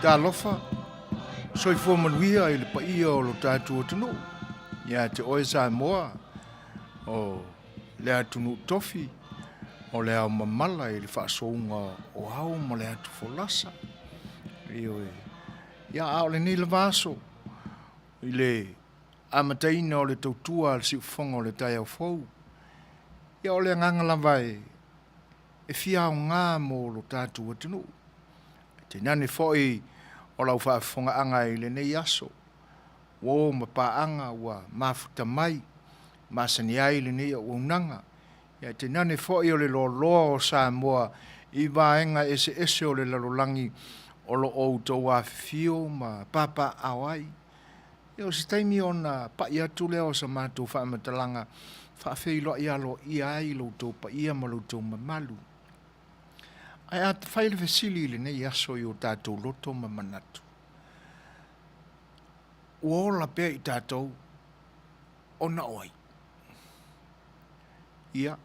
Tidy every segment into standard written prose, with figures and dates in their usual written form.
Kalofa, soifua manuia i le paia o lo tātua tunu. Ia te oe sa moa o le atunu tofi, o le au mamala i le whaasounga o au ma le atu folasa. Ia au le nila vaso, i le amataina o le tautua al siufonga o le tai au fau. Ia o le nganga lawai e fia o ngā mo lo tātua tunu. Te nane foi o lau whaafonga anga i le nei aso. Wo mapaanga ua mafuta mai, masani ai le nei o unanga. Ia te nane foi o le loa o Samoa i vaenga ese o le lalolangi o lo o tau a fio ma papa awai. Ia o si taimi o na pa ia tule o sa mātou whaamatalanga whaafeilo i ai lo tau pa ia ma lo tau mamalu. Ai at whaile vesili le nei aso i o tātou loto ma manatu. Uola pia i tātou o na oi. Ia.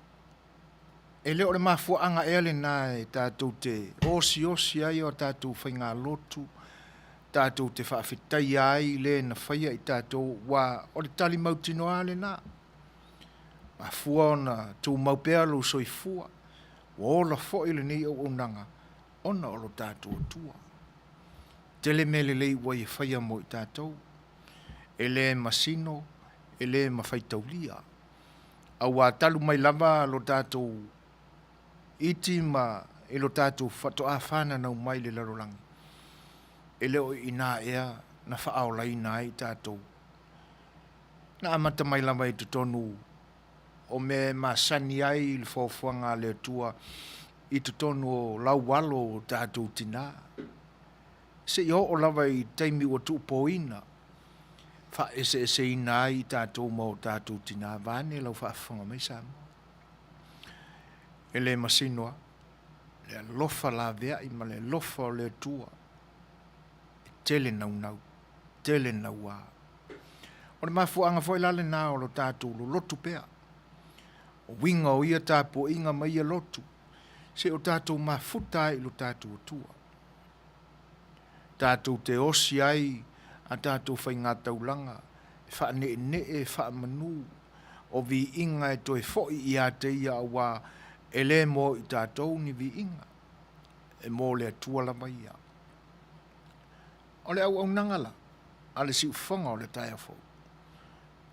E leo le mafuanga e le nae tātou te osi ai o tātou whainga lotu. Tātou te whaafetai ai le na whaia i tātou wa o le tali mautino ale nā. Mafua o na tū maupea lo soifua. Ola foi le nei o unanga ona o lo tātou tua. Tele mele lei wa i whaia mo i tātou. E le masino, e le mawhaitaulia. Au a talu mai lava lo tātou iti ma e lo tātou whato a whana nau mai le larolangi. E leo i nā ea na whaola i nā i tātou. Na amata mai lava i tutonu o me masani ai le fofuanga le tua i tutonu o lau walo o tātou tina. Se i o lava i taimi o tuupoina. Fa ese ina ai tātou ma o tātou tina. Vane lau whaafanga mai samu. E le masinoa. Le lofa la vea i ma le lofa o le tua. Tele nau. Tele nau a. O le mafuanga foi lale nā o lo tātou lo lotu pea. O winga o ia tāpo inga mai a lotu. Se o tātou mafuta ai lo tātou tua. Tātou te osi ai a tātou whai ngā taulanga. Wha ne wha manu. O vi inga e toi foi i a te ia wa e le mo i tātou ni vi inga. E mo le atua la mai ia. O le au nangala. A le si ufonga o le tai afo.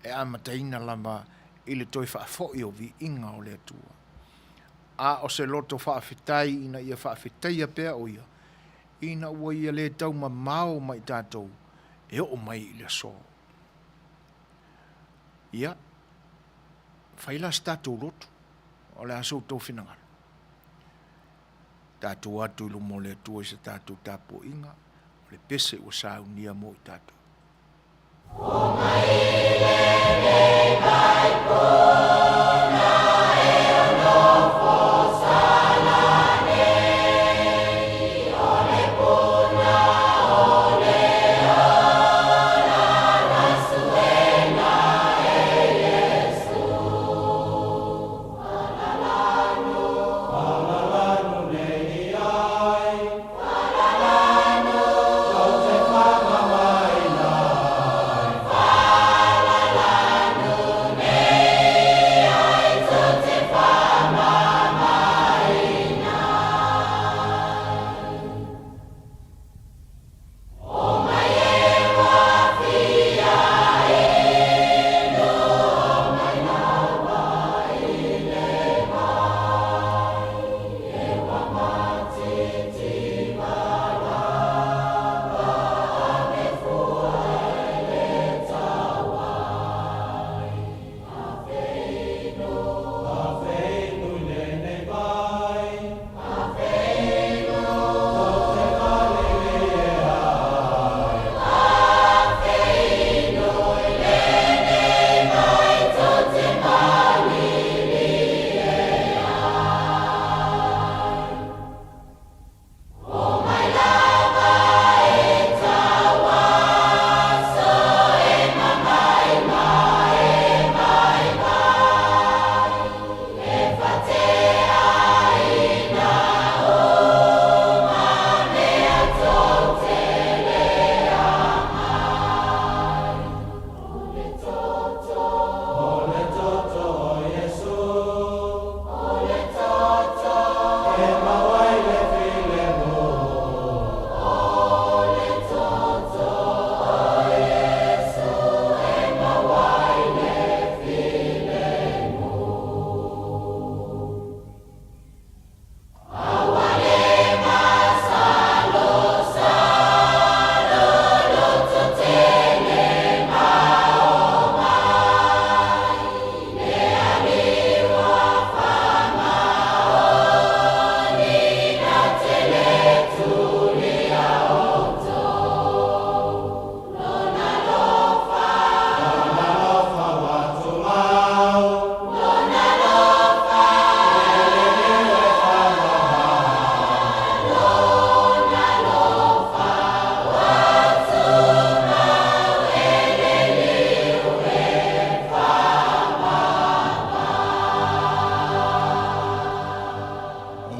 E amataina lama i le toi whaafoi o vi inga o le atua. A o se loto whaafitai ina ia whaafitai a pea o ia. Ina ua ia le tau ma mao mai tātou. E o mai i le so. Ia. Whaila statou loto. O le aso tau whinangara. Tātou atu ilu mo le atua i se tātou tāpo inga. O le pese o sa unia mo i tātou. O mai le nei vai pona e o nofo salane o le puna o le ana la suena e Yesu alalanu nei ai alalanu o te whamamaina. Alalanu nei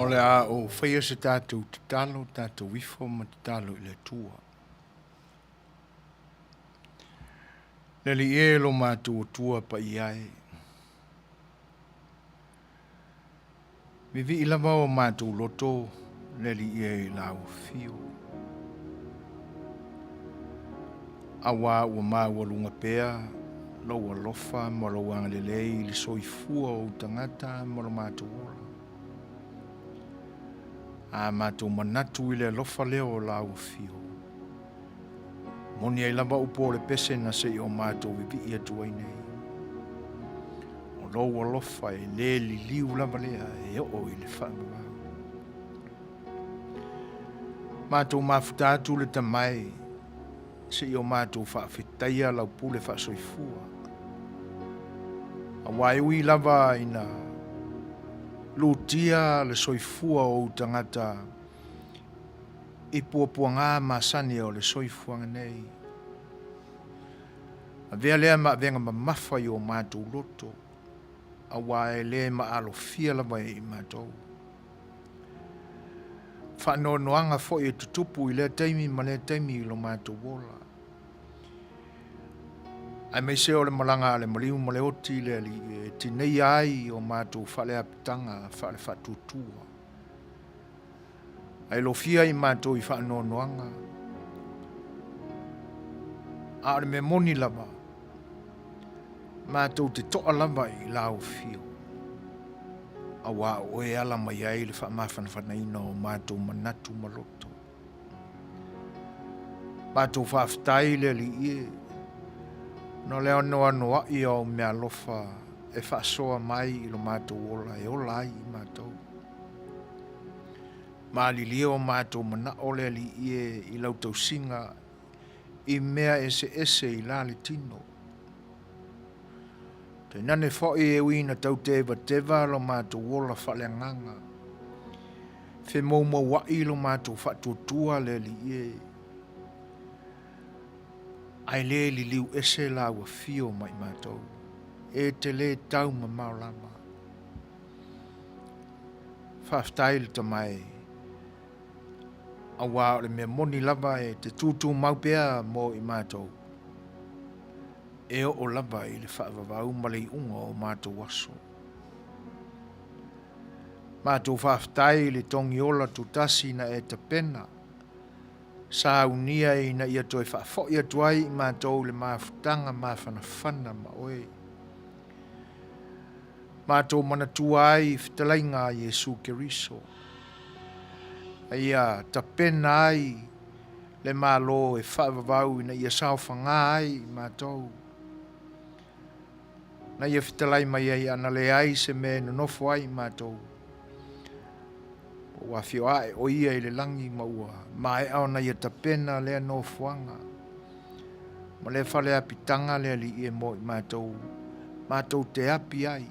O le a o whaia se tātou te talo, tātou wifo ma te talo i le tua. Le li e lo mātou o tua pa i ai. Mi vi i lava o mātou loto, le li e i lau fio. Awa ua māua lunga pea, lau alofa, mo lau angalelei, li soifua o tangata, mo lo mātou ola. A mātou manatu i le alofa leo o lau fio. Moni ai lava upo le pese na se i o mātou vivi i atua i nei. O lou alofa e le li liu lava lea e o i le whaamawau. Mātou mafutatu le tamai se i o mātou whaafetaia lau pule whaasoifua. A wai ui lava ina lutia le soifua o tangata i puapua ngā masani o le soifua nei. A vea lea ma venga ma mafa i o mātou loto. A wae lea ma alo fia lava i mātou. Whanoanoanga fo i tutupu i lea taimi ma lea taimi i lo mātou wola. Ai mei se o le malanga le maliu ma le oti le li e tinei ai o mātou whale apitanga whale whatutua. Ai lo fia i mātou i whanoanoanga. A le me moni lava. Mātou te toa lava i lau fio. A wā oe ala mai ai le whaamawhanawhanaina o mātou manatu maloto. Mātou whaaftai le li ie. No leo noa noa i o mea lofa e whaasoa mai i lo mātou ola e ola ai i mātou. Maali lio mātou mana ole li ie i lautau singa i mea ese i lale tino. Te nane fwoi e wina tau teva lo mātou ola whaleanganga. Fe mou wa i lo mātou whatuatua le li ie. Ai le li liu ese la ua fio mai mātou. E te le tau ma maulama. Whaftail tamai. A wā le mea moni lava e te tūtū maupea mo i mātou. E o lava i le whaavavau ma le unga o mātou waso. Mātou whaftai le tongi ola tutasi na e te pena. Sa unia i na ia toi whaafo ia tuai i mātou le maafutanga maafana ma oe. Mātou manatua ai whitalainga Jesu Keriso. Ia tapena ai le malo e whaavavau i na ia sauwhanga ai i mātou. Na ia whitalai mai ai ana le ai se me nonofo ai i mātou. Wa Fai'oa e o ia i le langi maua. Ma e au na ia tapena lea no fuanga. Ma le whale apitanga lea li e mo i mātou. Mātou te api ai.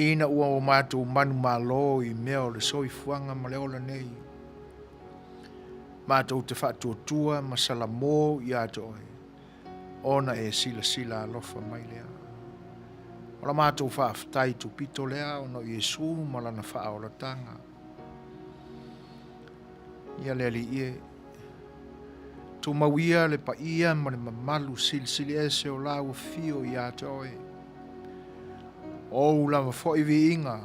Ina ua o mātou manu malo i mea o le soi fuanga ma le ola nei. Mātou te whatuatua ma salamo i ato oe. Ona e sila alofa mai lea. Ola mātou whaaftai tu pito lea o no Jesu malana whaolatanga. Ia lea li ie. Tu mawia le pa ia ma le mamalu sili ese o lau fio i ato oe. O lama foivi inga.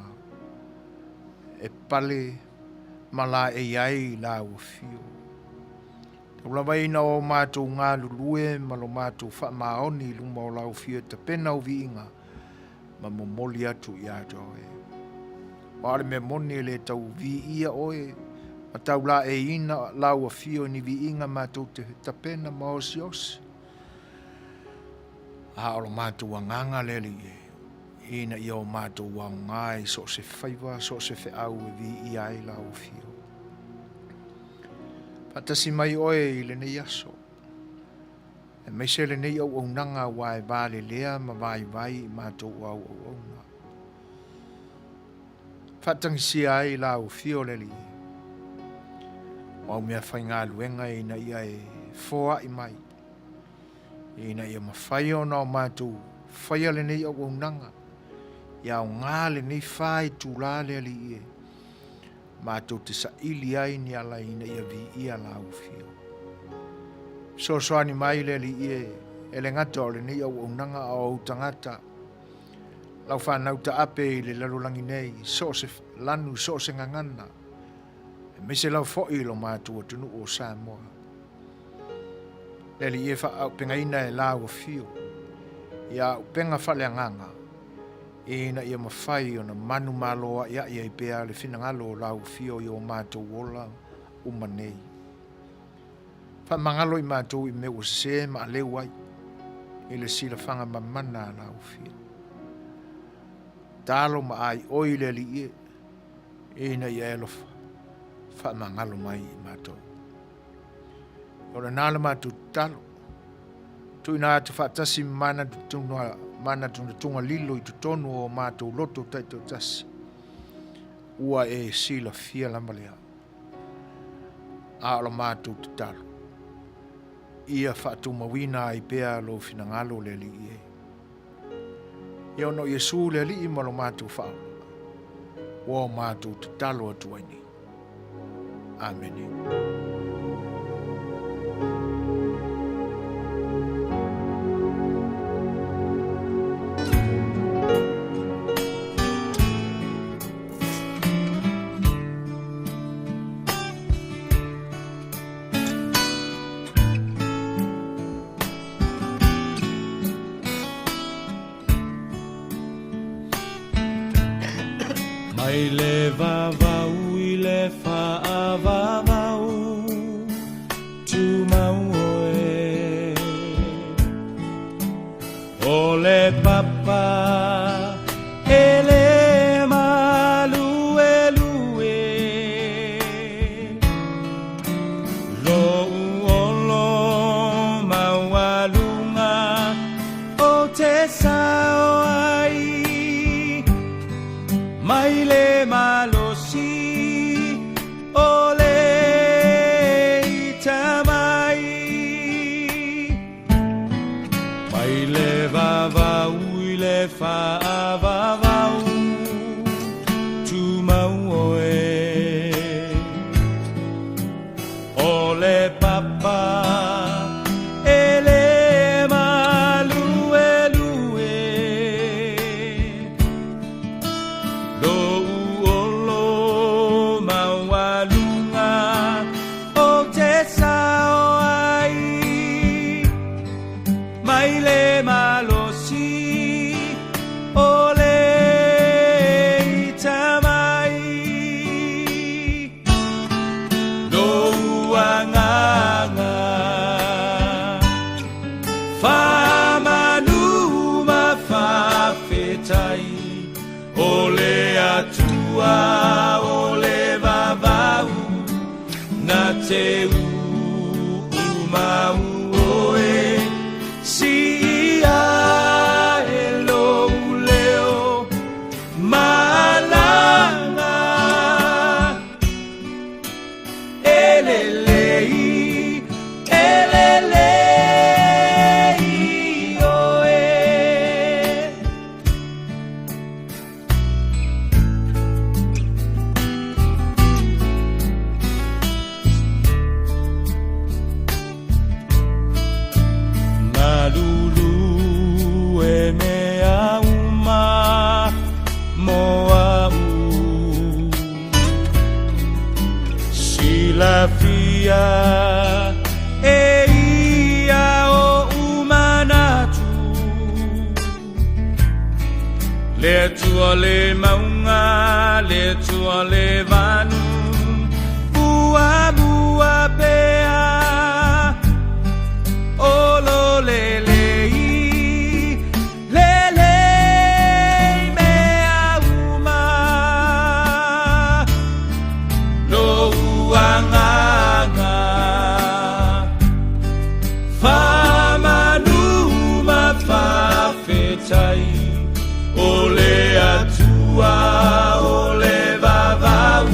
E pale mala e iai lau fio. Te ulawa ina o mātou ngā lulue ma lo mātou wha maoni luma o lau fio te pena o vi inga. Ma momoli atu i ato oe. Wale me moni le tau vi ia oe. Ma tau la e ina lau a fio ni vi inga mātou te tapena ma osi osi. A olo mātou a nganga leli e. Ina ia o mātou wa ngai so se Fai'oa so se Fai'au e vi ia i lau fio. Patasi mai oe i le nei aso. E mai se le nei au nanga wae vale lea ma vai i mātou au nga. Whatangi si ai lau fio leli. Wau mea whai ngā luenga i na ia e foa i mai. I na ia mawhai o nao mātou whai ale nei au nanga. ia o ngale nei fai tūlale ali ie. Mātou te sa ili ai ni ala ina ia vi ia la ufio. So soani mai le ali ie, ele ngata o le nei au unanga o tangata. Lau whanau ta ape i le lalulangi nei, so se lanu, so se ngangana. Me se lau fo'i lo mātou atunu o Samoa. Le ali ie wha penga ina e la ufio. Ia penga whale anganga. Ina ia mawhai o na manu maloa ia i pea le whinangalo o lau fio i o mātou wola umanei. Wha mangalo i mātou i me o se ma leu ai i le sila whanga mamana lau fio. Talo ma ai oi le li ie ina ia elofa wha mangalo mai i mātou. O le nāla mātou talo tu ina atu whaatasi mana tunga lilo i tutonu o mātou loto taito tasi. Ua e sila fia lamalea. A ala mātou te talo. Ia whaatu mawina i pea lo finangalo le li ie. Ia ono Yesu le li i malo mātou whao. Ua mātou te talo atu aini. Amen. Mai le vavau I le whaavavau tu mau oe o le papa e le malue lue lo uolo maualunga o te sao ai mai le malosi o le itamai mai le vavau I le whaavavau tu mau oe o le papa e le malue lue lo uolo maualunga o te sao ai mai le malosi o le itamai lo uanganga whamanu mawhawhetai o le atua o le vavau na te umau oe si ia e lo leo malanga elelei oe Malulu e mea uma moa silafia e ia o umanatu le tua le maunga le tua le vanu bua bua pea olo lelei mea uma lo uanganga whamanu mawhawhetai o le atua o le vavau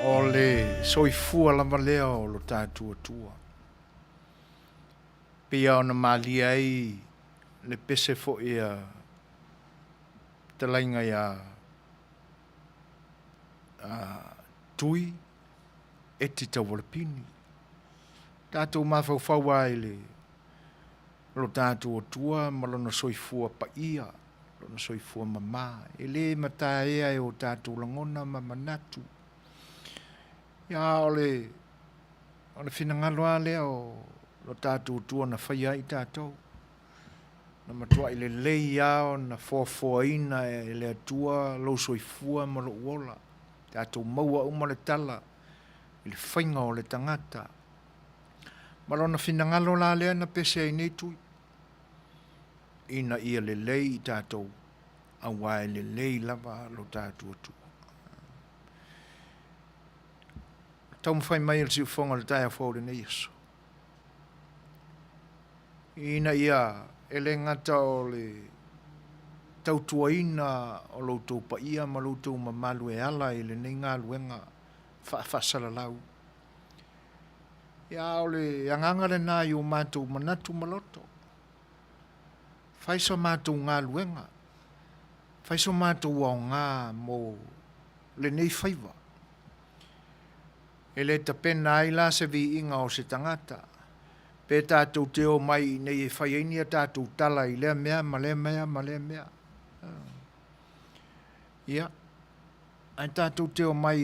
o le soifua lava lea o lo tātua tua. Pia ona malia ai le pese fo ia te lainga ia tui e ti tawalapini. Tātou mawhau ai le lo tātua tua malona soifua pa ia, lona soifua mama. E le mata ea e o tātou langona mamanatu. Ia ole finangalo a lea o lo tātou tua na whaia i tātou. Na matua i le lei ao na fōfōina e le atua lo soifua ma lo uola. Tātou maua uma le tala i le whainga o le tangata. Malona finangalo la lea na pese ai nei tui. Ina ia le lei i tātou awa e le lei lava lo tātou tua. Tau mwhai mai al siufonga le taia whaure nei Yesu. Ina ia ele ngata o le tautuaina o loutou pa ia ma loutou mamalu e ala i le nei ngā luenga whaasala lau. Ia o le anganga le nā i o mātou manatu maloto. Whaiso mātou ngā luenga. Whaiso mātou au ngā mo le nei whaiva. E le tapena ai la se vi inga o se tangata. Pe tātou te o mai nei e whaiainia tātou tala i lea mea, ma lea mea, ma lea mea. Ia. Ai tātou te o mai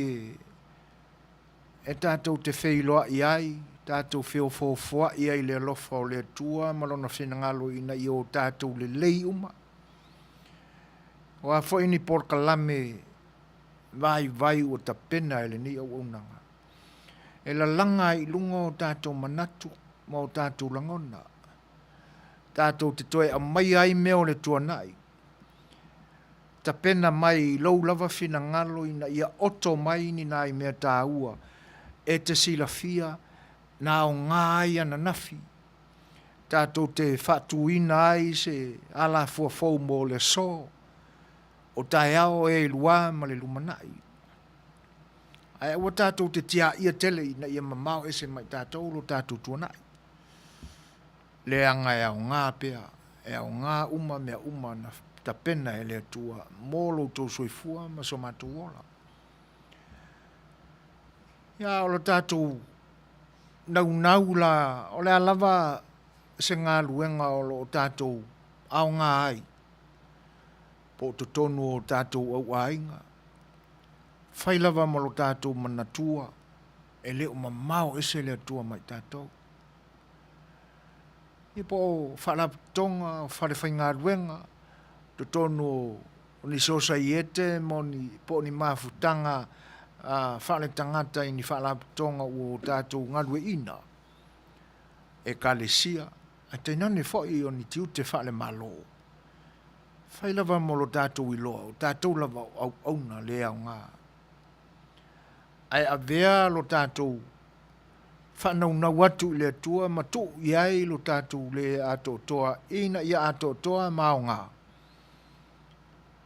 e tātou te wheiloa i ai, tātou whio fōfua i ai le alofa o le tua, malona whenangalo ina i o tātou le lei uma. O a whaini porka lame vai o tapena e le ni au unanga. E la langa i lunga o tātou manatu, ma o tātou langona. Tātou te toe a mai ai meo le tua nai. Ta pena mai lou lava fina ngalo ina ia oto mai ni nai mea tā ua. E te sila fia, nā o ngā ai ana nafi. Tātou te whatu ina ai se ala fua fau mo le so. O tai ao e lua ma le lumanai. Ai ua tātou te tia ia tele ina ia mamau ese mai tātou lo tātou tuanai. Le anga e au ngā pea, e au ngā uma mea uma na tapena e le atua, mōlo tō soifua ma so mātou ola. Ia o lo tātou nau la, o le alava se ngā luenga o lo tātou au ngā ai. Po to tonu o tātou au ainga. Whailava ma lo tātou manatua, e leo mamau ese le atua mai tātou. I po whalaputonga, whalewhai ngā ruenga, to tonu o ni sosa iete, mo ni po ni mafutanga, whale tangata i ni whalaputonga o tātou ngarue ina. E kalesia, a te nane whai o ni tiute whale malo. Whailava mo lo tātou i loa, o tātou lava au auna le au ngā. Ai a vea lo tātou whanau na watu le atua, ma tō iai lo tātou le ato toa, ina ia ato toa mao ngā.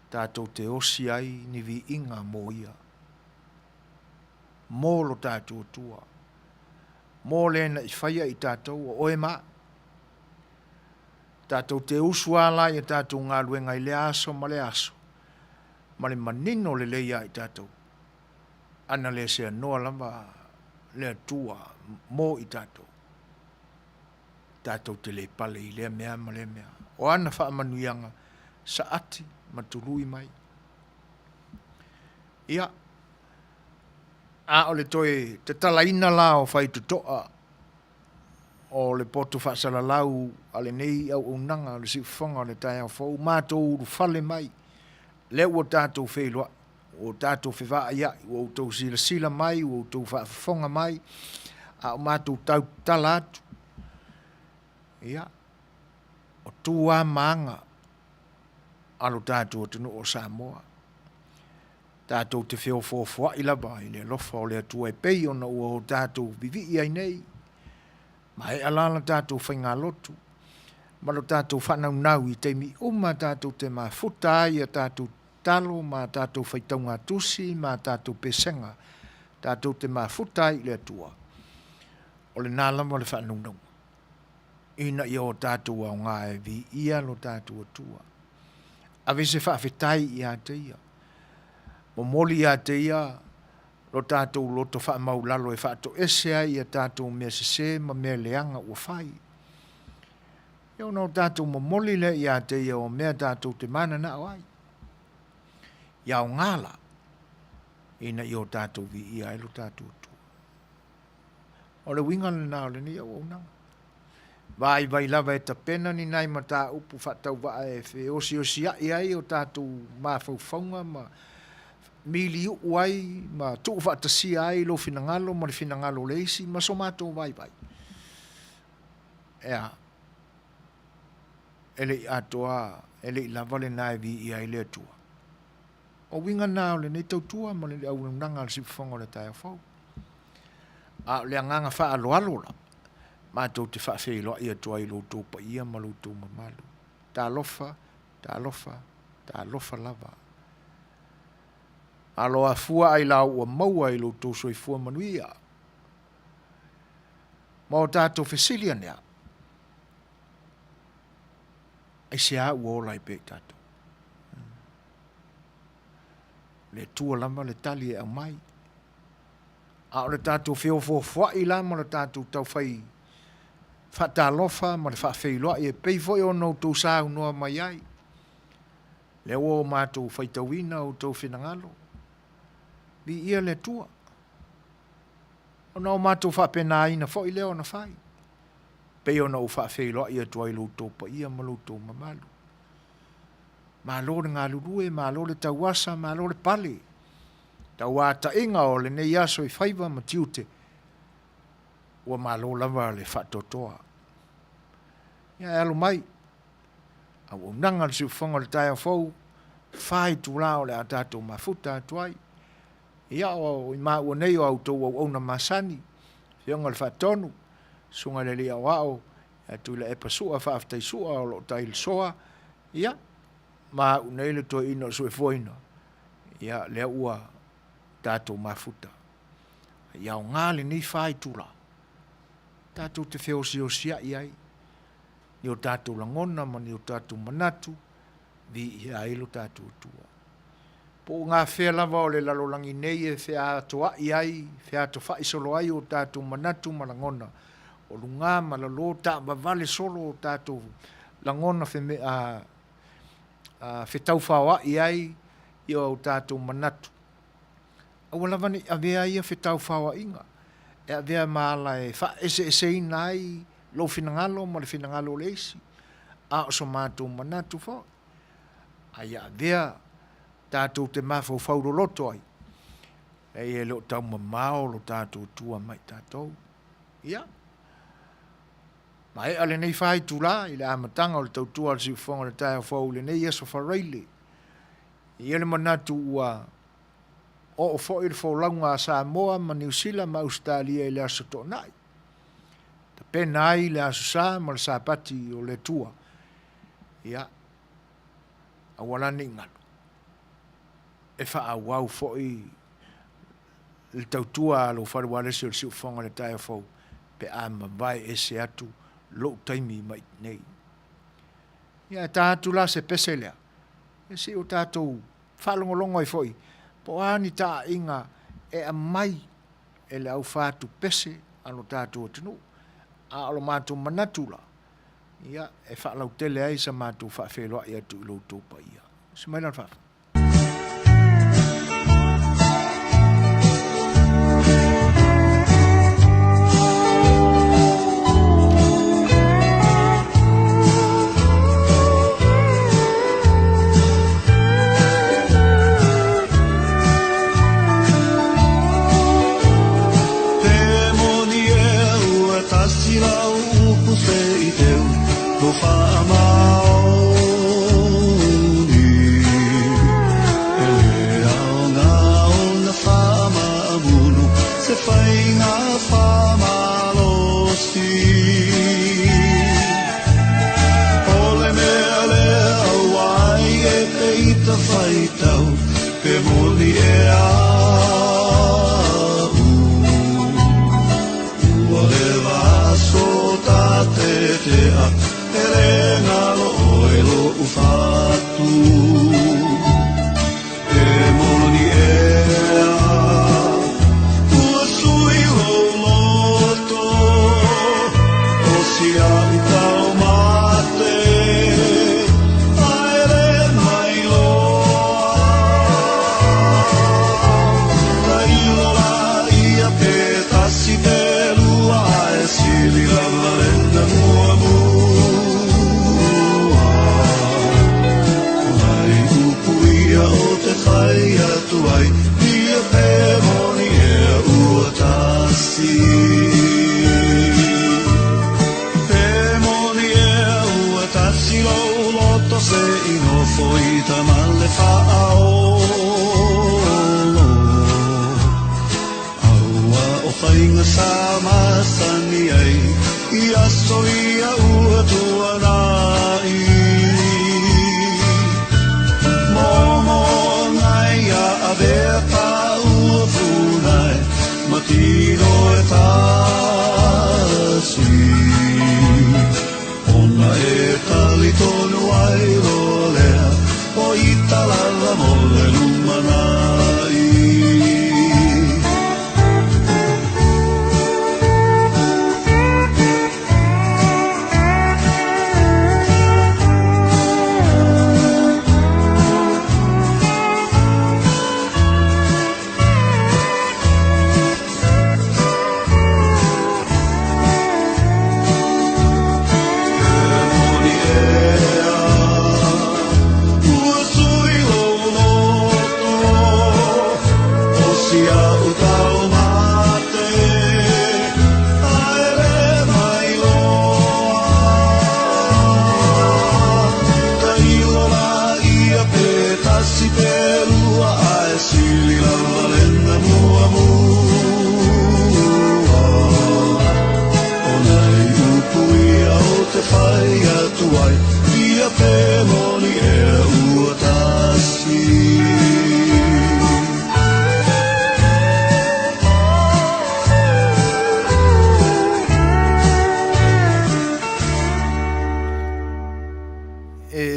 Tātou te osi ai ni vi inga mō ia. Mō lo tātou tua. Mō le na i whaia i tātou o e mā. Tātou te usua la i tātou ngā luenga i le aso ma le aso. Ma le manino le leia i tātou. Ana le se noa lama le atua mō i tātou. Tātou te le pale i lea mea ma le mea. O ana wha manuianga sa ati matului mai. Ia. A o le toe te talaina la o whai tutoa. O le potu whaasala lau ale nei au unanga le siufonga le tai au fau. Mātou uru whale mai. Leo o tātou wheilua. O tātou whewaa ia, o tau sila mai, o tau whaafonga mai, a o mātou tau talatu. Ia, o tūā maanga, alo tātou atunu o Samoa. Tātou te wheo fōfua i lava, i le lofa o le atua e pei, ona o tātou vivi i ai nei. Ma e alala tātou whainga lotu. Malo tātou whanau nau i teimi uma tātou te maa futa ai a tātou talo, ma tātou whaitaunga tusi, ma tātou pesenga, tātou te mafuta i le atua. O le nālama le whanunau. Ina i o tātou au ngā e vi ia lo tātou atua. A vese whawhetai i a te ia. Mo moli a te ia, lo tātou loto whamau lalo e whaato esea i a tātou mea se ma mea leanga ua whai. Iau no tātou mo moli le i a te ia o mea tātou te mana na awai. Iau ngāla, ina i o tātou vi ia e lo tātou atua. O le winga le nao le ni au au nanga. Vai lava e tapena ni nai ma tā upu whatau wa e whi osi ai o tātou mawhauwhaunga ma mili uai ma tuu whatasi ai lo finangalo ma le finangalo leisi ma so mātou vai. Ea, ele i atoa, ele i lava le nai vi i ai le atua. O winga nao le nei tautua ma le au nanga le sipufonga le tai au a le anganga wha alo la. Mātou te whawhelo i atua i loto pa ia ma loto mamalu. Tā lofa lava. Alo a fua ai lau ua maua i loto soi fua Manuia. Ma o tātou whesilia nea. Ai se a ua ola i pe tātou. Le tua lama le tali e au mai. A o le tātou wheofo i lama le tātou tau whai Fata lofa ma le whawheiloa i e peifoi o nou tau sāu noa mai ai. Le o mātou whaitawina o tau whinangalo. Bi ia le tua. O nau mātou whapena ina fo i leo na whai. Pei o nau whawheiloa i a tua i loutou pa ia ma loutou mamalu. Mā lore ngā lurue, mā lore tauasa, mā lore pale. Tau ata inga o le nei aso i whaiva ma tiute. Ua malo lava le whatotoa. Ia alo mai. Au unanga le siufonga le taia fau. Whai tu lao le atato mafuta atuai. Ia o i maa ua nei o au tau au ona masani. Fionga le whatonu. Sunga le lia wao. Ia tu le epa sua whaaftai sua o lo tai le soa. Ia. Maa unei le toi ino sue foina. Ia le ua tato mafuta. Ia o ngāle ni whai tu lao. Tātou te wheosia i ai. Ni o tātou langona, ma ni o tātou manatu, vi i ailo tātou tua. Po ngā whea lava o le lalolangi nei e whea atoa i ai, whea ato whaisolo ai o tātou manatu ma langona. O lunga ma lalo tā mawale solo o tātou langona whetau whawa i ai i o tātou manatu. Awa lava ni avea ia whetau whawa inga. E avea maala e wha ese nai lo finangalo ma le finangalo leisi. A o so mātou manatu fo. Ai avea tātou te mawhau whauro loto ai. E lo tau mamao lo tātou tua mai tātou. Ia. Ma e ale nei whai tu la, i le amatanga o le tau tua le siufonga le taia whau le nei eso whareile. I ele manatu ua o fo il fo langa sa moa ma New Zealand ma Australia i le aso to nai. Ta pena ai le aso sa ma le sapati o le tua. Ia. A wala ni ngalo. E wha a wau fo i le tautua lo wharuare se o le siufonga le taia whau pe a ma vai e se atu lo taimi mai nei. Ia tātu la se pese lea. E si o tātou whalongolongo i fo i. Po ani ta inga e a mai e le au whātu pese alo tātou atinu. A alo mātou manatula. Ia e whaalau tele ai sa mātou whaafeloa i atu ilo tōpa ia. Si mai lan whaafa. whainga sa masani ai ia soia ua tuanai Momo ngai a avea pa ua funai Matino e tasi Ona e tali tonu ai rolea O italala mole lumanai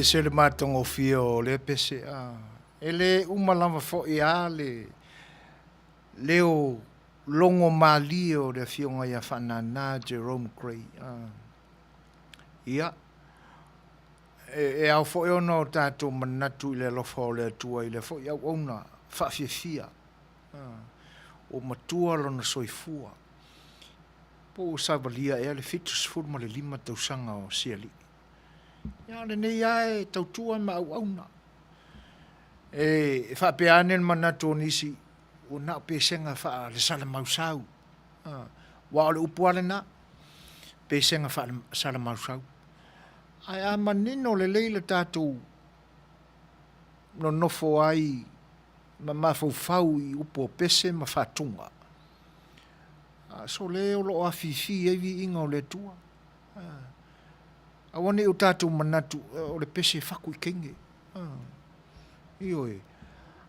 se le matongo fio le pese a ele umalama fo ia leo longo malio de fionga ia fanana Jerome Gray ia e au fo ono tato manatu le lofo le tua ile fo ia ona fa fia o matua lona soifua po sabalia e le fitus forma le lima tausanga o siali ia le nei ai tautua ma auna e fa peane manatu nisi o na pesenga fa le sala mausau wa le upuale na pesenga fa sala mausau ai a manino le leile tatu no nofo ai ma mafau i upo pese ma fatunga so le o lo afifi e vi inga o le tua awane o tatu manatu o le pese faku i kenge io e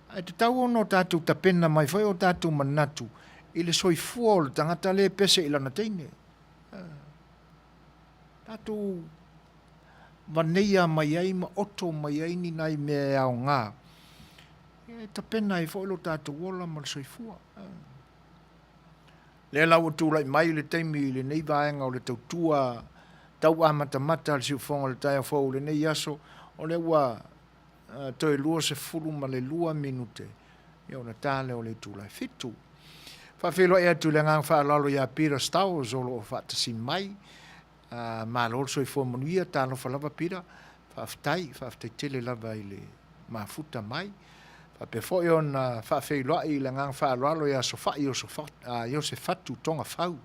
ai te tau ono tatu tapena mai foi o tatu manatu i le soifua o le tangata le pese i lana teine tatu Manuia mai ai ma oto mai ai ni nai me au ngā tapena i foi lo tatu wola ma le soifua le lau tu lai mai le teimi le nei vaenga o le tautua tau amata le siufonga le taia fau le nei aso o le ua toi lua se fulu ma le lua minute ia na tale o le tu lai fitu whawhelo ea tu le ngang whaalalo ia pira stau o lo whaatasi mai ma lor soifua Manuia talo whalava pira whaafitai tele lava i le mafuta mai Pefo e ona whawheiloa i le ngang whaalalo ia so whai o se fatu tonga whau.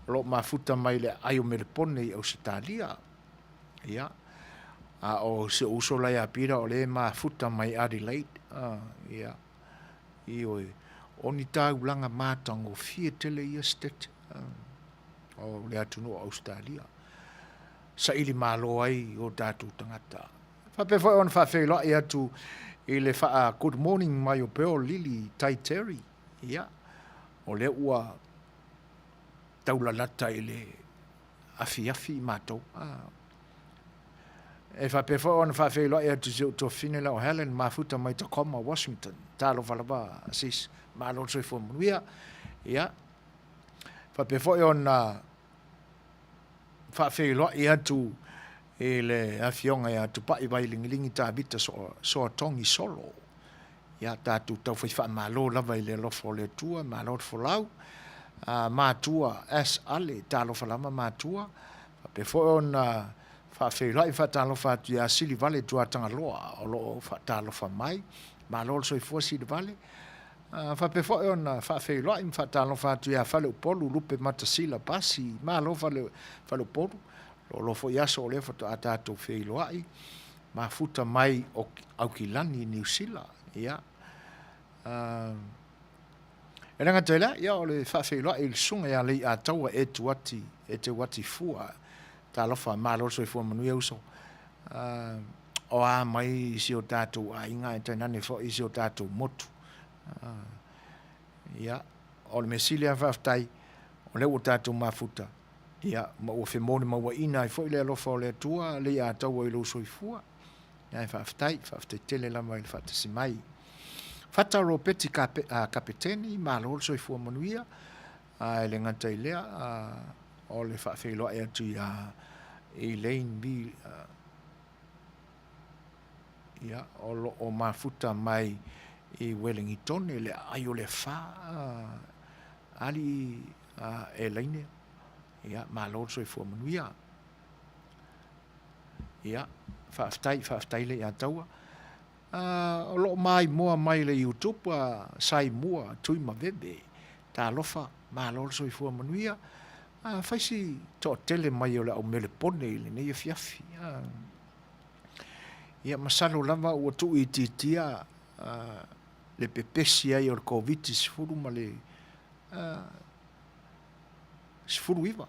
Lo mafuta mai le ayo melepone i Australia. Ia. O se uso la ia pira o le mafuta mai Adelaide. Ia. Io e. Oni tau langa mātango fie tele ia stet. O le atunu o Australia. Sa ili malo ai o tātou tangata. Pefo e ona whawheiloa i atu i le wha good morning mai o peo Lili Tai Terry. Ia. O le ua taulalata i le afi mātou. E whapewha o na whawheiloa e atu zio tō whinela o Helen mafuta mai Tacoma, Washington. Tālo whalaba asis mālo tsoi fo Manuia. Ia. Whapewha o na whawheiloa e atu e le afionga ia tu pai vai lingilingi tā vita so tongi solo. Ia tātu tau whaiwha mālo lava i le lofo le tua, mālo folau, mātua as ale, tālo whalama mātua, pe fo on whawheirai whatalo whatu ia sili vale tuatanga loa, o lo whatalo whamai, mālo soi fuasi de vale, whape fo on whawheirai whatalo whatu ia whale upolu lupe matasila pasi, mālo whale upolu, lo fo yaso o le foto atato feiloai mafuta mai o Aukilani New Zealand ia E langa tela, ia o le whawhiloa i le sunga ia lei a taua e te wati fua. Ta lofa malo so i fua Manuia uso. O a mai isi o tātou a inga e tainane fo isi o tātou motu. Ia, o le mesile a whaftai, o le o tātou mafuta. Ia, ma ua whemone maua ina i fo i le alofa o le atua, lei a taua i lo so i fua. Ia e whaftai tele la mai le whatasi mai. Fata ro peti kapeteni, malo so i fua Manuia, e le ngata i lea, o le whawhiloa e atu i lein bi, ia, o mafuta mai i Wellington, le ai o le wha, ali e leine, ia, malo so i fua Manuia. Ia, whaftai le ia taua. O lo mai moa mai le YouTube sai mua tui ma bebe ta lofa ma lo so i fua Manuia faisi to tele mai o le au mele pone le nei fiafi ia masalo lava o tu i titia le pepesi ai o le covid sfuru ma le sfuru iwa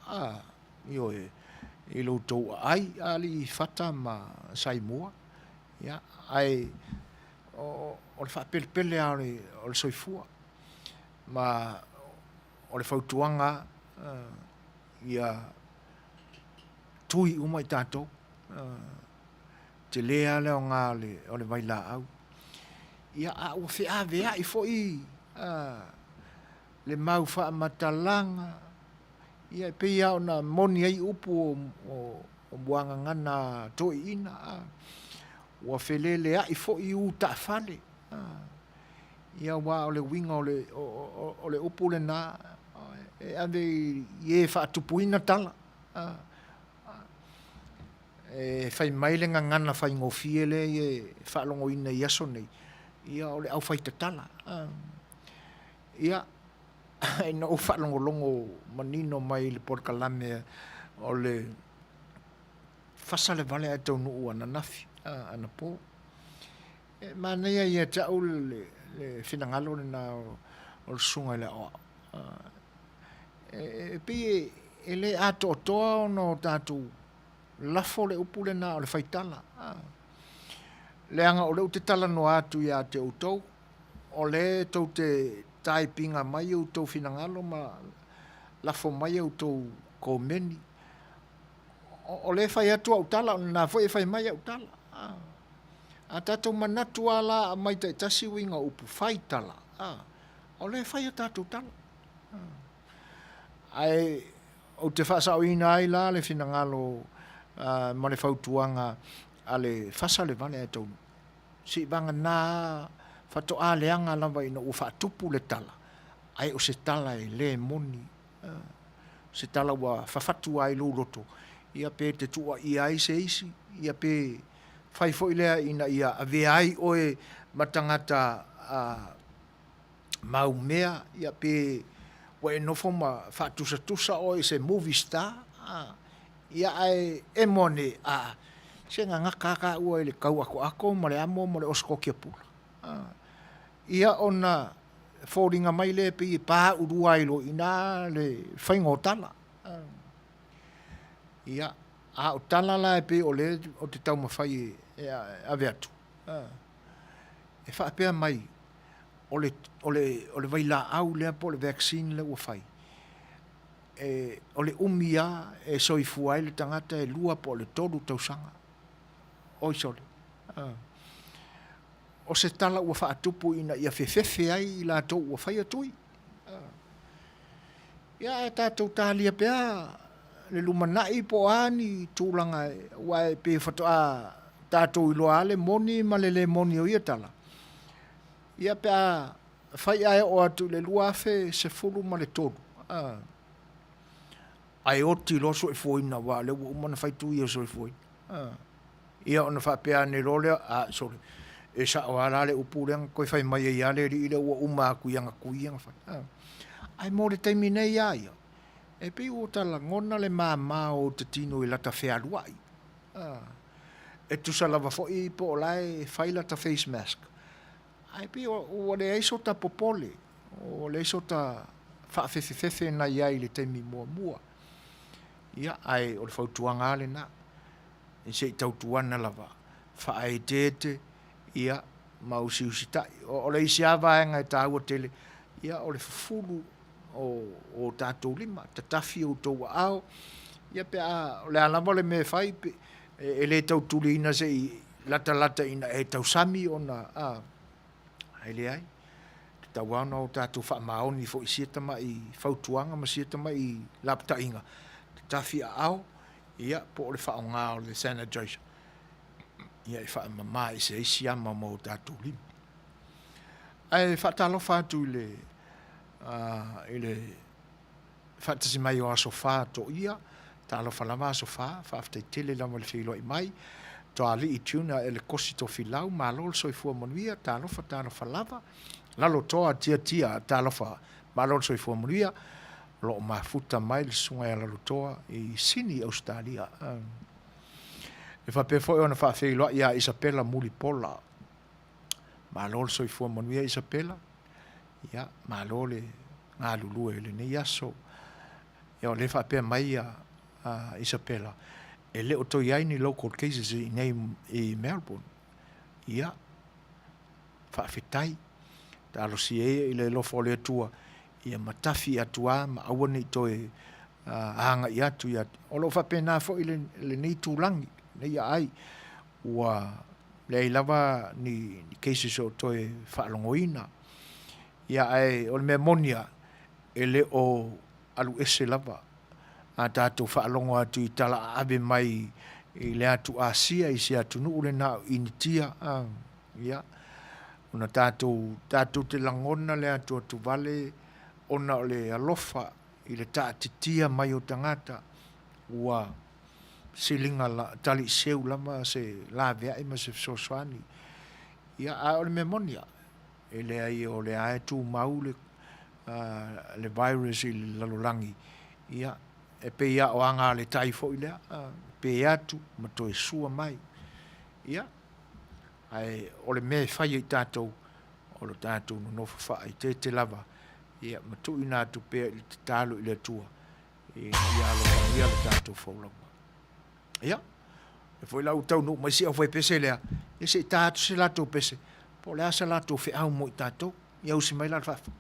io e lo to ai ali fata ma sai mua ia ai o le whapele o le soifua ma o le whautuanga ia tui umai tātou te lea leo ngā o le waila au ia a ua whea vea i fo i le mau wha matalanga ia pei au na moni ai upu o buanga ngana toi ina ua whelele a i fo i u ta fale ia wa o le winga o le upu le na e ave i e wha tupuina tala e whai maile ngana whai ngofie le i e wha longo ina i aso nei ia o le au whai tala ia e no wha longo manino mai le porkalame o le whasa le vale a tau nuu ana nafi ana po ma nei ia tau le finangalo na o sunga le o e pi e le ato toa no tatu lafo le upule na o le faitala le anga o le ute tala no atu ia te utou o le tau te taipinga mai utou finangalo ma lafo mai utou komeni o le fai atu au tala na foi fai mai au tala a tatou manatu ala mai te tasi winga upu fai tala o le fai tatou tala ai o te fasa o ina ai la le finangalo ma le fautuanga a le fasa le vane tau si banga na fato a leanga lava ina ufa tupu le tala ai o se tala e le moni se tala wa fafatu ai lo roto ia pe te tua i ai se isi ia pe fai foi lea ina ia ave ai oe matangata maumea ia pe wa e nofo ma fatusa oe se movie star ia ai e mone se nga kaka ua le kau ako ma le amo ma le osko kia pula ia ona fōringa mai le pe i pā urua ilo ina le whaingo tala ia a o tala la e pe o le o te tau mawhai ave atu e whaapea mai o le waila au lea po le vaccine le ua whai o le umia e soifu ai le tangata e lua po le toru tausanga oi sole o se tala ua whaatupu ina ia whewhewhe ai i la tau ua whai atui ia e tātou tālia pea le lumanai po ani tūlanga ua e pe whatoa tātou iloa ale moni ma le moni o ia tala ia pea whai ai o atu le luafe se fulu ma le toru ai oti lo so e foina wa le umana fai tu ia so e foina ia ona fa pe ane role sorry e sa wala le upulang ko fai mai ia le ri le uma ku yang fa ai mo le termine ia e pe o tala ngona le mama o te tino i lata fea luai e tu sa lava fo i po lai fai lata face mask ai pe o le aiso ta popole o le so ta whaafefefefe na iai le teimi mua. Ia ai o le whautuanga le na. I se tautuana lava. Whaai tete ia mausi usitai. O le isi avaenga e tāua tele. Ia o le fufulu o tātou lima. Tatafi o tau ao. Ia pe a le alama le me fai pe. E le tautuli ina se i lata ina e tausami ona. Ai le ai. Tawana o tātou whaamaoni fo i sietama i whautuanga ma sietama i lapta inga. Tafi a au, ia po o le whaonga o le sanitizer. Ia i whaamama i se isi ama mo tātou lima. Ai whaatalo whātu i le whaatasi mai o aso whā to ia, tālo whalama aso whā, whaaftai tele lama le whilo i mai, to ali i tuna e le kosi to whilau, ma lol soifua Manuia, tālo whalava, lalo toa tia talofa malon so fo Manuia lo mafuta mai le sunga ya lalo toa i Sydney Australia e fa pe fo ona fa fe lo ya Isabella Mulipola malon so fo Manuia Isabella ya malole nga lulu le ne yaso ya le fa pe mai ya Isabella e le oto ya ni local cases i Melbourne ya fa fitai talo si e le lo fole tua ia matafi atua ma awani toe hanga i atu ia o lo fa pena fo le nei tulangi nei ai ua le lava ni cases o toe whaalongoina ia ai o le memonia ele o alu ese lava a tātou whaalongo atu i tala abe mai i le atu Asia i se atu nuu le na initia ia ona tātou te langona le atu vale ona o le alofa i le tātitia mai o tangata ua silinga la tali seu lama se la vea ima se sosoani ia a o le memonia e le ai o le ae tu mau le virus i le lalolangi ia e pe ia o anga le taifo i lea pe atu ma toe sua mai ia ai o le me fai i tātou o lo tātou no whai te lava ia matu i nātu pēr i te tālo i le tua ia lo ia le tātou whaulawa ia e foi lau tau no mai si au fai pese lea e se tātou se lātou pese po lea se lātou whi au mo i tātou ia usi mai la whafa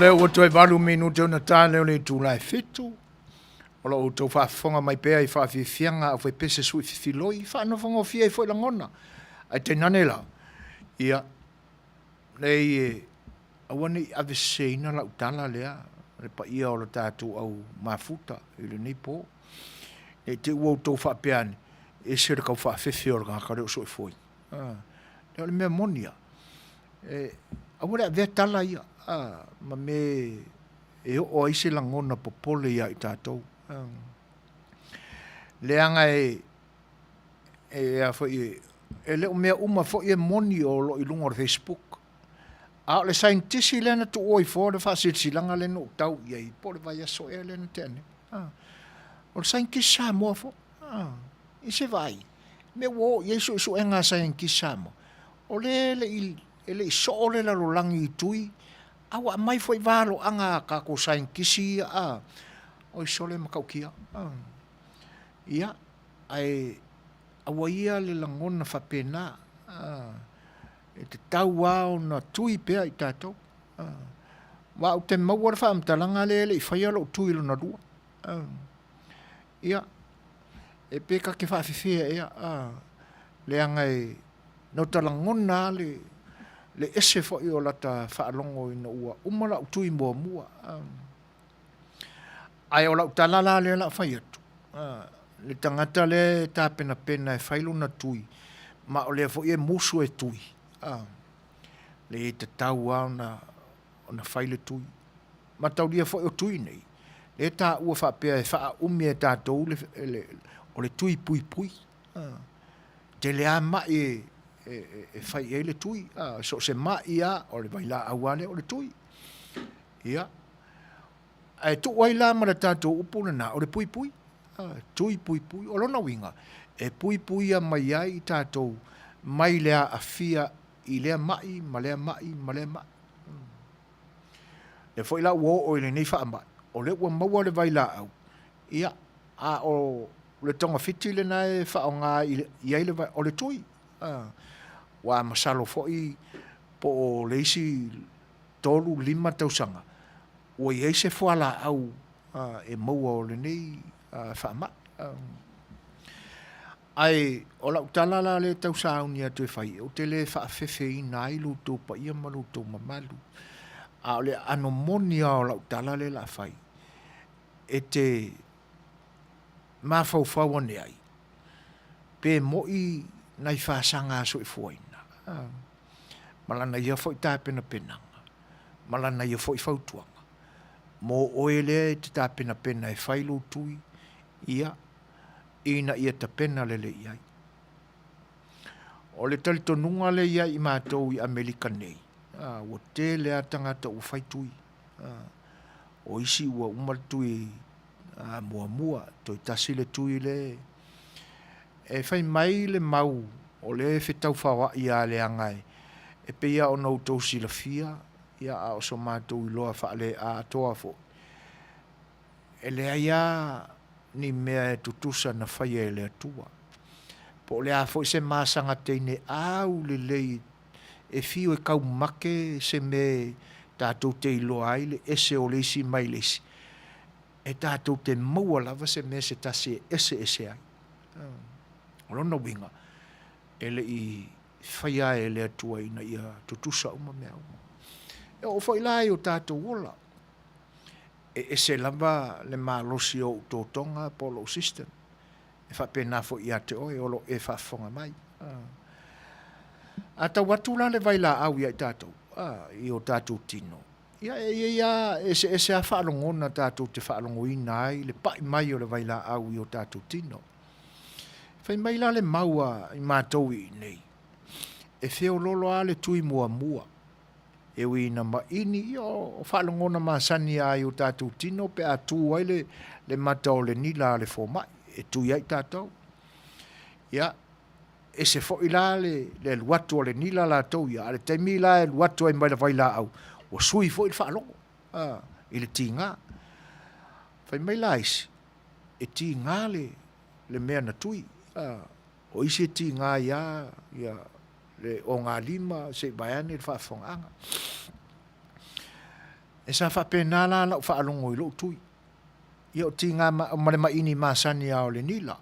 le o toi valu minuto na tale o le tūlai fitu. O lo tau whaafonga mai pēa i whaafianga o whai pese sui whiwhiloi, whaanofonga o fia i whai langona. Ai te nanela. Ia, nei awane i ave seina la utala lea, le pa ia o le tātou au mafuta, i le nipo. E te ua o tau whaapeane, e sere kau whaafefe o le kare o soi foi. E o le mea monia. Awane a vea tala ia, ma me e o aise langona popole ia i tātou. Leanga a foi e le o mea uma foi e moni o lo i lunga o Facebook. A le saintisi lena tu oi fo le fasilanga le no tau ia i po le vai aso e lena tene. O le saintisi sa mo fo. I se vai. Me wo yesu su enga saintisi sa mo. O le i so le la lo langi tui. Awa mai foi valo anga ka ko saintisi o i sole makaukia. Ia, ai awa ia le langona whapena. E te tau au na tui pea i tātou. Wa o te mauara whaamtalanga le i whaialo o tui lona rua. Ia, e peka ke whaafifia ia. Le angai, no talangona le ese fo i o lata whaalongo i na ua. Umala o tui mua mua. Ai o lau talala le la whai atu. Le tangata le tā pena pena e whailu na tui. Ma o le fo i e musu e tui. Le te tau au na whaile tui. Ma tau lia fo i o tui nei. Le tā ua whapea e wha umi e tātou o le tui pui pui. Te le a mai e whai e le tui. So se mai a o le vaila awane o le tui. Ia. Ai tu wai la mara tātou upuna na o le pui pui. Tui pui pui. O lona winga. E pui pui a mai ai tātou. Mai lea a fia i lea mai, ma lea mai, ma lea mai. Le foi la uo o le nei wha mai. O le ua maua le vai la au. Ia. A o le tonga fiti le nai wha o ngā i le vai. O le tui. Wa masalo foi po o le isi tolu lima tausanga. Ua i eise fuala au e maua o le nei whaama. Ai, o lau talala le tau sauni atu e whai, o te le whaafefe i nā ilu tō pa ia malu tō mamalu. A o le anomonia o lau talale la whai. E te mawhauwhaua ne ai. Pe moi nai whaasanga so i fuaina. Malana ia fo i tāpena penanga. Malana ia fo i whautuanga. Mo oele te tā pena pena e whailo tui, ia, ina ia ta pena lele iai. O le talitonunga le iai i mātou i Amerika nei. O te lea tangata u whaitui. O isi ua umartui mua mua, toi tasi le tui le. E whai mai le mau, o le whetau whawa ia le angai. E peia o nou tau sila fia, ia a oso mātou i loa whaale a atoa fo. E lea ia ni mea e tutusa na whai e lea tua. Po lea fo se māsanga teine au le lei e fio e kau make se me tātou te iloa ai le ese o leisi mai leisi. E tātou te maua lava se me se tase ese ai. Rona winga. E le i whai e lea tua ina ia tutusa uma mea uma. E o whai lai o tātou wola. E se lava le malosi o tōtonga polo system. E whapena fo i ate oe olo e whafonga mai. A tau watu la le vai la au ia i tātou. I o tātou tino. Ia e se a whaalongona tātou te whaalongo ina ai. Le pai mai o le vai la au i o tātou tino. Whai mai la le maua i mātou i nei. E whio lolo a le tui mua mua. E ui na maini o whalongona masani ai o tātou tino pe a tū ai le matao le nila le fōmai. E tui ai tātou. Ia, e se fo i la le luatu o le nila la tau ia. Ale taimi la e luatu ai mai la vai la au. O sui fo i le whalongo. I le ti ngā. Whai mai la isi. E ti ngā le mea na tui. O isi e ti ngā ia le o ngā lima se baiane le whaafonganga. E sa whapena la whaalongo I lo tui. Ia o tinga ma ini masani ao le nila.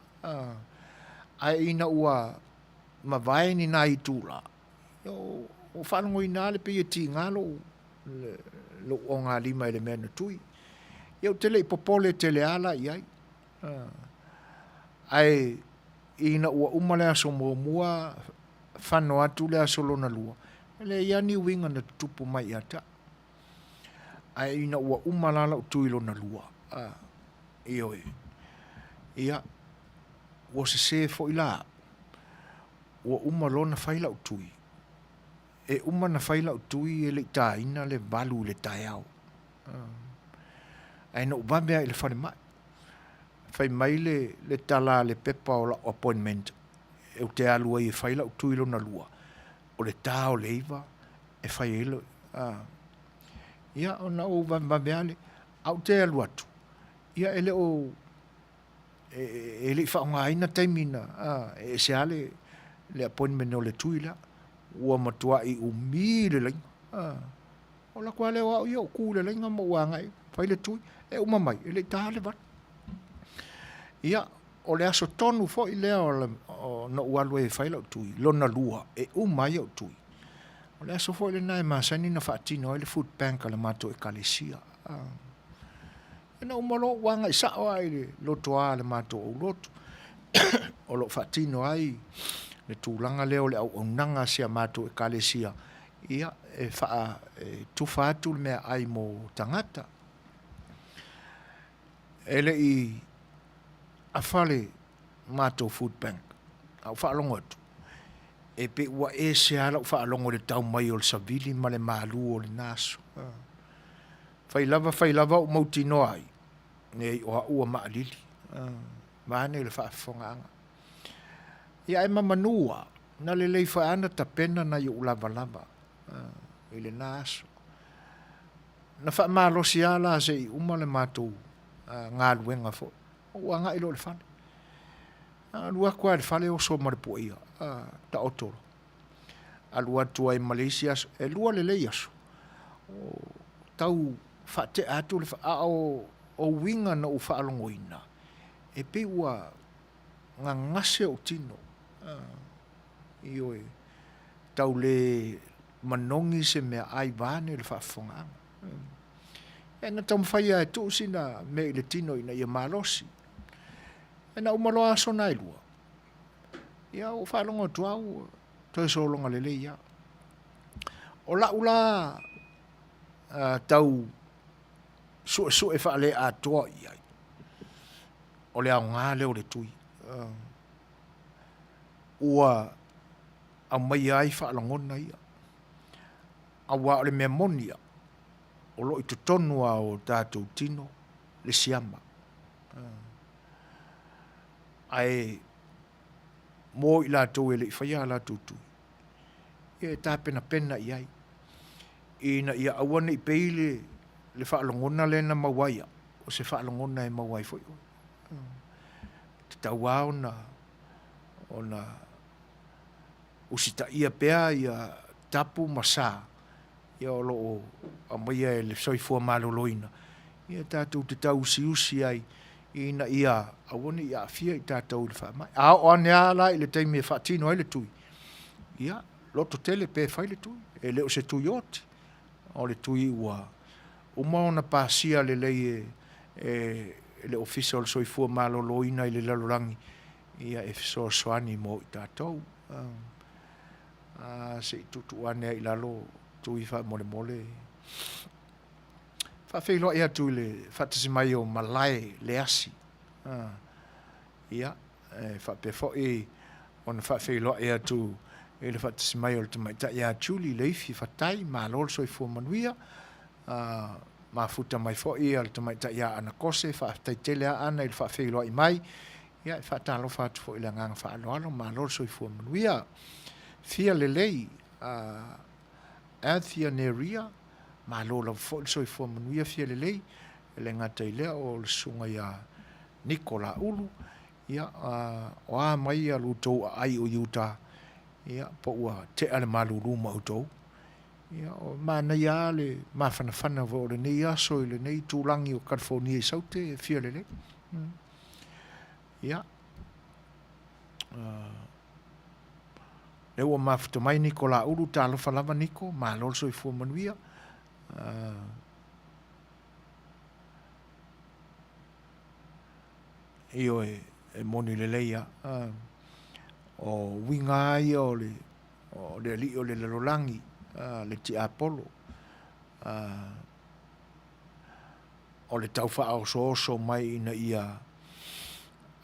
Ai ina ua mawai ni nai tūla. O whanongo I nā le pe ia tinga lo o ngā lima ele mea na tui. Ia o tele I popole tele ala I ai. Ai ina ua umale aso mua whano atu le aso lona lua. Le iani winga na tupu mai ata. Ai ina ua umalala o tui lona lua. Ia e. Ia. Ua se fo ila. Ua umalona whaila o tui. E umana whaila o tui e le tā ina le balu le tai au. Ai na ubambea I le whare mai. Whai mai le tala le pepa o la appointment. E o te alua I whaila o tui lona lua. O le tā o le iwa. E whai elo. Ia o na o ubambea le. Au te alua tu. Ia ele o ele whaonga aina taimina. E se ale le appointment o le tui la. Ua matua I umi le lai. O la kua le o ia o ku le lai ngā mauanga I. Whai le tui. E umamai. Ele tā le wat. Ia o le aso tonu fo I lea o na ualu e whaila o tui. Lona lua. E umai o tui. O le aso fo I le nai masani na whaatino. Le food bank le mato e kalesia. Na umalo wanga I sao ai loto a le mato o loto. O lo whaatino ai le tūlanga leo le au nanga sia mato e kalesia. Ia e wha tuwha atu le mea ai mo tangata. Ele I a whale mato food bank. Au whaalongo atu. E pe ua e se ala u whaalongo le tau mai o le savili ma le malu o le naso. Whailava u mauti no ai. Nei o ua maalili. Maane le whaafonga. Ia e Manuia. Na le lei whaana ta pena na i lava. I le naso. Na wha malosi ala se I uma le matou ngā luenga fo. Ua ngā ilo le whane. Alua kua le whale o so maripo ia. Ta otoro. Alua tua I Malaysia. E lua le lei aso. Tau whate atu le wha o winga na u whaalongo ina. E pe ua ngā ngase o tino. Io e tau le manongi se mea ai vane le whaafonga. E na tau mwhaia e tu sina me le tino ina ia malosi. E na umaloa aso nai lua. Ia o whaalongo tuau. Toi solonga le ia. O la ula tau su e whaale a toa iai. O le au ngā leo le tui. Ua a mai ai whaalongona ia. A wā o le mea monia. O lo I tutonua o tātou tino le siama. Ai mō I lātou e le I whaia lātou tui. E tā pena iai. Ina ia awana I peile le whaalongona le na mawaia. O se whaalongona e mawai foi. Te tau o na usita ia pea ia tapu masa. Ia o lo a maia e le soifua maloloina. Ia tātou te tau usi ai. Ina ia awana ia afia I tātou le whaamai. A o anea la I le teimi e whaatino ai le tui. Ia, loto tele pe whai le tui. E leo se tui oti. O le tui ua umaona pasia le lei le official soifua maloloina I le lalorangi. Ia e Suasua mo I tātou. Se I tutu anea I lalo tui wha mole. Whawheiloa ea tui le whatasimai o malai le asi. Ia, whapefo ona whawheiloa ea tu e le whatasimai o le tamaita ea tuli le ifi whatai malol soifua Manuia. Mafuta mai fo le tamaita ea ana kose whaatai telea ana I le whawheiloa I mai. Ia, whaatalo whaatu fo I le nganga whaaloalo malol soifua Manuia. Fia le lei Aftyernoon malolo fo le soifua Manuia fia le lei le ngata I lea o le sunga ia Nikola ulu. Ia, o a mai a lutou ai o Utah. Ia, po ua te ale malulu mautou. Ia o Manuia le mawhanawhana vo le nei aso i le nei tūlangi o California i saute e fia le. Ia. E ua mafuta mai niko la uru ta alofa lava niko, ma lolso i fua Manuia. Io e moni le leia. O winga ai o le li o le lalolangi, le ti apolo. O le tauwha au so mai ina ia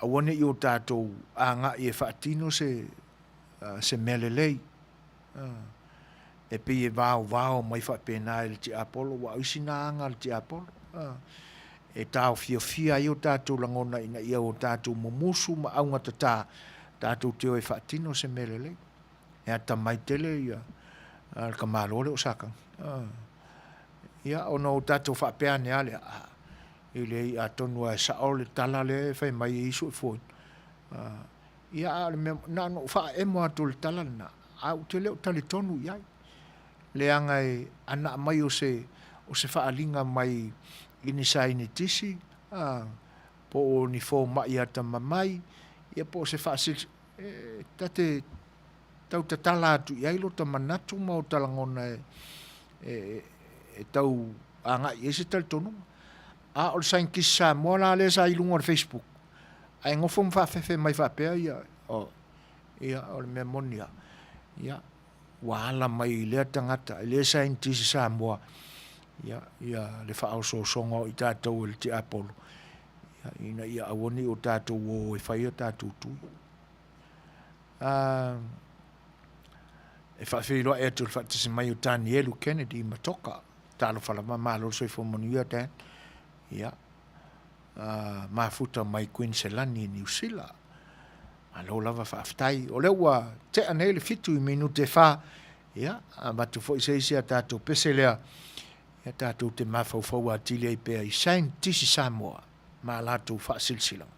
awane i o tātou anga i e whaatino se melelei. E pi e vāo mai whapena e le ti apolo, wa isi na anga le ti apolo. E tāo fia i o tātou langona ina ia o tātou mumusu ma aunga tātou teo e whaatino se melelei. E ata mai tele ia ka marore o sakang. Ia ono tātou whapeane ale i le i atonua e sao le tala le whai mai i isu e fwoi. Ia ale me nano wha e moa to le tala na au te leo tali tonu iai. Le anga e ana mai o se whaalinga mai ini sa ini tisi. Po o ni fo mai ata mamai. Ia po se whaasil tate tau ta tala atu iai lo ta manatu mau talangona e tau anga i ese tali tonu. A o le sain kisa moa la le sa ilunga o Facebook. Ai ngofo mwhawhewhe mai whapea ia. Ia o le mea monia. Ia. Waala mai lea tangata. Le sain tisi sa moa. Ia le whaau so songa i tātou e le te apolo. Ina ia awoni o tātou o e whai o tātou tui. E whawhiroa e atu le whaatisi mai o tāni elu Kennedy i matoka. Tālo whalama mālo soi fo Manuia tēn. Ia. Mafuta mai Queensland i New Zealand. Alo lava whaaftai. O lewa te anele fitu i minu te wha. Ia. Matu fo i seisi a tātou pese lea. Ia tātou te mawhauwhau a tili ai pēr i sain tisi Samoa. Ma lātou whaasilsilang.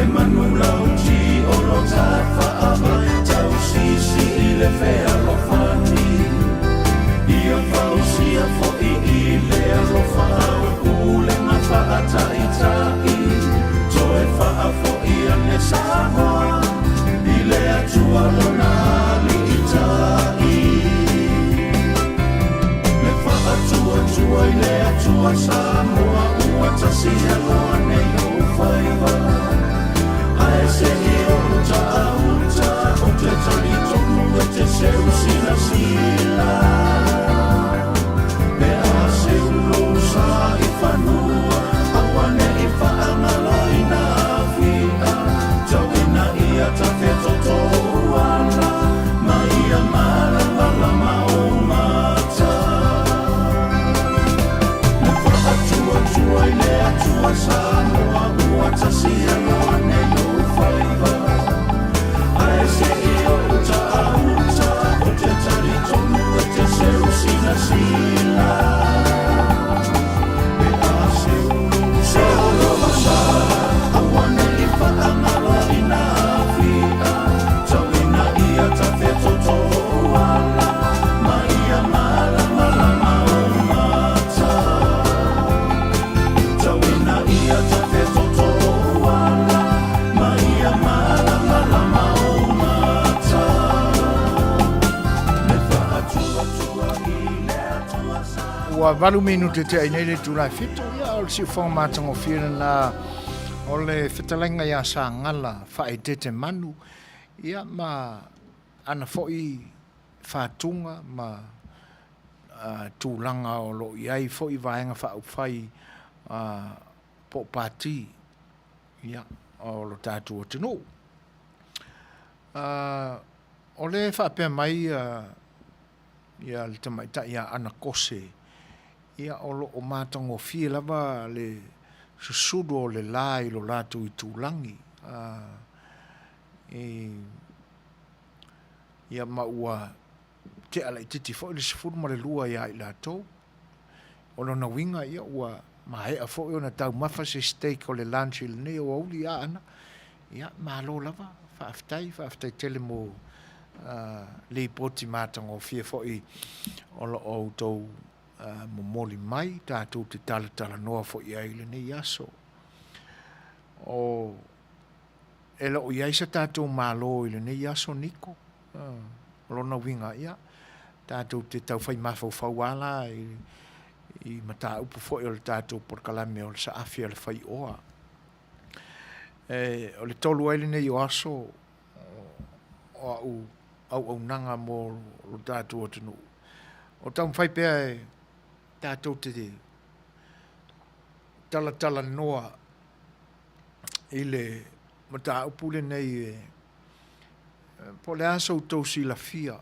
Manuia lona li itai le whaatua i le atua Samoa ua tasi aloa nei o Fai'oa ae se i o uta o te tali tonu e te seu sila sila me a seu losa i whanua awane i whaangalo i na awhia tauina ia ta whetoto uala ma ia maranga lama o mata me whaatua i le atua Samoa ua tasi aloa nei o Fai'oa ae se i o uta o te tari tonu e te seu sila sila me a seu losa awane i whaangalo i na awhia tauina ia ta whetoto uala ma ia marama lama o mata tauina ia ta whetoto uala ma ia marama lama o mata me whaatua i le atua sa Ua walu minute te ai nei le tūrai whito, ia o le si whanga mātango whira na o le whitalenga ia sa ngala whae te manu, ia ma ana fōi whātunga ma tūlanga o lo iai fōi vaenga whau whai po pāti, ia o lo tātua tino. O le whapea mai ia le tamaita ia ana kose, ia o lo o mātango fie lava le susudu o le la i lo lātu i tūlangi. Ia maua te ala i titi fo i le sifuru ma le lua ia i lātou. O lo na winga ia ua mahea fo i o na tau mafa se steak o le lunch i le ne o auli a ana. Ia malo lava, whaaftai tele mo le poti mātango fie fo i o lo o tau momoli mai tātou te tala noa fo i aile nei aso. O ela o iaisa tātou malo i le nei aso niko. Lona winga ia. Tātou te tau whai mawhau ala i mata upu fo i o le tātou porkalame o le sa awhia le Fai'oa. O le tolu aile nei o aso o au nanga mo lo tātou atunu. O tau mwhai pēa e tātou te tala noa i le mata upule nei po le aso tau si la fia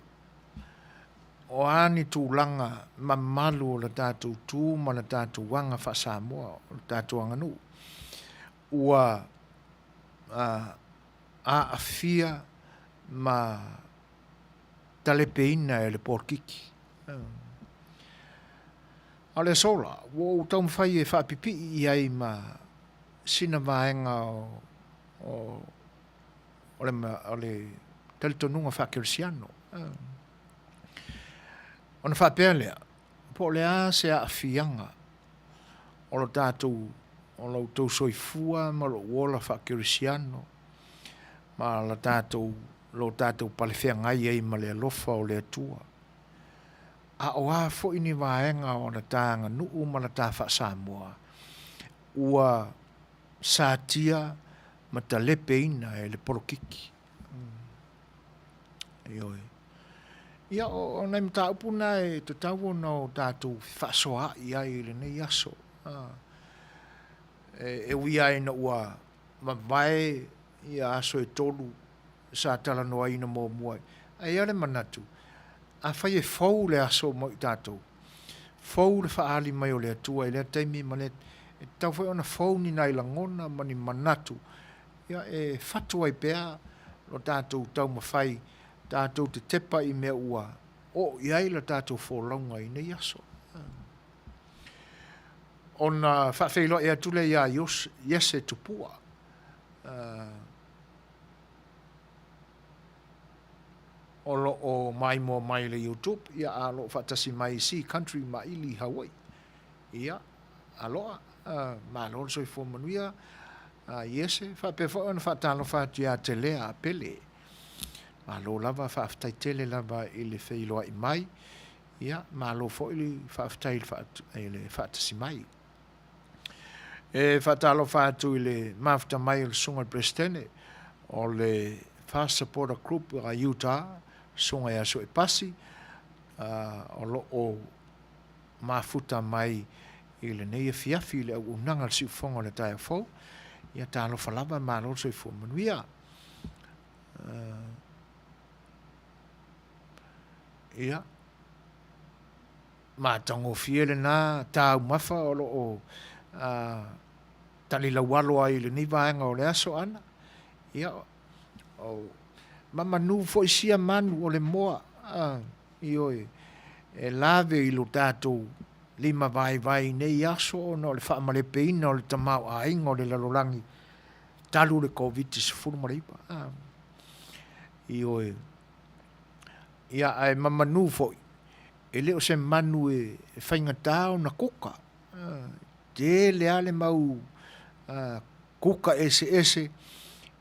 o ani tūlanga mamalu o le tātou tū ma le tātou wanga wha Samoa o le tātou anganu ua a afia ma talepeina e le porkiki a le sola, wo tau mwhai e whaapipi i ai ma sina vaenga o le talitonunga whakerisiano. O na whapea lea, po lea se a whianga o lo tātou, o lo tau soifua ma lo wola whakerisiano ma lo tātou palewhea ngai ei ma le alofa o le atua. A oa fo ini vaenga o na tāanga nuu ma na tā wha Samoa. Ua sātia ma ta lepe ina e le porokiki. Ioi. Ia o nei mta upuna e te tau na o tātou whasoa i ai le nei aso. E ui ai na ua ma vai i aso e tolu sa tala noa ina mō muai. Ai ale manatu. A whai e whau le aso mo i tātou. Whau le whaali mai o le atua i le taimi ma le e tau whai ona whau ni nai langona ma ni manatu. Ia e whatua i pēa lo tātou tau ma whai tātou te tepa i mea ua o iai la tātou wholaunga i nei aso. Ona whawhailo e atule ia yese tupua. O mai mo mai le YouTube ia alo fatasi mai si country ma ili Hawaii ia aloa ma lo so fo Manuia yese fa pe fo on fa talo fa tia tele a pele Malo lava whaaftaitele lava I le Fai'oa I mai. Ia, malo fo I le whaaftai le whaatasi mai. E whaatalo whaatu I le mafta mai o le sunga Prestene o le Fast Supporter Group a Utah, sunga ia so e pasi, o lo o mafuta mai I le neia fiafi le au unanga si ufonga le taia fau, ia talo whalava malo so I fu Manuia. Ia, mātango fiele nā tāu mafa o lo o tali la walo ai le ni vaenga o le aso ana. Ia, o mamanu fo isia manu o le moa. Ioi, e lave I lo tātou lima vai nei aso o no le whaamale peina o le tamau a ingo le lalolangi talu le COVID-19 maripa. Ioi, ia ai mamanu fo e leo se manu e whaingatao na kuka. Te le ale mau kuka ese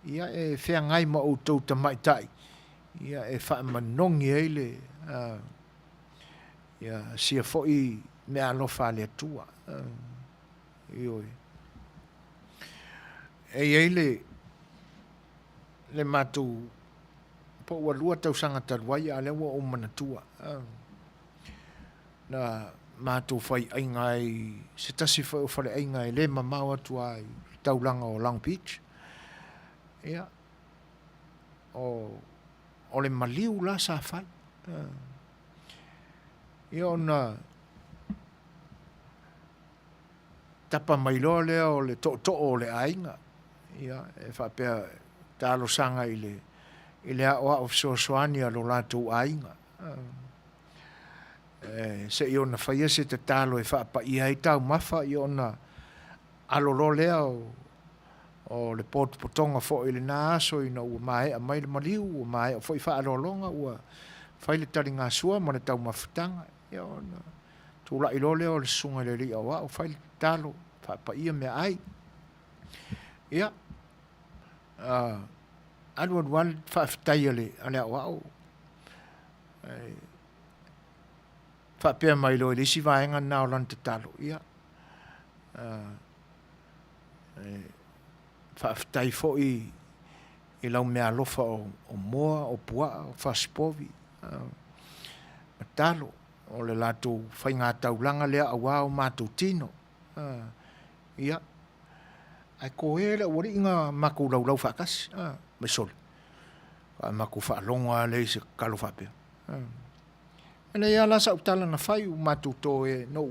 ia e whea ngai ma o tau tamaitai. Ia e wha manongi eile ia sia foi me alofa le tua. Ioi. E eile le matu po ua lua tau sanga taruai a lewa o manatua. Na mātou whai aingai, se tasi whai o whare aingai le mamau atu ai taulanga o Long Beach. Ia, o le maliu la sa whai. Ia ona tapa mailoa lea o le to o le ainga. Ia, e whapea talo sanga I le aoa o Suasua lo lātou ainga. Se I ona whaia se te talo e whaapa I ai tau mawha I ona alolo lea o le potu potonga fo I le nā aso ina ua mai a mai le maliu ua mai o fo I wha alolonga ua whai le tari ngā sua ma le tau mawhitanga ia ona tūla I lo lea o le sunga le ri awa o whai le talo whaapa ia mea ai ia aluan whaaftai ale awa o whapea mai lo le si vaenga nā o lanta talo ia whaaftai fo I lau mea lofa o moa o pua o whaspovi matalo o le lato whai ngā taulanga lea awa o mātou tino ia ai ko ele ori inga maku lau whakasi me sole maku whaalonga le se kalo whapea ena ia la sa utala na whai u mātou tō e no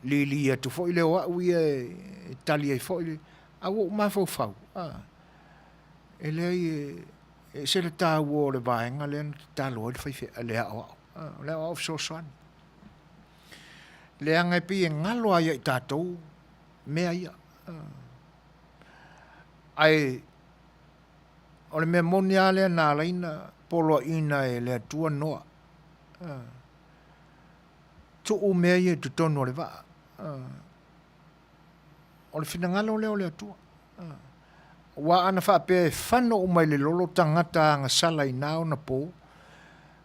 lili atu fo I leo au e tali ai fo I le au o mawhau whau e lei se le tāu o le vaenga le talo le whaife le au of Suasua le angai pi e ngalo ai I tātou mea ia ai o le mea monia lea nā laina polo ina e lea tua noa tu o mea ia tu tono le vaa o le finangalo lea o lea tua wa ana whape whano o mai le lolo tangata anga sala I nao na po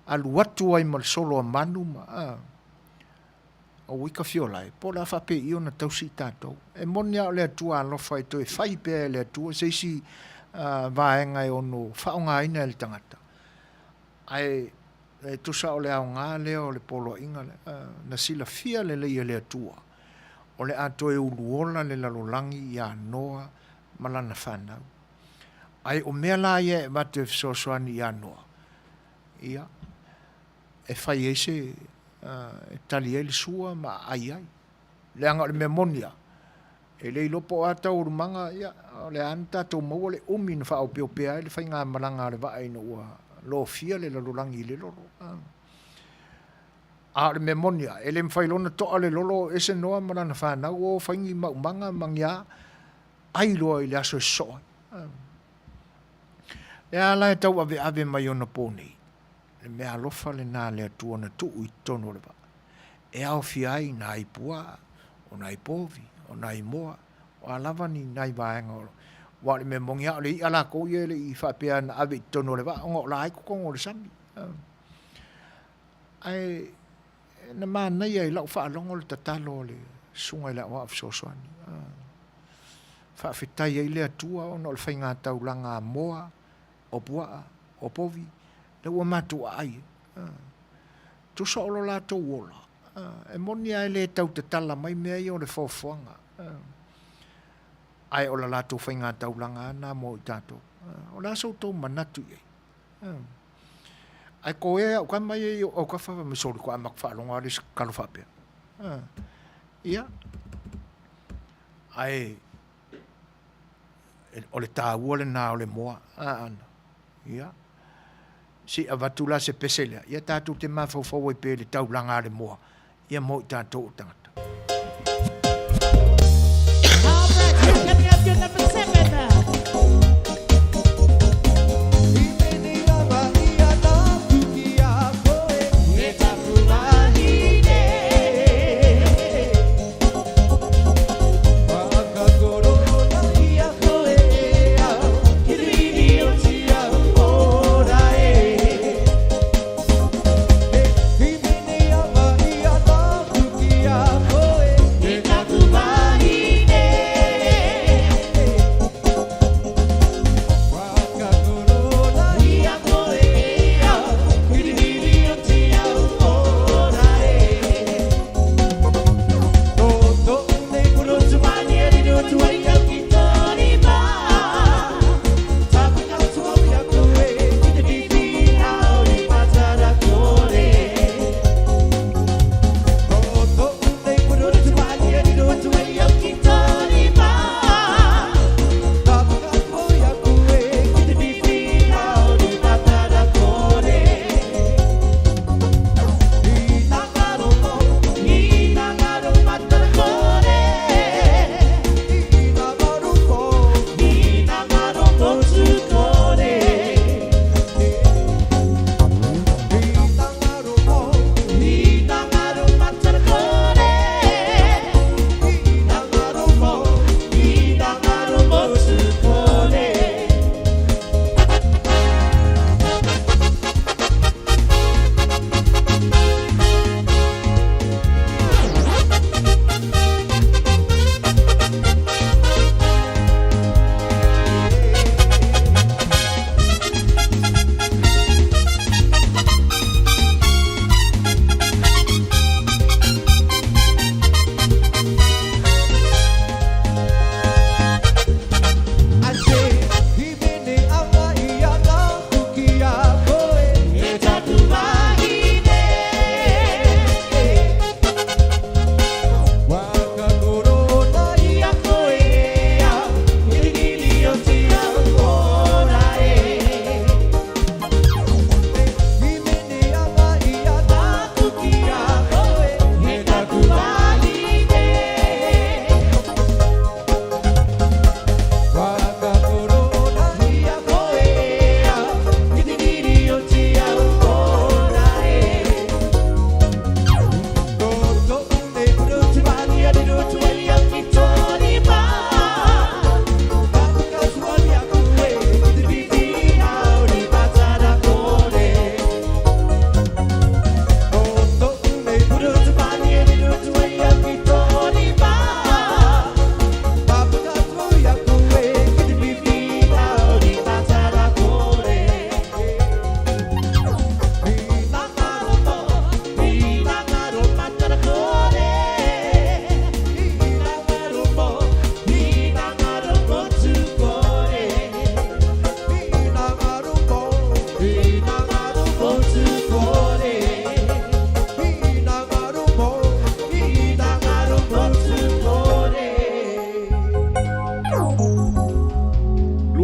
alu watu ai mal solo a manu ma o wika fiolai po la whape I ona tausi tātou e monia o lea tua alofa I toi whai pēr lea tua seisi vaenga I ono whaonga ina le tangata ai tusa o le au ngā lea o le polo inga na sila fia le leia lea tua o le ato e uluola le lalolangi I a noa malana whanau ai o mea la ia e mate Suasua I a noa ia e whai eise e tali e le sua ma ai le anga o le mea monia e le ilopo ata o rumanga ia le anta tau maua le umi na whao peo pea le whai ngā malanga le vae no ua lo fia le lalolangi le lolo a le memonia e le mwhailona toa le lolo ese noa malana whanau o whaingi maumanga mangia ai loa I le aso e soa e ala e tau ave mai ona pōnei le mea alofa le nā le atua na tuu I tono le va e au fiai na I pua o na I povi o na I moa o alava ni nai vaenga wa le me mongia le ala ko ye le I fa pe na ave tono le va ngo la ko ngo le sami ai na mana ia I lau whaalongo le tatalo le sunga I la wa Suasua ni. Whaafitai ai le atua o no le whainga taulanga moa, o pua, o povi, le ua matua ai. Tu so olo la tau ola. E moni ai le tau te tala mai mea I o le whawhanga. Ai ola la tau whainga taulanga na mo I tato. O la so tau manatu ai. Ai ko e o ka mai o ka fa me sori ko amak fa longa ris kalu fa pe. Ia. Ai o le ta le na o le moa. Ia. Si avatula se pesela. Ia tatu te ma fo fo pe le tau langa le moa. Ia mo tatu tangata. All right, you can have your number 7 now.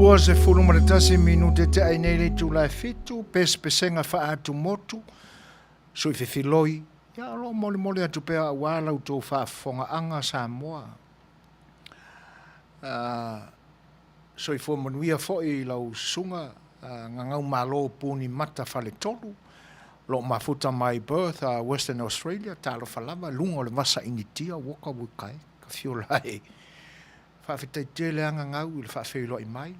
Lua se fulu ma le tasi minute te ai nei le tu lai fitu, pes pesenga wha atu motu, sui whiwhiloi, ia alo mole mole atu pea wala utou wha fonga anga sa moa. Sui fua manuia foi lau sunga, ngangau malo puni mata whale tolu, lo mafuta my birth, Western Australia, talo whalama, lunga le masa initia, waka wukai, ka fiolai. whawhitai te leanga ngau i le whawhelo i mai,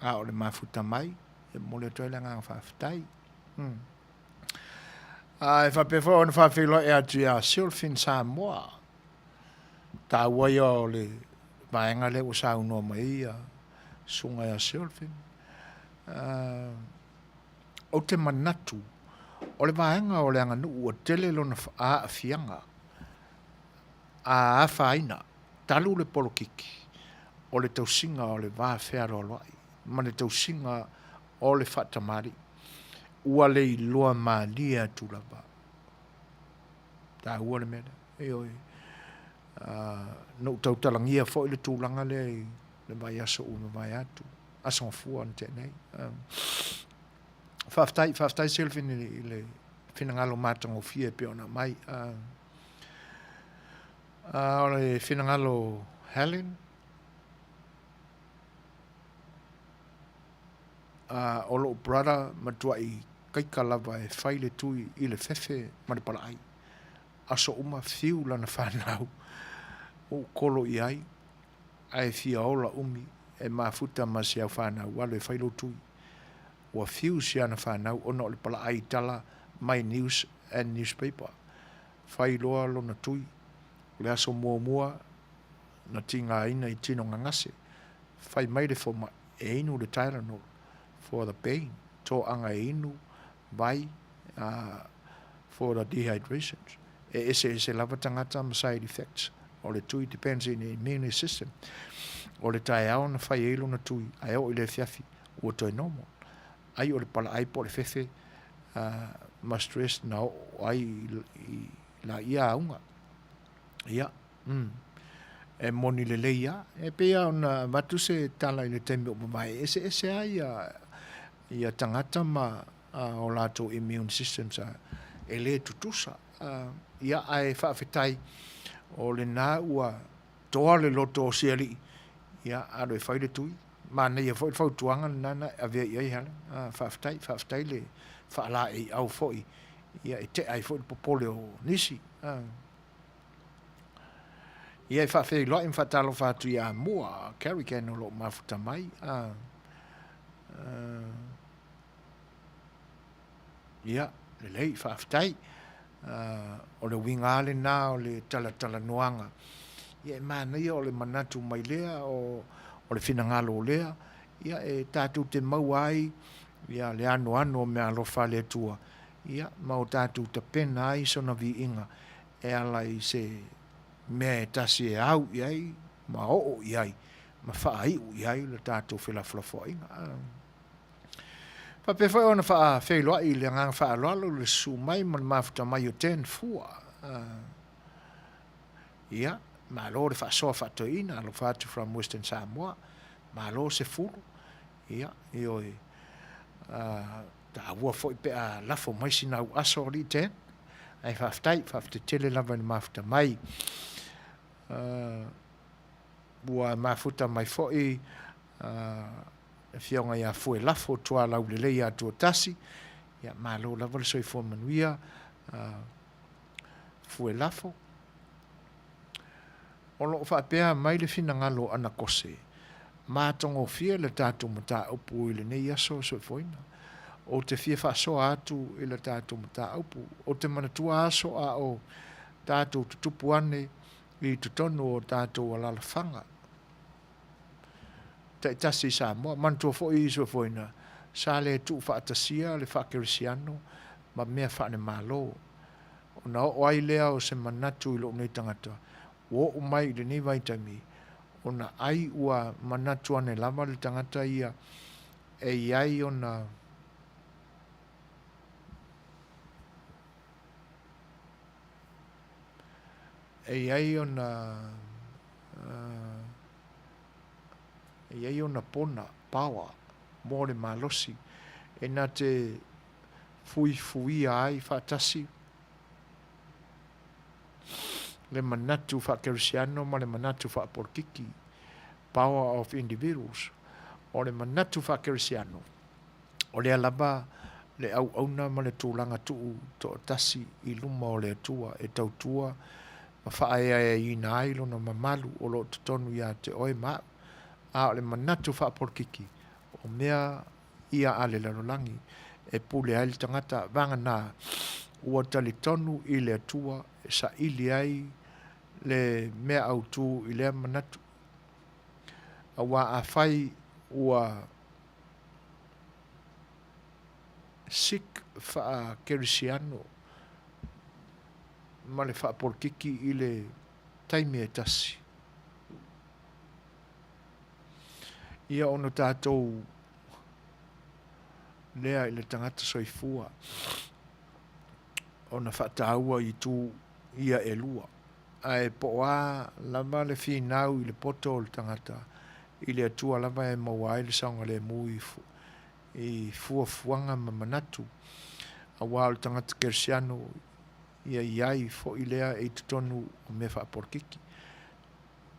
a o le mafuta mai, e mole toi leanga whawhitai. E whapewha o le whawhelo e atu a Sylphin Samoa, tā wai o le vaenga le o sa unua mai a sunga a Sylphin. O te manatu, o le vaenga o le anga nuu o tele lona a fianga, a whaina, talu le polokiki, o le tausinga o le vā whēra o loai, ma le tausinga o le whatamari, ua le i loa Manuia tūlapa. Tā ua le mena, e oi. No tautalangia fo i le tūlanga le vai aso una vai atu. Asong fua an tēnei. Whaftai Sylphin i le whinangalo mātango fia pe ona mai. O le whinangalo Helen. O lo brother matua i kaikalava e whaile tui i le whewhe maripala ai. Aso uma fiu lana whanau. O kolo i ai. Ai fia ola umi. E mafuta masi au whanau. Wale whailo tui. Ua fiu si ana whanau. Ono le pala ai tala My News and Newspaper. Whailoa lona tui. Le aso mua na tinga ina i tino ngangase. Whai maire fo ma e inu le Tylenol for the pain. Tō anga e inu vai for the dehydrations. E ese lava tangata ma side effects. O le tui depends in the immune system. O le tae au na whai elu na tui. Ai o i le fiafi. Ua toi normal. Ai o le pala ai po le fefe ma stress na o ai la ia aunga. Ia. E moni le leia. E pea ona matuse tala i le temi o mamai. Ese ai ia tangata ma o lato immune system sa e le tutusa. Ia ai whaafetai o le nā ua toa le loto o siali. Ia aro e whaile tui. Ma nei e whautuanga nana a vea iai hala. Whaafetai le whaala e au foi. Ia e te ai foi popole o nisi. Ia e whaafei loa im whatalo whatu ia mua. Carry can o lo mafuta mai. Ia, le lei whaafetai. O le wingale nā o le tala noanga. Ia e mānei o le manatu mai lea o le whinangalo lea. Ia e tātou te mau ai. Ia le ano mea alofa le tua. Ia mau tātou ta pena ai sona vi inga. E ala i se mea e tasi e au iai. Ma o iai. Ma whaai u iai le tātou whilaflafo inga. Pape whai ona wha whailoa i le ngang wha aloalo le su mai ma le mafuta mai o 10 fua. Ia, ma lo le wha soa wha toina, alo whatu from Western Samoa, ma lo se furu. Ia, ioi, ta ua fwoi pe a lafo mai sina u aso li 10. Ai whaftai tele lava ni mafuta mai. Bua mafuta mai fwoi, fionga ia fue lafo tua lau le lei atua tasi. Ia malo lava le soifo Manuia. Fue lafo. O lo whapea mai le fina ngalo ana kose. Mātongo fia le tātou mata upu i le nei aso soifoina. O te fia whasoa atu i le tātou mata upu. O te manatua aso a o tātou tutupu ane i tutonu o tātou alala whanga. Tasi Samoa, mantua fo i so foina. Sa le tu whaatasia, le whakerisiano, ma mea whaane malo. O na o ai lea o se manatu i lo nei tangata. O umai le nei vaitami. O na ai ua manatu ane lama le tangata ia. E iai o na... E iai o na... Ia ona pona, pawa, mo le malosi. E nā te fui ai whaatasi. Le manatu whakerisiano, ma le manatu whaaporkiki. Power of individuals. O le manatu whakerisiano. O le alaba, le auna ma le tūlanga tuu to tasi i luma o le atua, e tautua, ma whae i na ailo na mamalu o lo te tonu ia te oe maa. A o le manatu wha porkiki. O mea ia ale lanolangi e pule aile tangata vanga na ua tali tonu i le atua e sa ili ai le mea au tu i le manatu. A wā a whai ua sik wha kerisiano ma le wha porkiki i le taimi e tasi. Ia ono tātou lea i le tangata soifua ona whataua i tū ia e lua. Ai po a lama le whinau i le poto o le tangata i le atua lama e maua le saunga le mui i fuafuanga ma manatu. A wā le tangata kersiano ia iai fo i lea e tutonu o me wha porkiki.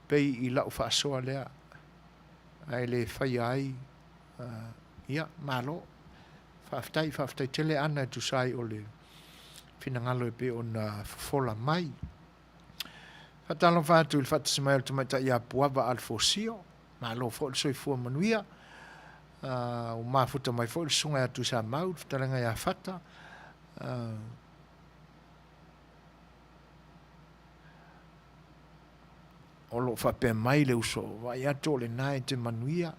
Pei i lau whaasoa lea ai le whai ai ia malo whaaftai tele ana e tusai o le finangalo e pe o na fola mai. Whatalo whātu il whatasimai o tumaita ia puava al fosio malo fo le soifua Manuia o mafuta mai fo le sunga atu sa mau whatalanga ia whata o lo whape mai le uso vai ato le nai te Manuia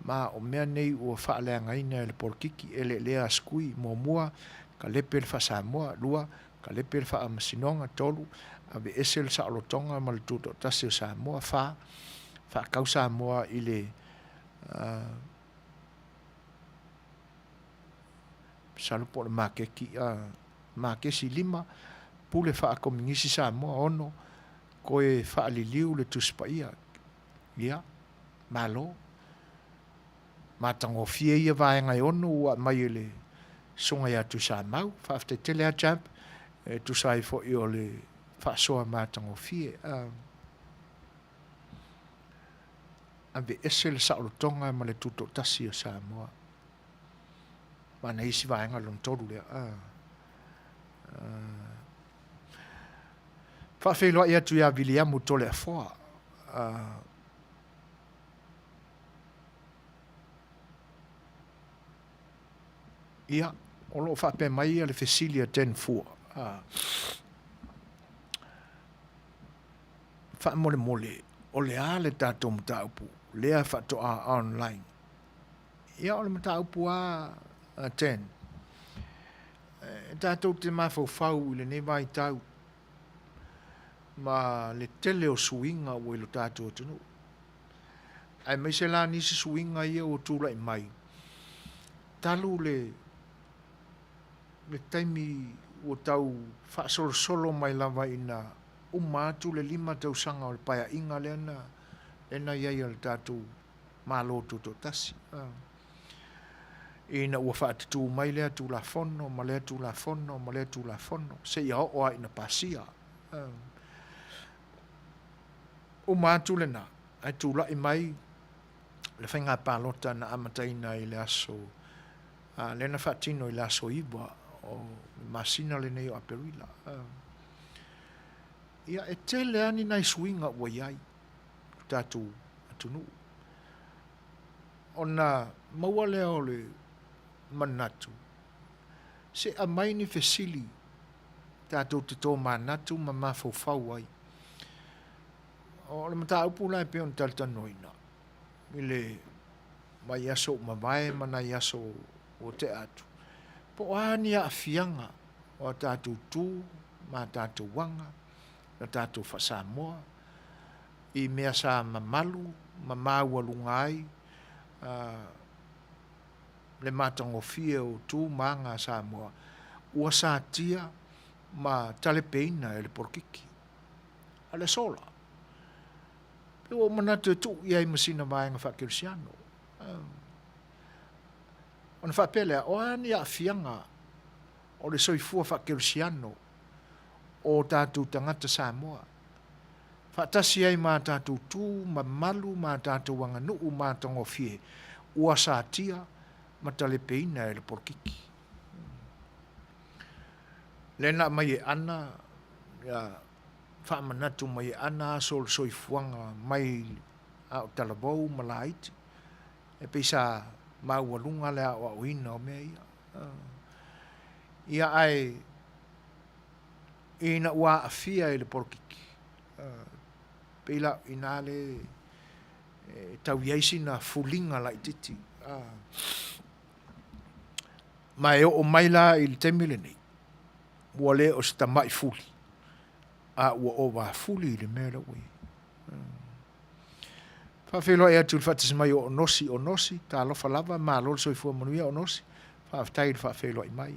ma o mea nei ua whaalea ngaina e le porkiki e le lea skui mua ka lepe le whasamoa lua ka lepe le whaamasinonga tolu ave ese le saolotonga ma le tuto tasi o Samoa wha kau Samoa i le salupo le makesi 5 pule whaakomingisi Samoa ono koe whaaliliu le tuspaia ia malo matango fie ia vaenga ono ua mai le songa ia tu sa mau whaafte tele a champ tu sai fo i o le whaasoa matango fie ave ese le saolotonga ma le tuto tasi o Samoa mana isi vaenga lon toru lea Fa'afeiloa ia tu ia Viliamu tole afoa ia o lo whape mai le Fesilia 10-4 mole o le a le tātou mataupu lea whatoa online ia o le mataupu a 10 tātou te mawhau i le nevai tau ma le tele o suinga o ilo tātou tunu ai mai se la nisi suinga ia o tūla i mai talu le taimi o tau whaasolo mai lava ina umatu le 5 tau sanga o le paya inga lena iai al tātou malo tuto tasi ina ua whaatitu mai lea tu la fono ma lea tu la fono ma lea tu la fono se ia oa ina pasia umatu lena ai tu la i mai le whainga pālota na amataina i le aso lena whaatino i le aso iwa o masina le nei o aperila ia e tele ani nai suinga ua iai tātou atunu ona maua lea o le manatu se a mai ni fesili tātou te tō manatu ma mawhau ai o le mata upu lai pe on taltanoina i le mai aso mamae mana i aso o te atu po ani a fianga o tātou tū ma tātou wanga na tātou whasamoa i mea sa mamalu ma maualunga ai le matango fie o tū manga Samoa ua sa tia ma talepeina e le porkiki ale sola pe o manatu e tu iai masina vaenga whakirisiano ona whapelea o ani a fianga o le soifua whakirisiano o tātou tangata Samoa whaatasi ai mā tātou tū ma malu mā tātou wanga nuu mā tango fie ua sa tia ma talepeina e le porkiki lena mai e ana ya whaamanatu mai ana sol soifuanga mai au talavou malaiti. E pisa maualunga le au ina o mea ia. Ia ai ina ua afia i le porokiki. Peila ina le tau iaisi na fulinga la ititi. Mai o maila i le temile nei. Ua le o sta mai fuli. Ua o wa fuli i le mea la ui. Whawhelo e atu whatis mai o nosi, ta alofa lava, ma lolo soifua Manuia o nosi. Whawhtai le whawhelo i mai.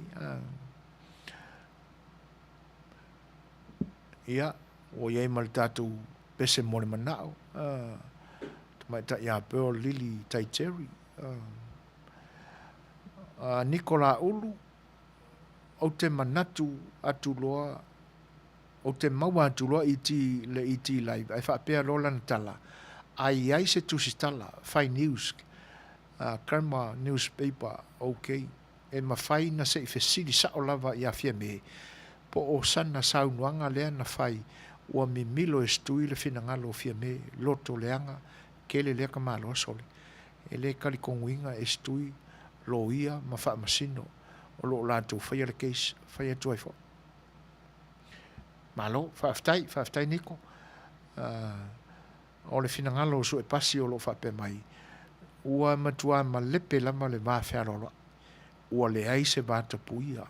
Ia, o iei mali tātou pese mole manao. Mai ta ia peo lili taiteri. Nikola ulu, o te manatu atu loa, o te maua atu loa iti le iti live. Ai whapea lola na tala. Ai Setu si tala, Fai News, Karma newspaper, okay. E mawhai na se i whesiri sao lava i awhia me. Po o sana saunuanga lea na whai, ua mi milo e stui le whina ngalo fia me, loto leanga, kele lea ka malo sole. E le kalikonguinga e stui, lo ia, ma wha masino, o lo lantou whaia le keis, whaia tuai fo. Malo, whaaftai niko. O le whina ngalo so e pasi o lo whape mai. Ua matua ma lepe lama le mawhea lolo. Ua le aise vata puia.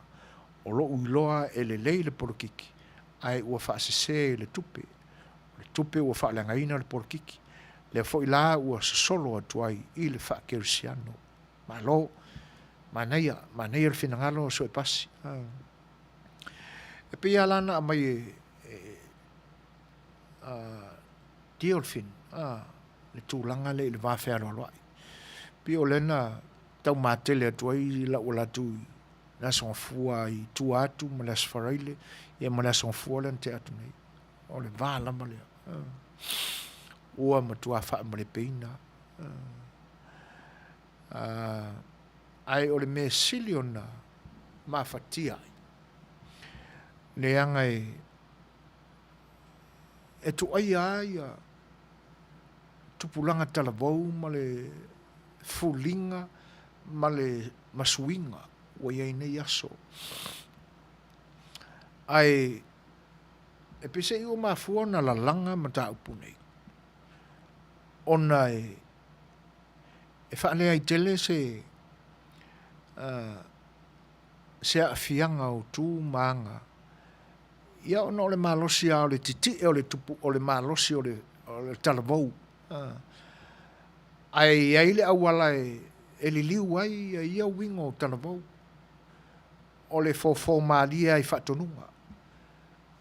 O lo uiloa e le leile porokiki. Ai ua whaasese le tupe. Le tupe ua whaalangaina le porokiki. Le fo ila ua solo atuai i le whaakerisiano. Malo, Manuia le whina ngalo so e pasi. E pia lana a mai Diolfin, le tūlanga le wāwhea roloai. Pio lena tau mātele atuai la o latu na sonfua i tu atu ma le asfaraile ia ma le sonfua le te atu nei. O le vālama lea. Ua matua wha ma le peina. Ai o le me siliona ma whatia. Le angai e tu ai ai tupulanga talavou ma le fulinga ma le masuinga o iei nei aso. Ai e pese i o mafua na la langa ma ta upu nei. Ona e whaale ai tele se a fianga o tū maanga. Ia ona o le malosi a o le titi e o le tupu o le malosi o le talavou. Ai le awala e li liu ai ia wingo o talavou. O le fofo maalia i whatonunga.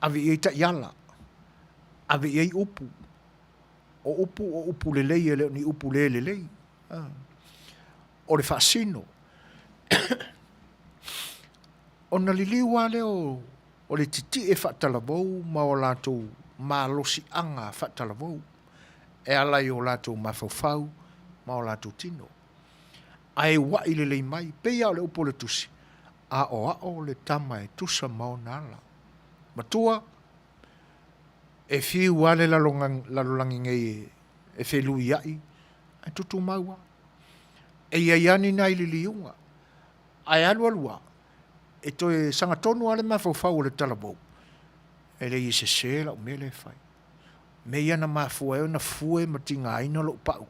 Avi i ta iala. Avi i upu. O upu lelei e leo ni upu lelei. O le whaasino. O na li liu a leo o le titi e whatalavou ma o lātou mālosi anga whatalavou. E alai o lātou mawhauwhau ma o lātou tino. Ai wa i lelei mai, peia o le upo le tusi. A o le tama e tusa mao nala. Matua, e fiu ale lalolangi ngei e whelu iai, e tutu maua. E iaiani nai li liunga. Ai alua. E toi sanga tonu ale mawhauwhau le talavou. E le i se sela o mele fai. Me ia na mafua e na fue ma tinga aina lo pau.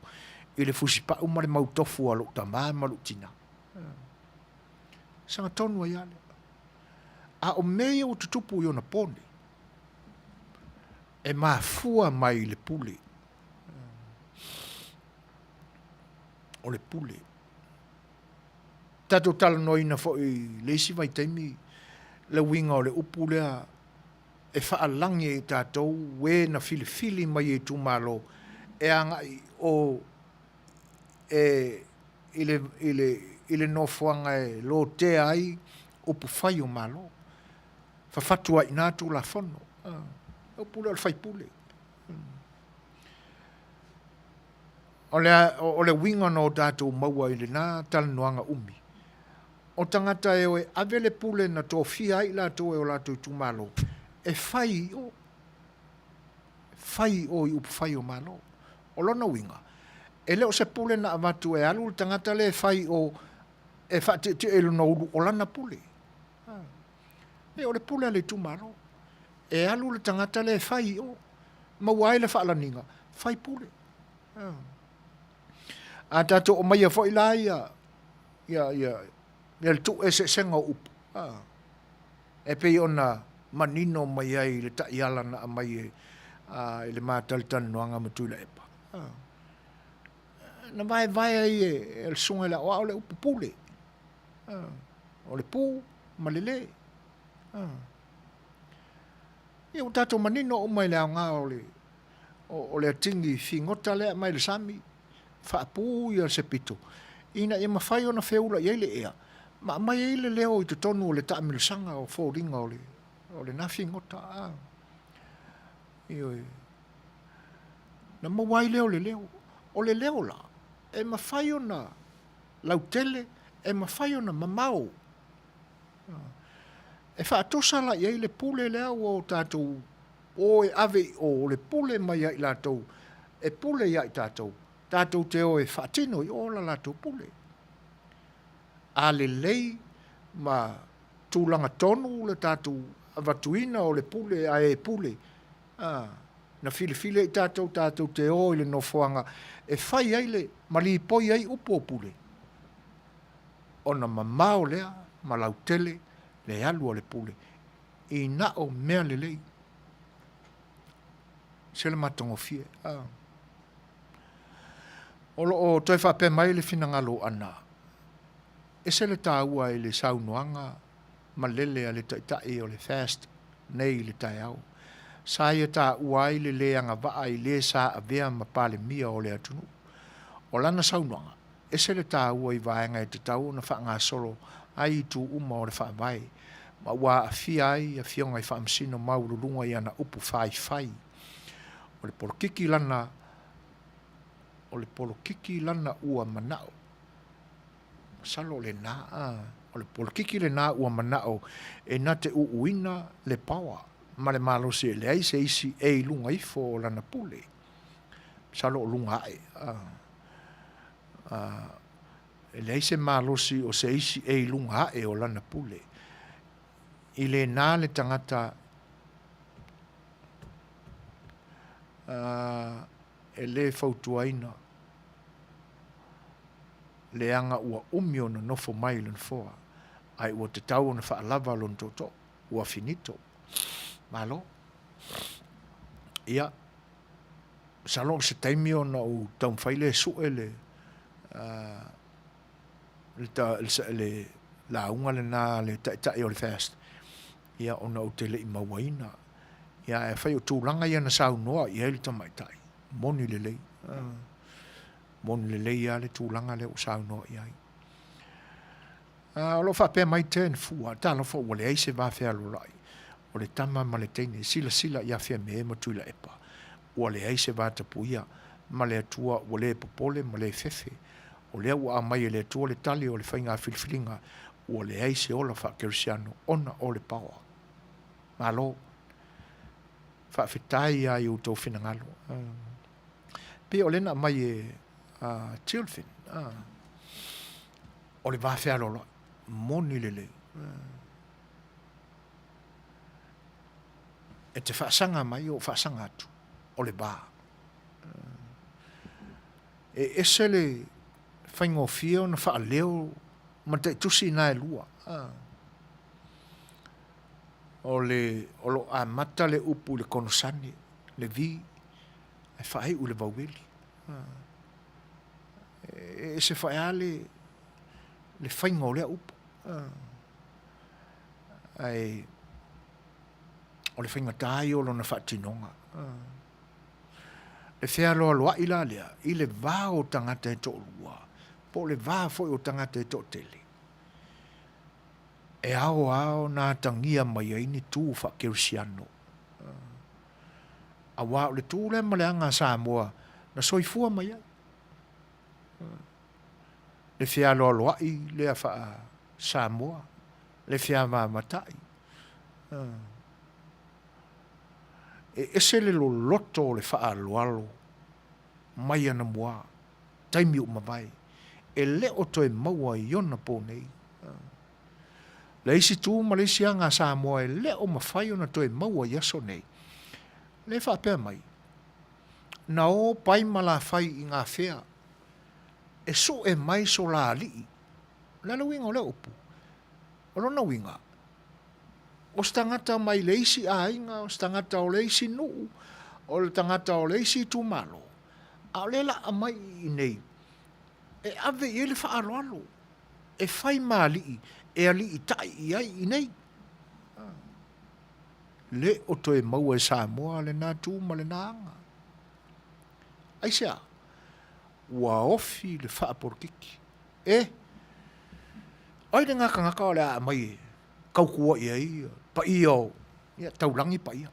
I le fusi pau ma le mautofu a lo tamā ma lo tina. Sanga tonu ai ale. A o mea o tutupu i ona pone. E mafua mai le pule. O le pule. Tato tala noi na fo i leisi vai taimi le winga o le upu lea e whaalangi e tātou we na fili mai e tūmalo e anga o ile nofuanga e lo te ai upu whai o malo whawhatua i nātu la whono upu lea le whai pule o le winga no tātou maua i le nā tala noanga umi o tangata e oe avele pule na tō fia i la tō e o la tō tūmalo. E whai o. fai o i upu fai o malo. O lona winga. E leo se pule na avatu e alu tangata le fai o e fati te elu no ulu o lana pule. E o le pule le tu malo. E alu le tangata le fai o mawai le whaalaninga. Fai pule. A tato o mai a fo ila ia le tu e se senga upu. E pe ona manino mai ai le ta iala na mai e le mātali tanu noanga matui la epa. Na vai ai e le sunga la o le upu pule. O le pu, ma le le. E o tato manino o mai le anga o le atingi fingota le mai le sami. Whaapu ia se pito. Ina e mawhai o na whiaula i le ea. Ma mai e le leo i te tonu o le taamilusanga o fōringa o le nafi ngota. Ioi. Na mawai leo le leo. O le leo la. E mawhai o na lautele. E mawhai o na mamau. E whaatosa la i le pule leo o tātou. O e ave o le pule mai i lātou. E pule i tātou. Tātou te o e whaatino i ola lātou pule. A le lei ma tūlanga tonu le tātou avatuina o le pule a e pule. Na file i tātou te o i le nofoanga. E whai ai le mali poi ai upo o pule. O na mamao lea, malautele, le alu o le pule. I na o mea le lei. Se le matongo fie. O toi whape mai le finangalo ana. E se le tāua i le saunoanga, ma lele a le taitai o le fast, nei le tai au. Sa ia tāua i le leanga waa i le sa avea ma pale mia o le atunu. O lana saunoanga, e se le tāua i vaenga e te tau na wha ngā solo ai tu uma o le wha vai. Ma wā a fia ai, a fionga i wha amsino maurulunga i ana upu fai. O le polokiki lana ua manao. Salo le naa. O le polokiki le naa ua manao. E na te uuina le pawa. Ma le malo se le ai se isi e lunga ifo o lana pule. Salo o lunga ai. E le ai se malo si o se isi e lunga ai o lana pule. I le naa le tangata e le fautuaina le anga ua umio na nofo mai lon foa ai ua te tau na whaalava lon toto ua finito malo ia salong se taimio na u taumwhaile sue le la unga le na le tai o le fast ia ona o te le i mawaina ia e whai o tūlanga ia na sau noa i hele tamaitai moni le lei. Moni le lei ale tūlanga le o sau noa i ai. O lo whapea mai tēn fua, tā lo wha wale eise wāwhea lo lai. O le tama ma le teine, sila ia whea me ema tuila epa. O le eise wātapu ia, ma le atua o le popole, ma le fefe. O le au a mai le atua le tali o le whainga filfilinga, o le eise o la whakerisiano, ona o le pawa. Malo, whawhetai ai o tau whinangalo. Pe o lena mai e tilfin. O le wāwhea lolo. Moni lele. E te whaasanga mai o whaasanga atu. O le bā. E ese le whaingo fio na whaaleo ma te tusi nai lua. O lo a mata le upu le konosani, le vi, e whae u le vauweli. E se whae le whaingo lea upu. Ai, o le whainga tai o lona whaatinonga. Le whea loa ila lea, i le vā o tangata e tō lua, po le vā foi o tangata e tō tele. E ao nā tangia mai aini tū whakerisiano. A wā o le tū le maleanga Samoa, na soifua mai ai. Le whia loa i lea wha Samoa, le whia matai. ese le lo loto le whaaloalo, mai ana mua, taimi o mawai, e le o toi maua I ona po nei. Le isi tu ma le isi anga sa mua e le o mawhai ona toi maua I aso nei. Le whapea mai. Na o pai mala whai I ngā whea, e so e mai so la alii, la winga o le upu. O lona winga. O stangata mai le isi a inga, o stangata o le isi nuu, o le tangata o le isi tu malo. A le la a mai I nei. E ave I le whaaloalo. E whai maalii, e alii tai I ai I nei. Le o toe maua e Samoa le nā tū ma le nā anga. Ai sea, ua ofi le whaaporkiki. Ai le ngaka o le a mai e, kaukua I ai, pa I au, taulangi pa ia.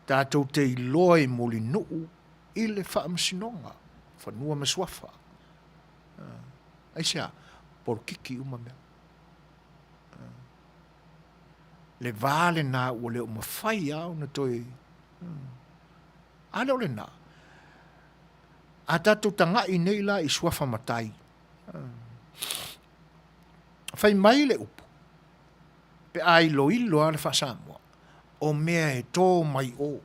Tātou te iloa I moli nuu, I le whaamasinonga, whanua masuafa. Ai sea, porkiki uma mea. Le vale nā ua leo mawhai au na toi. Ale o le nā. A tātou tanga I nei la I suafa matai. Whai mai le upu. Pe ai lo ilo ale whasamua. O mea e tō mai o.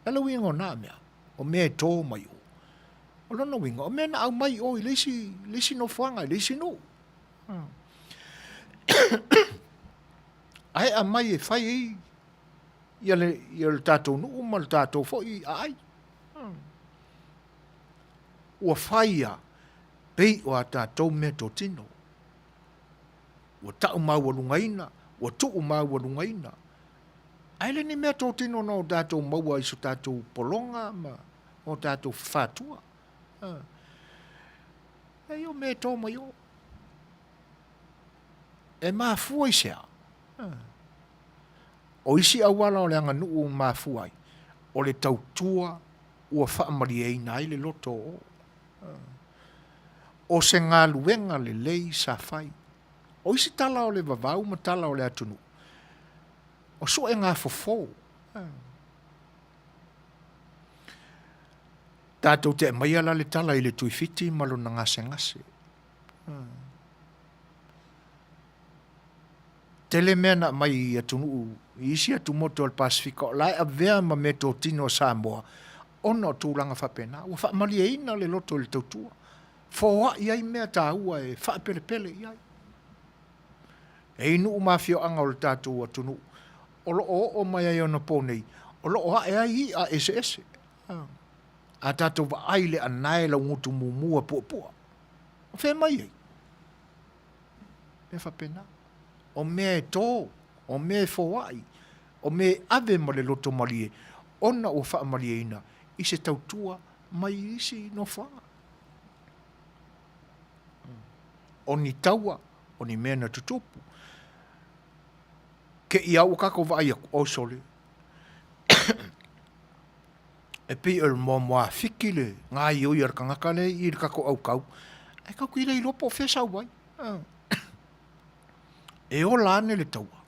Ala wingo nā mea. O mea e tō mai o. O lona wingo. O mea na au mai o I leisi no whanga, I leisi no. Ai a mai e whai I. Ia le tātou nuu, ma le tātou fōi ai. Ua whai a. Pei o a tātou mea tō tino. Ua tau mau alungaina. Ua tuu mau alungaina. Ai le ni mea tō tino no tātou maua I so tātou polonga, ma o tātou whātua. Ai o mea tō mai o. E maa fua I sea. O isi awala o le anga nuu maa fuai. O le tautua ua whaamari e ina ai le loto o. O se ngā luenga le lei sa whai. O isi tala o le vavau ma tala o le atunu. O so e ngā fofo. Tātou te mai ala le tala I le tuifiti malo na ngase ngase. Tele mea na mai atunu isi atu moto al Pasifika. Lai a vea ma me tō tino Samoa. Ono tūlanga whapena. Ua whaamali e ina le loto le tautua. Fōa I ai mea tā ua e whaapele I ai. E inu umawhio anga o le tātou atunu. O lo o mai ai ona pōnei. O lo o e ai I a ese. A tātou wa ai le anai la ngutu mumua pua. O whē mai ei. E whapena. O mea e tō. O mea e fōai. O mea ave ma le loto malie. Ona o wha malie ina. I se tautua mai isi no whanga. O ni taua. O ni mea na tutupu. Ke I au kako vai aku o sole. E pi el moa fikile. Ngā I oi ar kangakane I ir kako au kau. E kako I rei lopo whesau vai. E o lane le taua.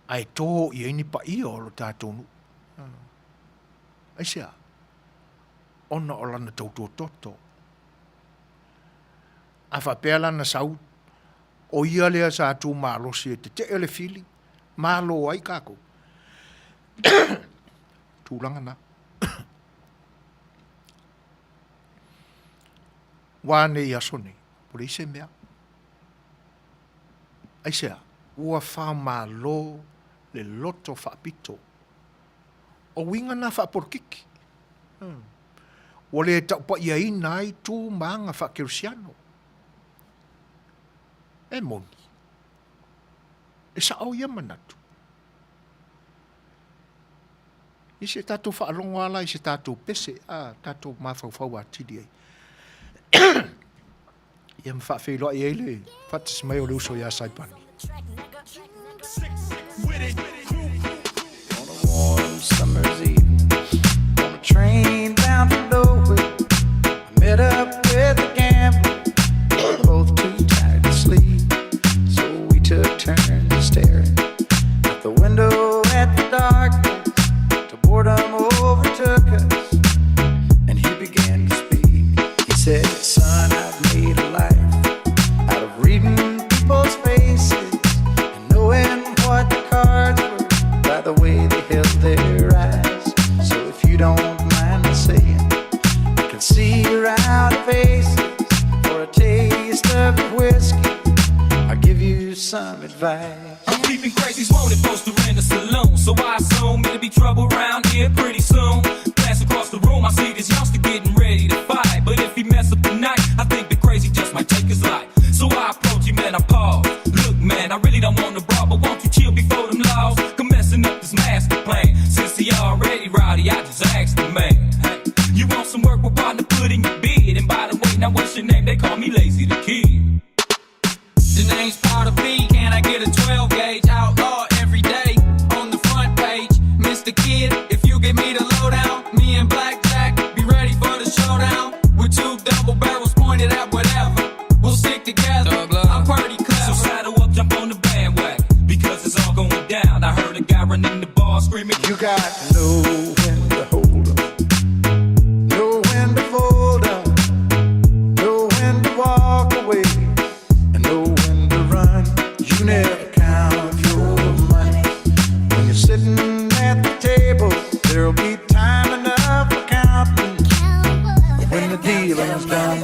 Ai tō I eini pa I o lo tātonu. Ai sea. Ona o lana tautua toto. A whapea lana sau. O ia lea sa tū mālosi e te ele fili. Mālo ai kako. Tūlanga na. Wāne I asone. Pore I se mea. Ai sea. Ua wha mālo le loto whaapito. O winga na whaaporkiki. O le taupa ia ina ai tū maanga whakerusiano. E moni. E sa au ia manatu. I se tātou whaalongo ala, I se tātou pese, tātou mawhauwhau a tidi ai. Ia mwhawhailoa I eile, whatis mai o le uso ia saipani. On a warm summer's evening, on a train down to Dover, I met up with a gambler. We were both too tired to sleep, so we took turns staring out the window. the way they held their eyes. So if you don't mind me saying, I can see your out faces for a taste of your whiskey. I'll give you some advice. I'm keeping crazies wanted poster in the saloon, so I assume it'll be trouble around here pretty soon. Glance across the room, I see this youngster getting ready to fight. But if he mess up tonight, I think the crazy just might take his life. So I approach him and I pause. Look, man, I really don't want to brawl, but won't you chill before them laws come messing up this master plan? Since he already rowdy, I just asked the man, hey, you want some work with partner put in your bid? And by the way, now what's your name? They call me Lazy the Kid. The name's part of B. Can I get a 12 gauge? Outlaw every day on the front page. Mr. Kid, if you give me the lowdown, me and Blackjack be ready for the showdown. With two double barrels pointed at whatever. We'll stick together. I'm pretty clever. So saddle up, jump on the bandwagon, because it's all going down. I heard a guy running the bar screaming, You got to know when to hold 'em, know when to fold 'em, know when to walk away, and know when to run. You never count your money when you're sitting at the table. There'll be time enough for counting when the dealing's done.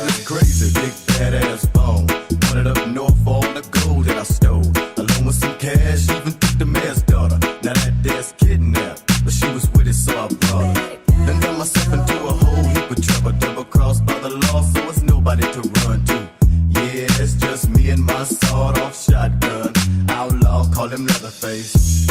It's crazy, big badass bone. Wanted up north for all the gold that I stole, along with some cash, even took the mayor's daughter. Now that dad's kidnapped, but she was with it, so I brought her. Then got myself into a whole heap of trouble, double crossed by the law, so it's nobody to run to. Yeah, it's just me and my sawed-off shotgun. Outlaw, call him Leatherface.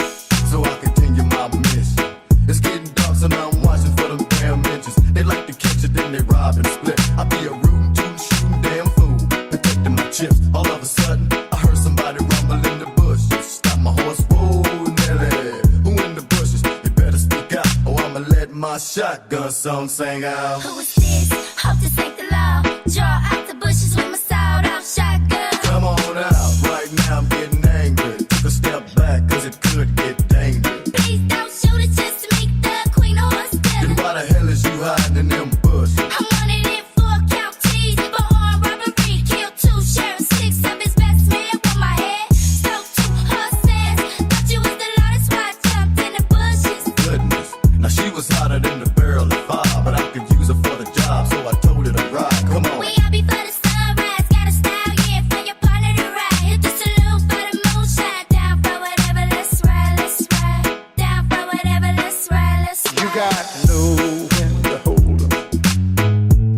So I continue my mission. It's getting dark, so now I'm watching for them damn inches. They like to catch it, then they rob and split. I be a rootin', tootin', shootin' damn fool, protecting my chips. All of a sudden, I heard somebody rumble in the bush. Stop my horse, whoa, Nelly. Who in the bushes? You better speak out, or I'ma let my shotgun song sing out. Who is this? Hope this ain't the law. Draw out the bushes with my sawed-off shotgun. Come on out, right now I'm getting angry. Took a step back, cause it could get dangerous. Please don't shoot it just to make the queen horse Then dinner. why the hell is you hiding in them bushes? I'm wanted in 4 counties for armed robbery. Killed 2 sheriffs, 6 of his best men with my head. Stole 2 horses. Thought you was the law, that's why I jumped in the bushes. Goodness, now she was hotter than the barrel of fire, but I could use her for the job, so I told her to ride. Come on. We all be for the sunrise. Got a style, yeah, for your partner to ride. Hit the saloon for the moonshine. Down for whatever, let's ride, let's ride. Down for whatever, let's ride, let's ride. You got to know when to hold 'em,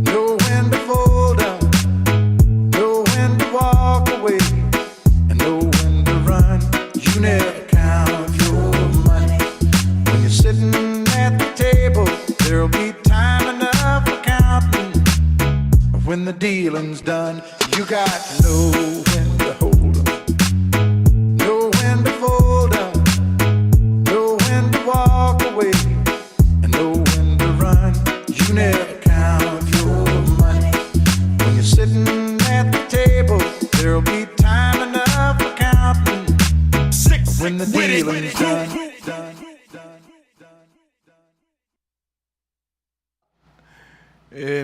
know when to fold 'em, know when to walk away, and know when to run. You never count your money when you're sitting at the table. There'll be time enough for counting when the dealing's done. You got to know when to hold 'em, know when to fold 'em, know when to walk away, and know when to run. You never count your money when you're sitting at the table. There'll be time enough for counting when the dealing's done.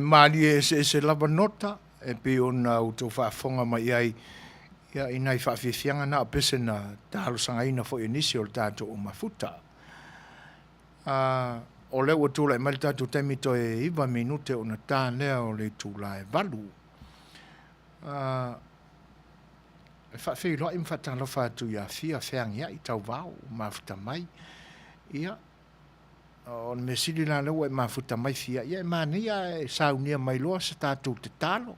Mali se lava nota e pe ona uto whaafonga mai ai ia inai whaafefianga na pese na tahalo sangaina fo inisi o tato o mafuta. O leo tūla e mali tato temito e iwa minute o na tānea o le tūla e valu. E whaafeilo im whatalo whātu ia fia whiangia i tau vau mafuta mai. Ia o me sili na leo e mafuta mai fia ia e mania e saunia mai loa sa tātou te talo.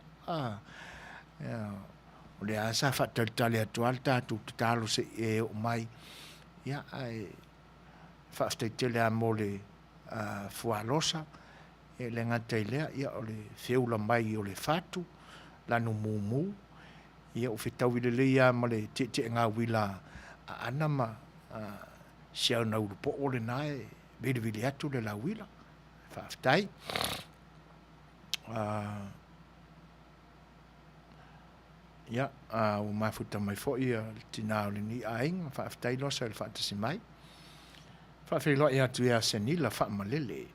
O le asa whataritale atual tātou te talo se e o mai. Ia ai whaastaitele a mo le fualosa e le ngata ilea ia o le whiaula mai o le whatu lanu mumu. Ia o whetau i le leia ma le te ngā wila a anama siau na urupo o le nae vili atu le la wila whaaftai ia o mafuta mai fo ia tina o le ni ainga whaaftai losa le whaatasi mai whaafeilo ia tu ia senila whaamalele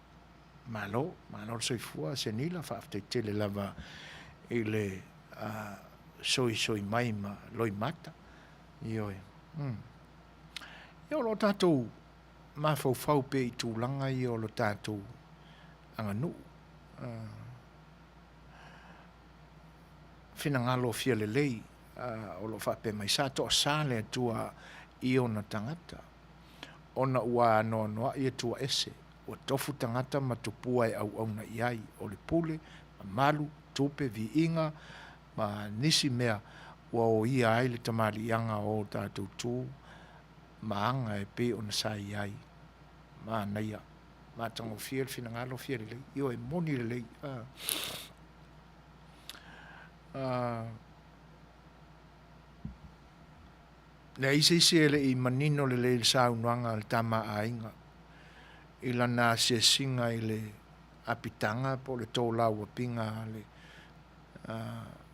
malo soifua senila whaaftai tele lava i le soi mai ma loi mata ioi E o lo tātou mawhau pe I tūlanga I o lo tātou anganu. Whina ngalo fia le lei, o lo whape mai sa toa sāle atua I ona tangata. Ona ua noa I atua ese, o tofu tangata ma tupua e au na iai, o le pule, ma malu, tupe, vi inga, ma nisi mea, ua o ia ai le tamali ianga o tātou tū, ma anga e pe ona sa iai, ma naia, ma tango fia le whina ngalo fia le lei, io e moni le lei, le isi ele I manino le saunuanga le tama ainga. I lana se singa I le apitanga po le tō lau pinga le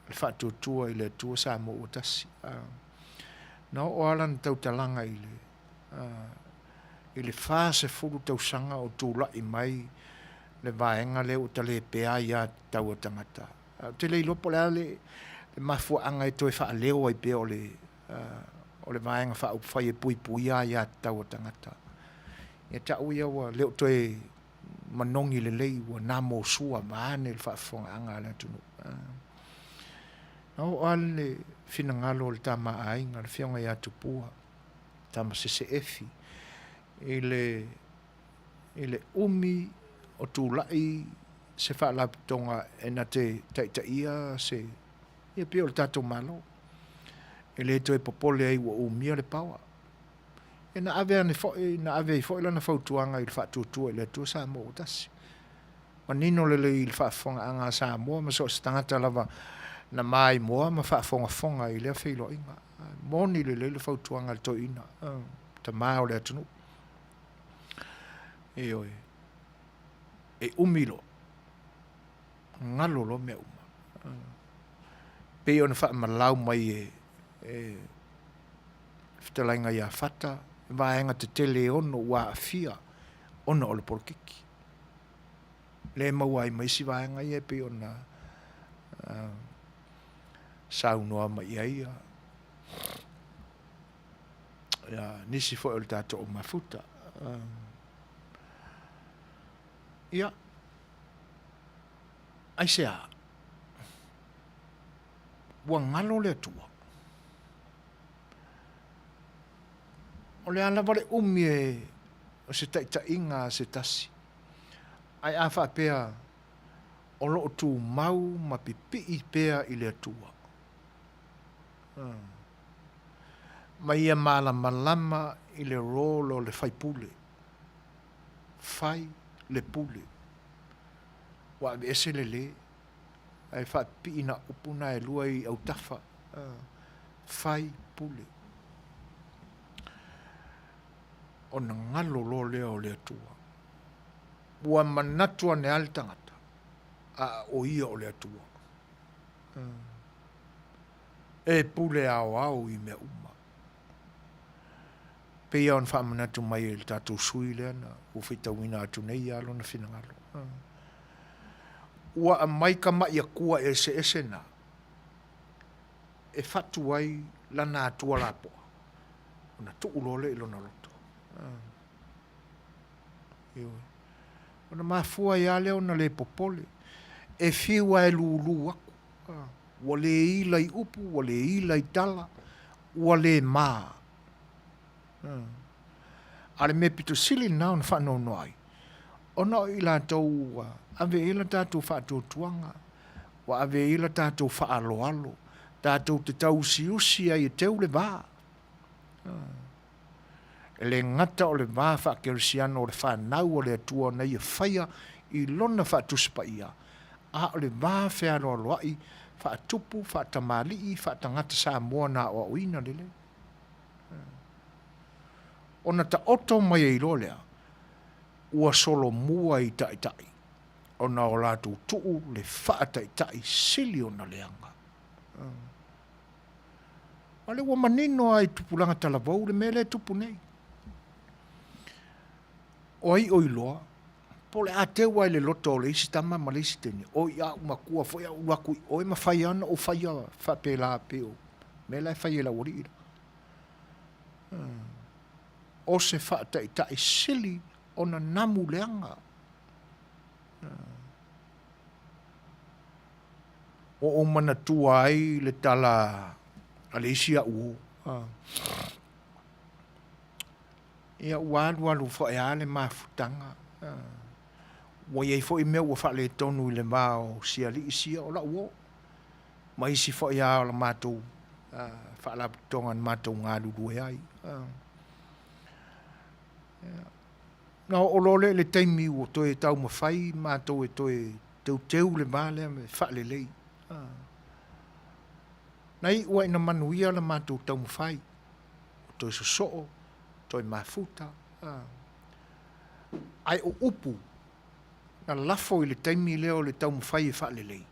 whatutua I le tua sa mo utasi. Na o alan tau talanga I le whase furu tau sanga o tūla I mai le vaenga le utale pea ia tau tangata. Te le ilopo le ale le mafua anga I toi wha leo ai pea o le vaenga wha upwhai e pui ia tau tangata. E ta uia wa leo toi manongi le lei wa namo sua maane le whaafonga anga le tunu. Nau ale le whina ngalo le tama ainga le whionga ia tupua tama sese efi I le umi o tūlai se whaalapitonga e na te taita ia se ia pia o le tātou malo. E le toi popole ai wa umia le pawa. E na ave ane foi, na ave I foi lana fautuanga I le whaatutua I le tua sa mo utasi. Ma nino le I le whaafonga anga sa moa, ma so stangata lava na mai moa, ma whaafonga I le whilo inga. Moni le fautuanga le toi ina. Ta mai o le atunu. E oi. E umilo. Ngalo lo me uma. Pe ona wha malau mai whitalainga ia whata, vaenga te tele ono wa afia, ono o le porkiki. Le maua I maisi vaenga ia pe ona saunoa mai ia. Nisi fo o le tato o mafuta. Ia. Ai sea. Ua ngalo le atua. O le ala vale umie o se taita inga se tasi. Ai awha pea o loo tū mau ma pipi I pea I le atua. Ma ia malama I le rolo le fai pule. Fai le pule. Wa ese le. Ai wha pi ina upuna e lua I au tafa. Fai pule. O na ngalo lo leo le atua. Ua manatua ne ale tangata. A o ia o le atua. E pule au I mea uma. Pe ia on wha manatu mai e le tātou sui lea na u whita wina atu nei alo na whina ngalo. Ua a mai ka mai a kua ese na. E whatu ai lana atua lapoa. Ona tu ulole ilo na loto. Ona mafua ia leo na le popole. E whiwa e lulu aku. Ua le ila I upu, ua le ila I tala, ua le maa. Ale me pito sili na on whanau noai. Ona o ila tau ave ila tātou whātou tuanga. Wa ave ila tātou whaalo alo. Tātou te tau siusi ai e teu le vā. E le ngata o le vā whakerisiano o le whanau o le atua nei e whaia I lona whātuspa ia. A o le vā whearo aloai, whaatupu, whaatamali, whaatangata sa mua na o uina lele. Ona ta oto mai e ilolea, ua solo mua I tai. Ona o lātou tuu le whaatai sili ona leanga. Ale ua manino ai tupulanga talavau le mele tupu nei. O ai o iloa, po le atewa I le loto o le isi tama ma le isi tene. O ia umakua fo ia ulaku o ima whai ana o whaia whape la peo. Me lai whai e la ori ira. o se whaataitai sili o na namu leanga. O mana tua ai le tala ale isia uo. Ia walu fo e ale mafutanga. Wa ye fo i mea ua wha le tonu i le mao sia li isia o la uo. Ma isi fo ia o la mātou wha la tonga na mātou ngā lulu e ai. Nā o lole le teimi o toe tau mawhai mātou e toe teu le mālea me wha le lei. Nei ua ina manuia la mātou tau mawhai. Toi so soo, toi mafuta. Ai o upu, na lafo i le taimi leo le tau mawhai e wha le lei.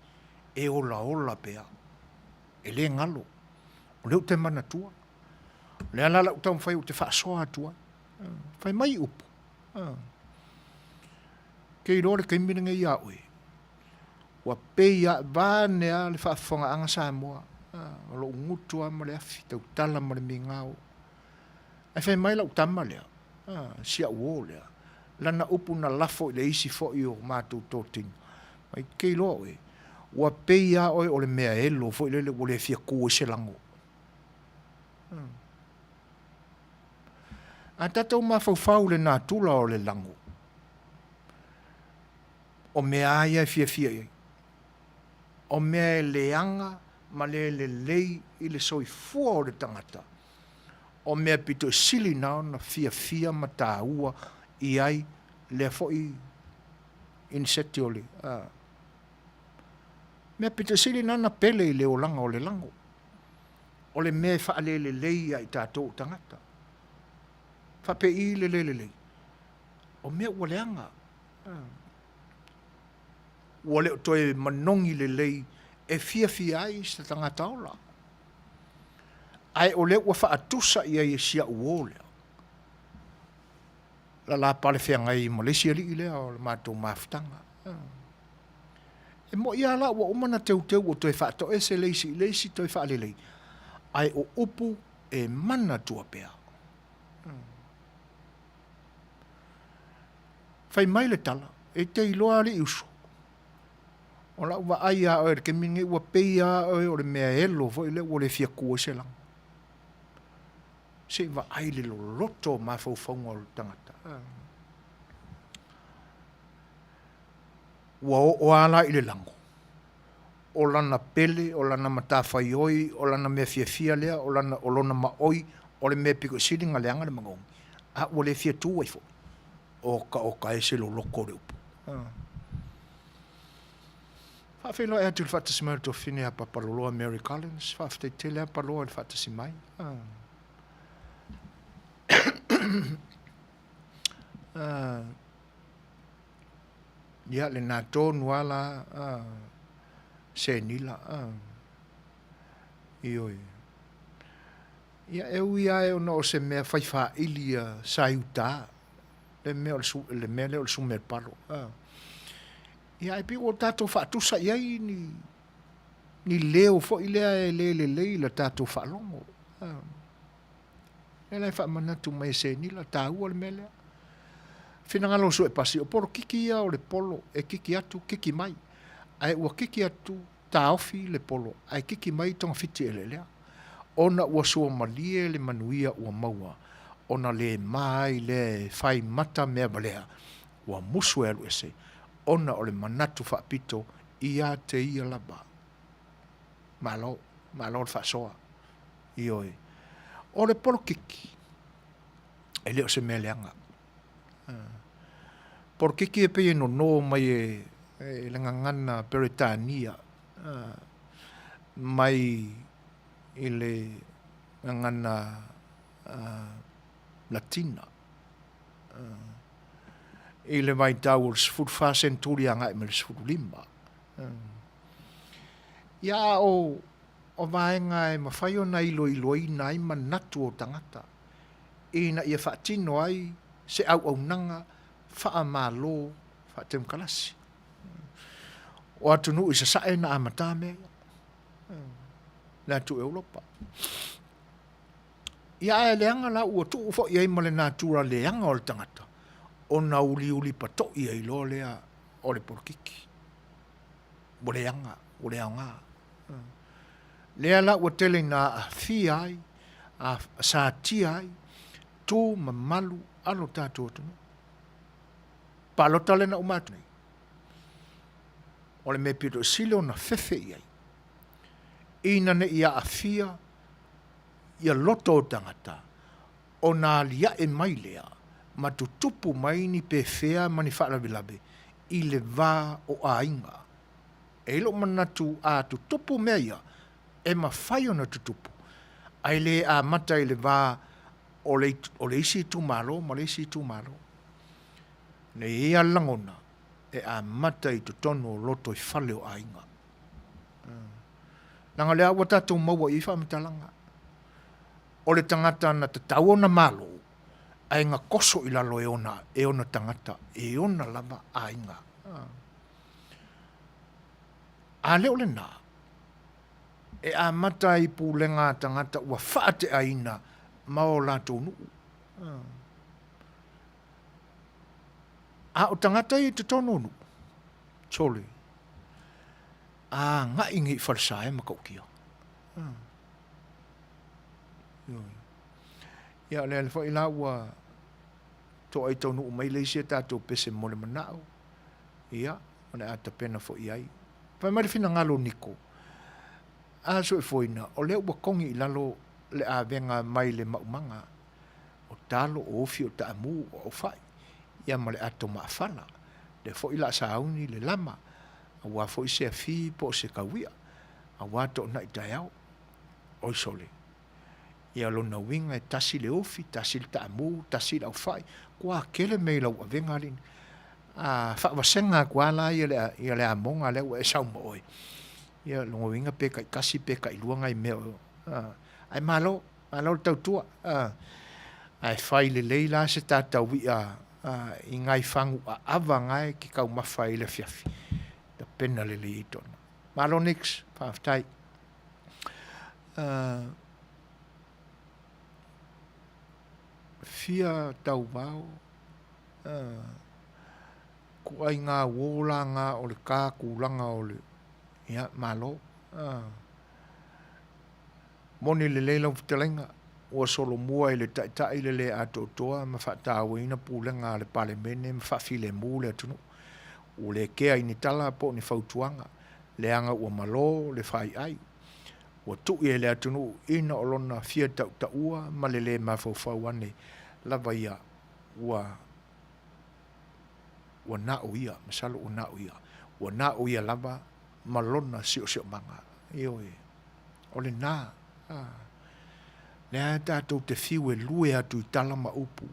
E ola pea. E le ngalo. O leo te mana tua. Le anala o tau mawhai o te wha soa atua. Whai mai upu. Kei rore kei miringa i aue. Wa peia vāne a le whaafonga anga Samoa. O lo ngutua ma le afi, tau tala ma le mingao. Ai whai mai lau tama lea. Sia uo lea. Lana upu na lafo i le isi fo i o mātou tōting. Mai kei loa oe. Wa peia oe o le mea elo fo i lele o le fia kua se lango. A tatou mawhauwhau le nā tula o le lango. O mea aia e fia ei. O mea e leanga ma le lei i le soi fua o le tangata. O mea pito sili nao na fia ma tā ua i ai le foi inseti o le. Mea pito sili nao na pele i le o langa o le lango. O le mea wha le lei ai tātou tangata. Whape i le lei. O mea ua leanga. Ua leo toe manongi le lei e fia ai sa tangata ola. Ai o leo ua whaatusa i ai e sia uo leo. La pale whea ngai Malaysia li i leo le mātou mafutanga. E mo ia la ua umana teu o toe whaato e se leisi toe whaale lei. Ai o upu e mana tua pea. Whai mai le tala, e te iloa le uso. O la ua ai a oe, ke mingi ua pei a oe o le mea elo, fo i le ua le fia kua se lang. Se wa ai le loto ma faufaunga o le tangata. Ua o ala i le lango. O lana pele, o lana matawhai oi, o lana mea fia lea, o lana ma oi, o le mea piko siringa leanga le mangongi. A ua le fia tu waifo. O ka e se lo loko le upu. Whawhelo e atu le whatasimai to whine a papaloloa Mary Collins, whawhate tele a paloa le whatasimai. Ia le nā tōnu ala se nila. Ioi. Ia e ui ae o no se mea whaiwha ilia sa iutaa. Le mea leo le sumer palo. Ia e pi o tātou whaatusa iai ni leo fo i lea e le la tātou whaalongo. E lai whaamanatu mai se ni la tāua le mea lea. Whinangalo so e pasi o poro kiki ia o le polo e kiki atu, kiki mai. Ai ua kiki atu tā ofi le polo, ai kiki mai tonga fiti e le lea. Ona ua sua malie le manuia ua maua. Ona le mai le whai mata mea balea. Ua musu elu ese. Ona o le manatu whaapito ia te ia laba. Malo le whaasoa. Ioi. O le polo kiki. E leo se mea leanga. Polo kiki e peye no mai e le ngangana Peritania. Mai i le ngangana Latina. I le mai tau le sifuru wha centuri anga me le sifuru lima. Ia o vaenga e mawhai o na iloi nai manatu o tangata. Ina ia whaatino ai se au nanga wha malo wha te mkalasi. O atunu i sa sae na amata mea. Le atu Europa. Ia e leanga la ua tu ufo iai ma le natura leanga o le tangata. O na uli pato iai lo lea o le porkiki. O leanga, o leanga. Lea la ua tele na a fi ai, a sa ti ai, tu ma malu alo tātou tunu. Palota le na umatu nei. O le me pito silo na fefe iai. Ina ne ia a fia, ia loto o tangata, o nā lia e mai lea, ma tu tupu mai ni pe fea mani whaalabilabe, i le vā o a inga. E lo manatu a tu tupu mea ia, e ma whai ona tu tupu. Ai le a mata i le vā o le isi tu malo, ma le isi tu malo. Ne ia langona, e a mata i tu tono loto i whale o a inga. Nanga lea ua tātou maua i whaamitalanga. O le tangata na te tau na malo, ai ngā koso i lalo e ona tangata, e ona lava a inga. A leo le nā, e a mata i pūlenga tangata ua whaate a ina ma o lātou nuu. A o tangata i te tono nuu, tole. A ngā ingi i whalasae makaukia. Ia le alfa i la ua to ai tau nuu mai leisi e tātou pese mole manao. Ia, ona ata pena fo i ai. Pai mari fina ngalo niko. A so e foina, o leo ua kongi i lalo le a venga mai le maumanga. O talo, o ofi, o taamu, o fai. Ia ma le ato maafala. Le fo i la sauni, le lama. A wā fo i se a fi po se kawia. A wā to na i tai au. Oi sole. Ia lona winga e tasi le ofi, tasi le taamu, tasi le au fai. Kua kele mei lau a venga lini. A whaawasenga kua la ia le a monga le ua e sauma oi. Ia longa winga peka i kasi peka i luanga i meo. Ai malo le tautua. Ai fai le leila se tātau wia i ngai whangu a awa ngai ki kau mawhai le fiafi. Da pena le le i tona. Malo nix, whaaftai. Fia tau wau. Ku ai ngā wōlanga o le kākulanga o le. Ia, malo. Moni le leila ufitalenga. Ua solo mua i le tai le ato toa. Ma whaatawina pūlenga le pale mene. Ma whaafile mū le atunu. O le kea ini tala po ni fautuanga. Le anga ua malo, le whai ai. Ua tui e le atunu ina olona fia tau taua. Ma le mawhau ane. Lava ia ua nao ia. Masalo ua nao ia. Ua nao ia lava malona sio manga. Io e. O le nā. Lea tātou te fiu e lue atu i tala ma upu.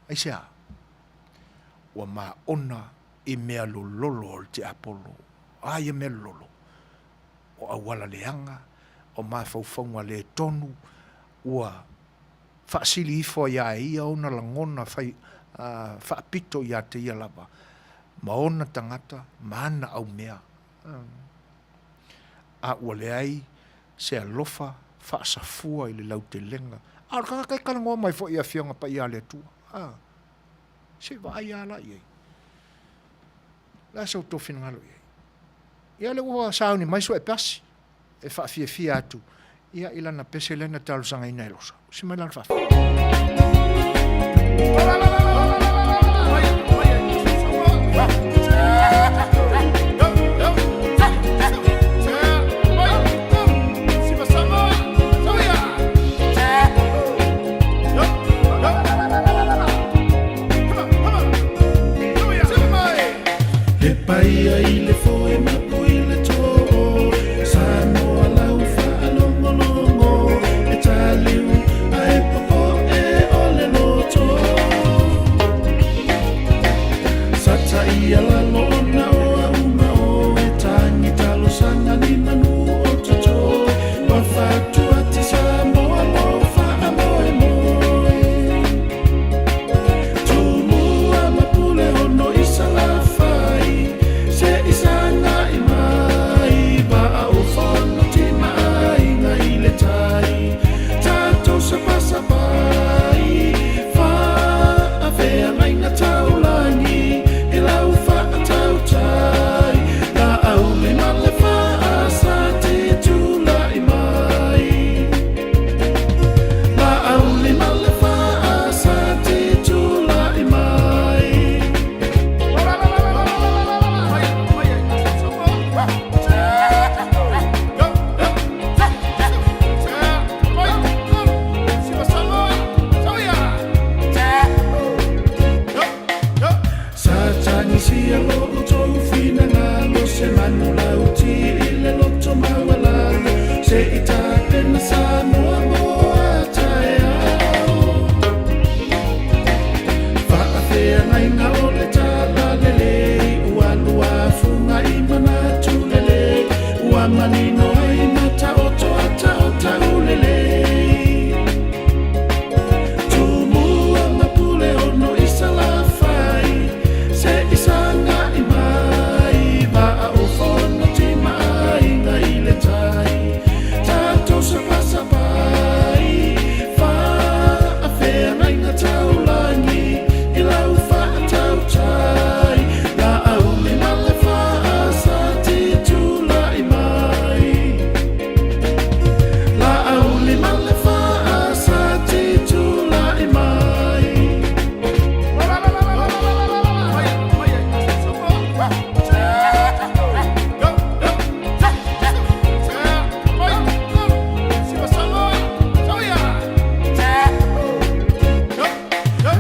Aisea. Ua ma ona i mea lolo o te apolo. Ai e mea lolo. O awala leanga. O ma faufaunga le tonu. Ua whaasili ifo ia e ia ona langona whaapito ia te ia lava. Ma ona tangata, ma ana au mea. A ua leai se alofa whaasafua i le lau te lenga. A kai kalangoa mai fo ia fionga pa ia le tua. Se vai ala iei. La sau tofina ngalo iei. Ia le ua sauni mai so e pasi. E whaafia atu. Ia ilana pese lena talusanga ina elosa. Si mai lana whaafia. Paia i le foe mapu i le tō Sa noa lau whaalongolongo E tāliu a e poko e ole no tō ia lo o tau fina ngalo se manu lauti i le loto mawalala se i tāpena sa moa moa tae ao whaafea ngai ngā o le tāla lele ua lua funga i mana tūlele ua manino ai mata o toa tau tau lele Tumua mapule ono isa la fai se isanga i mai va o fono ti mai nga i le tai tato se pasa pai fa a fea ngai nga tau langi i lau fa a tau tai la au li male fa a sa ti tu la i mai la au li male fa a sa ti tu la i mai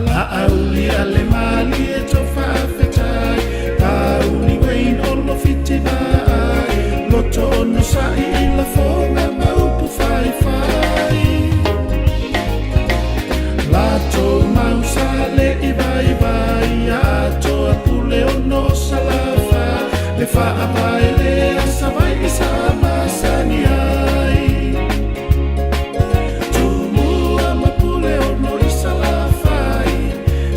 La auli ale mali e tofa afetai Pauli wein ono fiti vai Loto ono sai i la fonga maupu fai fai Lato mausa le i vai vai Ato a pule ono salafa Le fa a vai le asa vai i sa masani ai Tumua mapule ono i salafai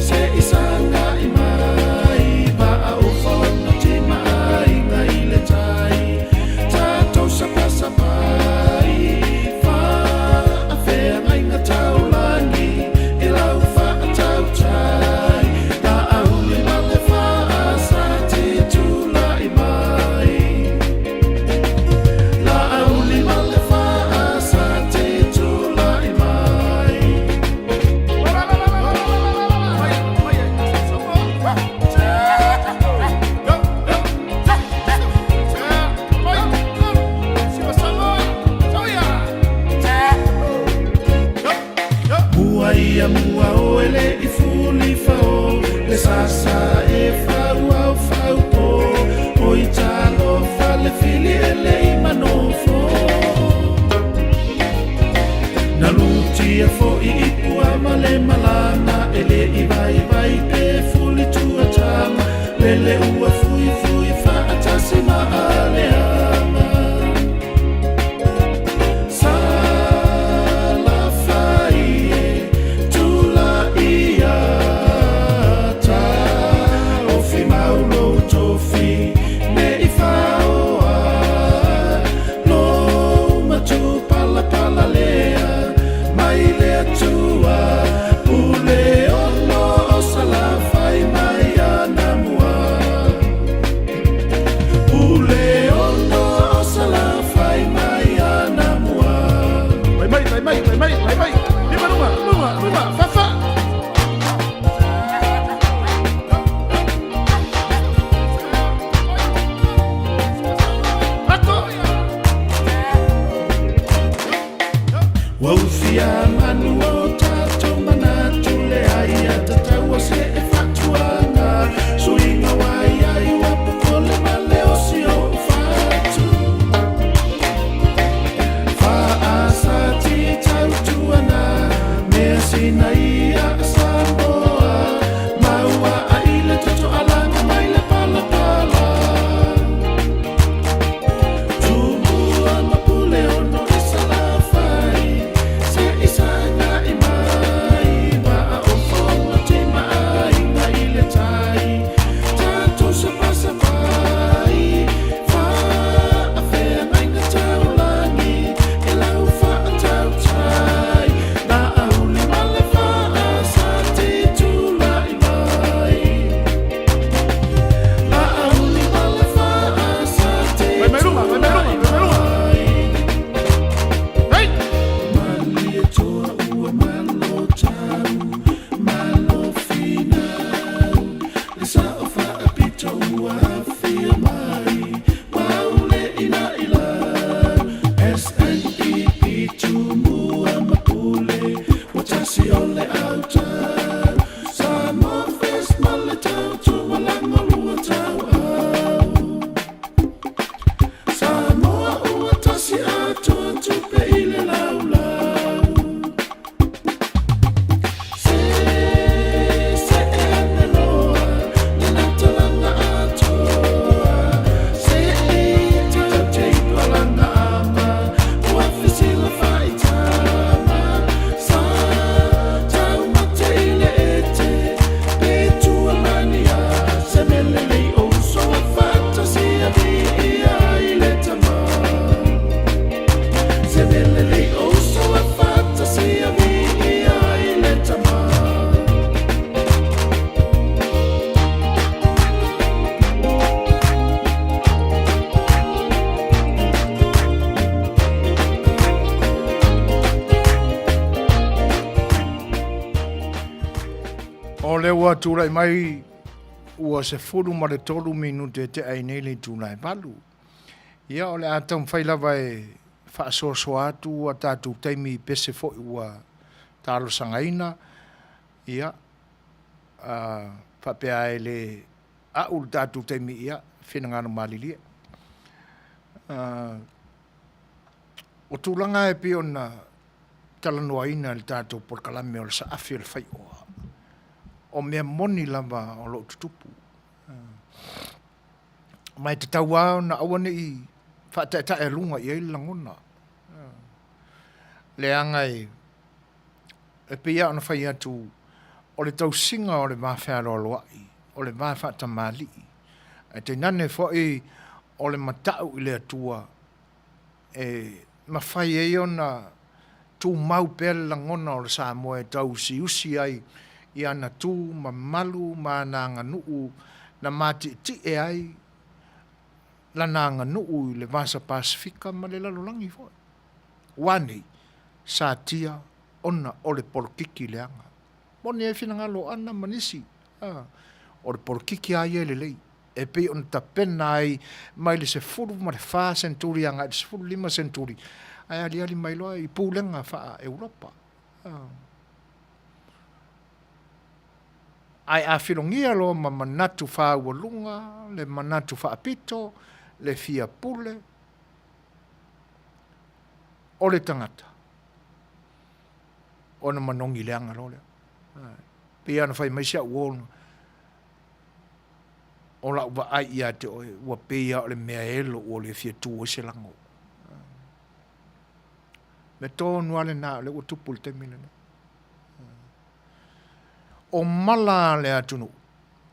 Se isanga i mai Ba a o fono ti mai Nga i le tai Tato sapa sapai Fa a fea ngai nga tau langi I lau fa a tau tai La au li male fa a sa ti tu la i mai La au li male fa a sa ti tu la i mai Mua ia mua o ele i fuli fao Le sasa e fau au fau po O i talo fale fili ele i manofo Na luti e fo i ipua male malana Ele i vai vai pe fuli tua tama Lele ua fui fui fa atasi ma ale ama Sala fai e tula ia ta Ofi maulo tofi ne i Fai'oa Lo matu pala pala lea mai lea tua Ule ono o sala fai mai ana mua ua tūrai mai ua se furu ma le tolu minute te ai nei le tūnai palu. Ia o le atau mwhailawa e whaasoasoa atu ua tātou teimi pese fo ua tālo sangaina. Ia whapea e le au tātou teimi ia whenangano malilia. O tūlanga e pio na talanoa ina le tātou porkalame o le saafi o le Fai'oa. O mea moni lava o lo tutupu. Mai te tau au na awane i whaatata e lunga i eile langona. Le angai e pia ona whai atu o le tau singa o le mawhara o loai, o le mawhata mali. E te nane fwoi o le matau i le atua e mawhai e ona tū mau pēle langona o le Samoa e tau si usi ai i ana tū ma malu ma nanga nuu na mati ti e ai la nanga nuu i le Vasa Pasifika ma le lalolangi fo. Wani sa tia ona o le porkiki leanga. Moni e whina ngalo ana manisi. O le porkiki ai e le lei. E pe on ta pena ai mai le se furu ma le wha senturi anga, le se furu 5 senturi. Ai ali mai loa i pūlenga wha Europa. Ai a whirongia lo ma manatu wha ualunga, le manatu wha apito, le fia pule, o le tangata. O na manongi leanga lo lea. Pia na whai maisia uolunga. O la ua ai ia te oe, ua pia o le mea elo o le fia tu o se lango. Me tō nuale nā, le ua tupu le te mine. O mala le atunu,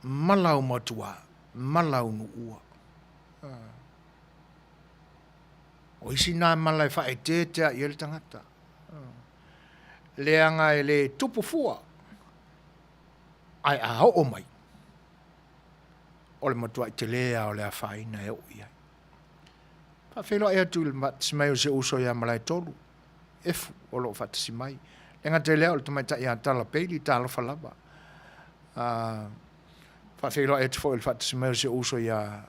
malau matua, malau nu ua. O isi nā mala e whae tētea i ele tangata. Le anga e le tupu fua, ai a hao o mai. O le matua i te lea o le a whaina e o iai. Whawhelo e atu le matismai o se uso ia malai tolu. Efu o lo whatasi mai. Lenga te lea o le tamaita i a tala peili, tala whalaba. Whawhelo e atu fo le whatasi mai o se uso ia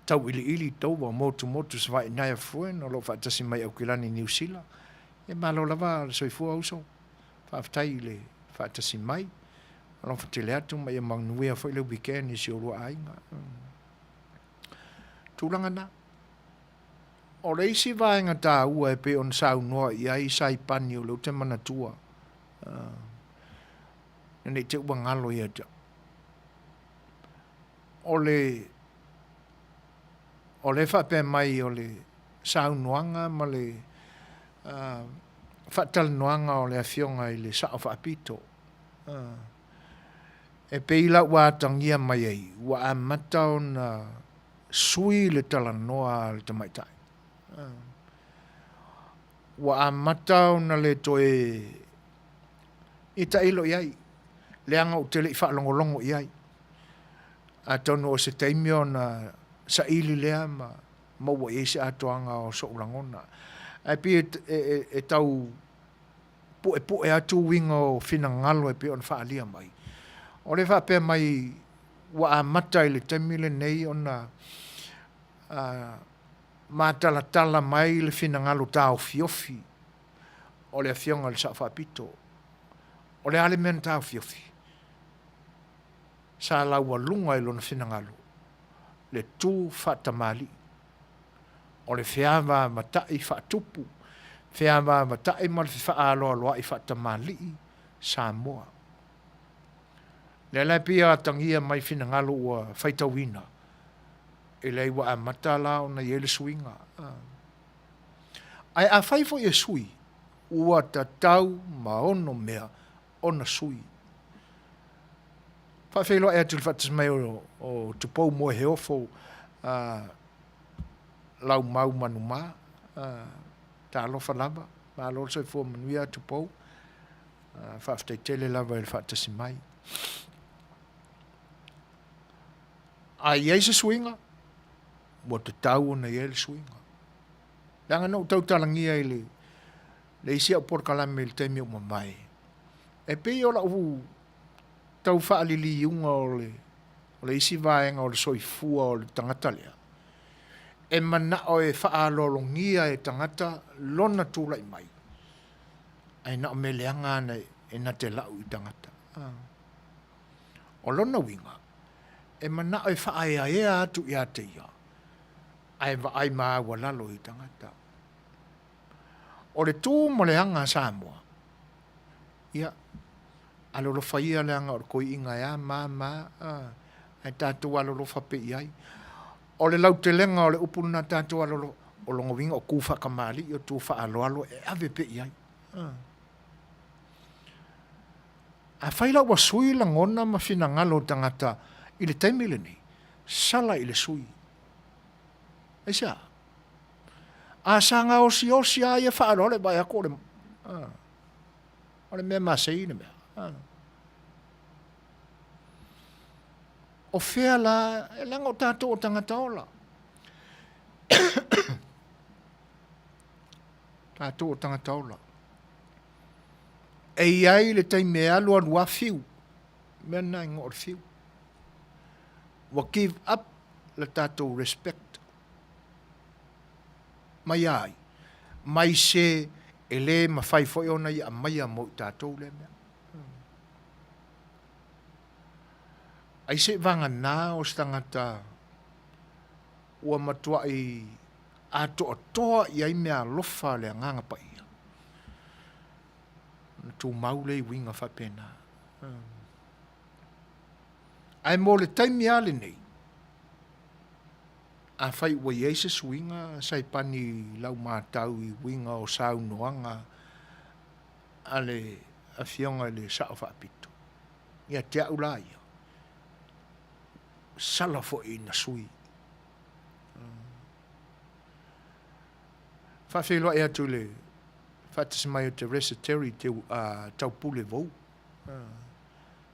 tau ili tauwa motu sa vai nai afuen o lo whatasi mai au kilani New Zealand. E malo lava le soifua uso. Whawhtai le whatasi mai. Alo te le atu mai Manuia foi le weekend si o roa ainga. Tūlanga na. O le isi vaenga tā ua e pe on sau noa i ai sai pani o leo te manatua. Nene te ua ngalo i ata. O le whape mai o le sau noanga ma le whatal noanga o le awhionga i le sao whaapito. E peila ua tangia mai ei, ua a matau na sui le tala noa le tamaitai. Ua a matau na le toe i ta ilo iai, le anga o te le i whaalongolongo iai. A tonu o se teimio na sa ili lea ma maua e se atoanga o so urangona. A pi e tau pue atu winga o fina ngalo e pi on whaalia mai. O le whape mai wa a matai le temile nei o na mātala mai le fina ngalo tau fiofi o le awhionga le sa whapito. O le alemen tau fiofi. Sa laua lunga ilo na fina ngalo. Le tū whatamali. O le whiawa matai whatupu. Whiawa matai ma le whaaloa loa i whatamali Samoa. Le lai pia tangia mai fina ngalo ua whaitawina. E lei wa a matala o na iele suinga. Ai a whaifo e sui. Ua ta tau ma ono mea o na sui. Whawhelo e atul whatas mai o tupou mo he ofo lau mau manu ma. Ta alofa lava. Ma alo so fo Manuia tupou. Whawhtei tele lava e whatasi mai. A iei se suinga, mo te tau na iei le suinga. Langa no tau talangia i le isi au porkalame le teimi o mamai. E pei o la u tau whaalili iunga o le isi vaenga o le soifua o le tangata lea. E mana o e whaalolongia e tangata lona tūlai mai. Ai na o me leanga nei e na te lau i tangata. O lona winga, e mana o e whaaya ea atu i a te ia. Ai wa ai maa walalo i tangata. O le tū mo leanga Samoa. Ia, alolo whaia leanga o koi inga ea, ai tātou alolo whape iai. O le lau te lenga o le upuna tātou alolo, o longo winga o kūwha kamali, o tū wha alo e ave pe iai. A whaila wa sui la ngona ma whina ngalo tangata i le taimile ni, sala i le sui. E sia. A sanga o si a ia wha alo le bai ako le, o le mea masei ne mea. O whea la, e langa o tātou o tangata ola. Tātou o tangata ola. E iai le tai mea lua lua fiu. Mea nai ngor fiu. Wa give up le tātou respect. Mai ai. Mai se e le ma fai foi ona ia mai a mo tātou le mea. Ai se vanga nā o stangata ua matua i ato o toa i ai mea lofa le nganga pa ia. Tu maule i winga whapena. Ai mo le taimi ale nei. A whai ua Jesus winga sai pani lau mātau i winga o saunoanga ale a fionga le sao whapito. Ia te au la ia. Sala fo i na sui. Whawhelo ea tu le whatis mai o te reciteri te tau pule vau.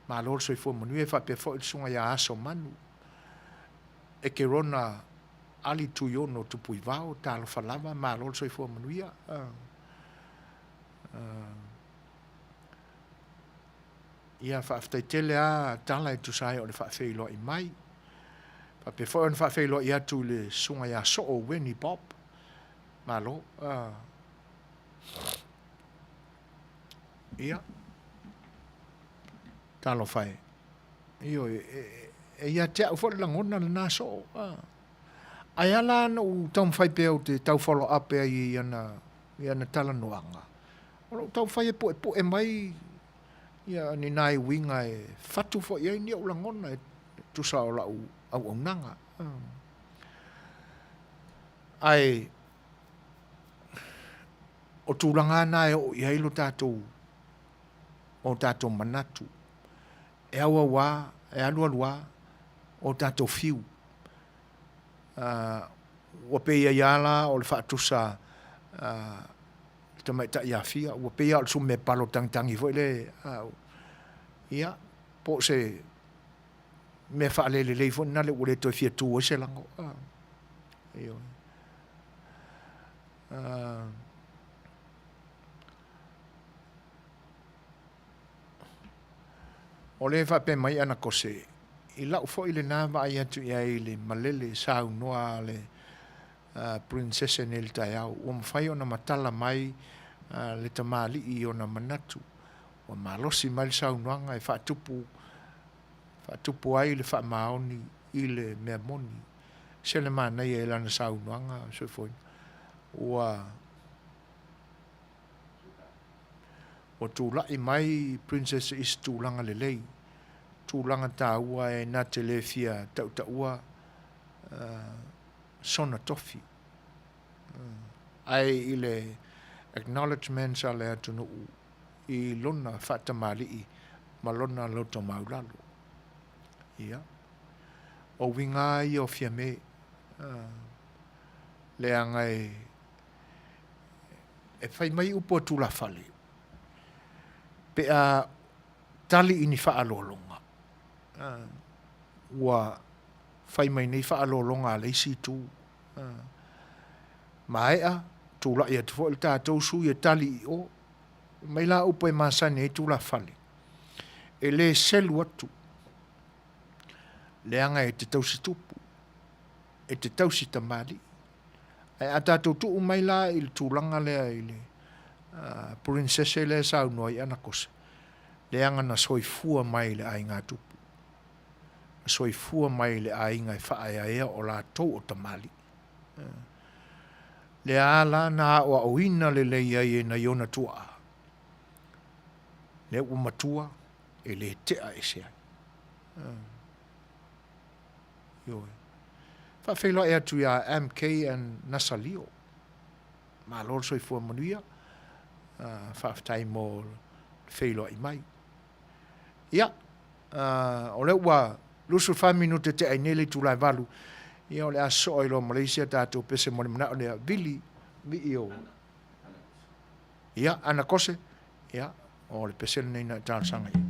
Ma lor soi fo Manuia whapea fo i sunga ia aso manu. E ke rona ali tu yono tu pui vau, talo whalama, ma lor soi fo Manuia. Ia whaaftai tele a tala e tu sai o le whawhelo i mai. Pe fo on whawhelo i atu le sunga ia so o weni Bob. Malo. Ia. Talo whai. Io e ia te au whore langona le nā so. Ai ala na u tau whai pe au te tau follow up e i ana tala noanga. O tau whai e po e mai ia ni nai winga e whatu fo ia ni au langona e tu sa o lau au nanga. Ai o tūranga nā e o i heilo tātou o tātou manatu. E aua wā, e alua lua o tātou fiu. Ua peia iala o le whaatusa tamai ta ia fia. Ua peia o le sume palo tangi fo le ia po se me whaalele leifo nale ule toi fia tū o se lango. Iyo. O le whape mai ana kose, i lau fo i le nā mai atu ia i le malele sau noa le princesse nel tai au. Ua mawhai o na matala mai le tamali i o na manatu. Ua malosi mai le sau noanga e whaatupu ai le whaamaoni i le mea moni. Se le mana i e lana sau noanga, so foi. Ua tūlai mai princesse is tūlanga le lei. Tūlanga tā ua e nā te le fia tau ta ua sona tofi. Ai i le acknowledgements a le atunu i lona whatamali i ma lona loto maulalo. Ia. O winga i o fia me le anga e whai mai upo tūla whale. Pe a tali ini whaalolonga. Ua whai mai nei whaalolonga le isi tū. Maea, tūla ia te fo il tātou sui e tali i o. Mai la upo e masane e tūla whale. e le selu atu. Le anga e te tausi tupu, e te tausi tamali. E a tātou tu mai la i le tūlanga lea i le prinsese le sau noi ana kose. Le anga na soifua mai le ai ngā tupu. Soifua mai le ai ngai whaaya ea o la tau o tamali. Le ala na o auina le leia e na iona tua. Le umatua e le tea e se ai. Yo. Fai'oa e atu ia MK and Nasalio. Ma lor soifua Manuia. Whaafitai mō Fai'oa i mai. Ia. O le ua lusu 5 minute te ai nele tūlai valu. Ia o le aso i lo Malaysia tātou pese mo le mana o le vili mi i o. Ia, ana kose. Ia, o le pese nei na tānsanga ia.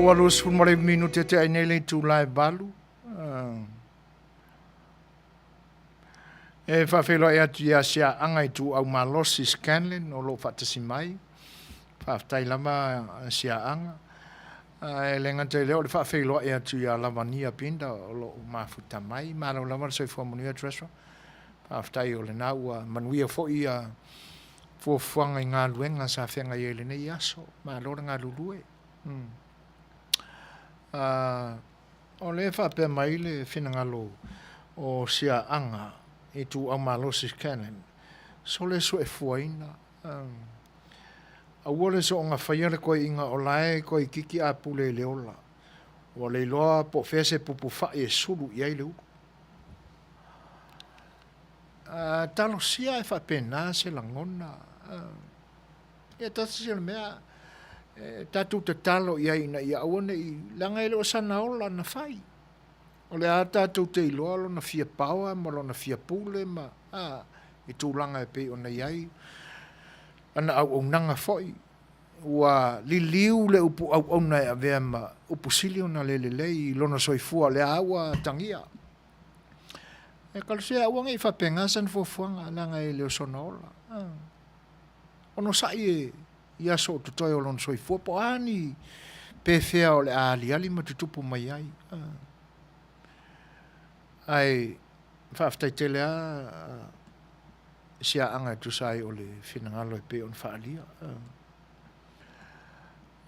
walus fumare minute te ainele tu lai balu. E whawhelo e atu ia sia angai tu au malosi Scanlon o lo whatasi mai. Whawhtai lama sia anga. E lenga te leo le whawhelo e atu ia Manuia pinda o lo mafuta mai. Maro lama se fua Manuia treswa. Whawhtai o le naua Manuia fo ia fuafuanga i ngā luenga sa whenga i ele nei aso. Maro ngā lulue. O le whapea mai le whinangalo o sia anga e tu au malosi Scanlon. So le so e fuaina. A wole so nga whaiare koe inga o lae koe kiki a pule leola. O le loa po fese pupu whae e suru i aile uku. Talo sia e whapena se langona. E tasi se le mea tatu te talo i aina i awane i langa ele o sana ola na whai. O le a tatu te iloa lo na fia paua, ma lo na fia pule, ma i tūlanga e pe o na iai. Ana au nanga foi. Ua liliu le upu au na e avea ma upu sili o na lei, lona soifua le aua tangia. E kalosea uanga i whapenga san fuafuanga langa e leo sona ola. Ono sai e ia so tutoi o lona soifua po ani pe fea o le ali ma tutupu mai ai. Ai whaftai te lea sia anga tu sai o le whinangalo e pe on whaalia.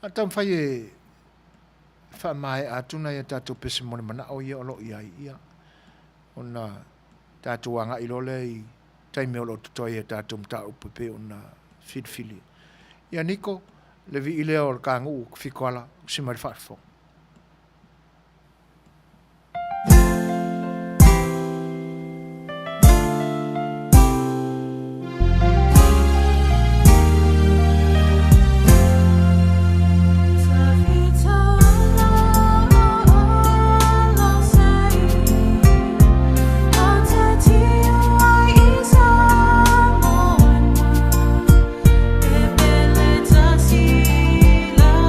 A tam whai e whamai atuna e tātou pese mone mana o ia o lo ia ia. Ona tātou anga i lole i taime o lo tutoi e tātou mta upu pe ona whitwhili. Ia niko, le vi i leo o le kāngu u whikoala simari whaarfo. Lama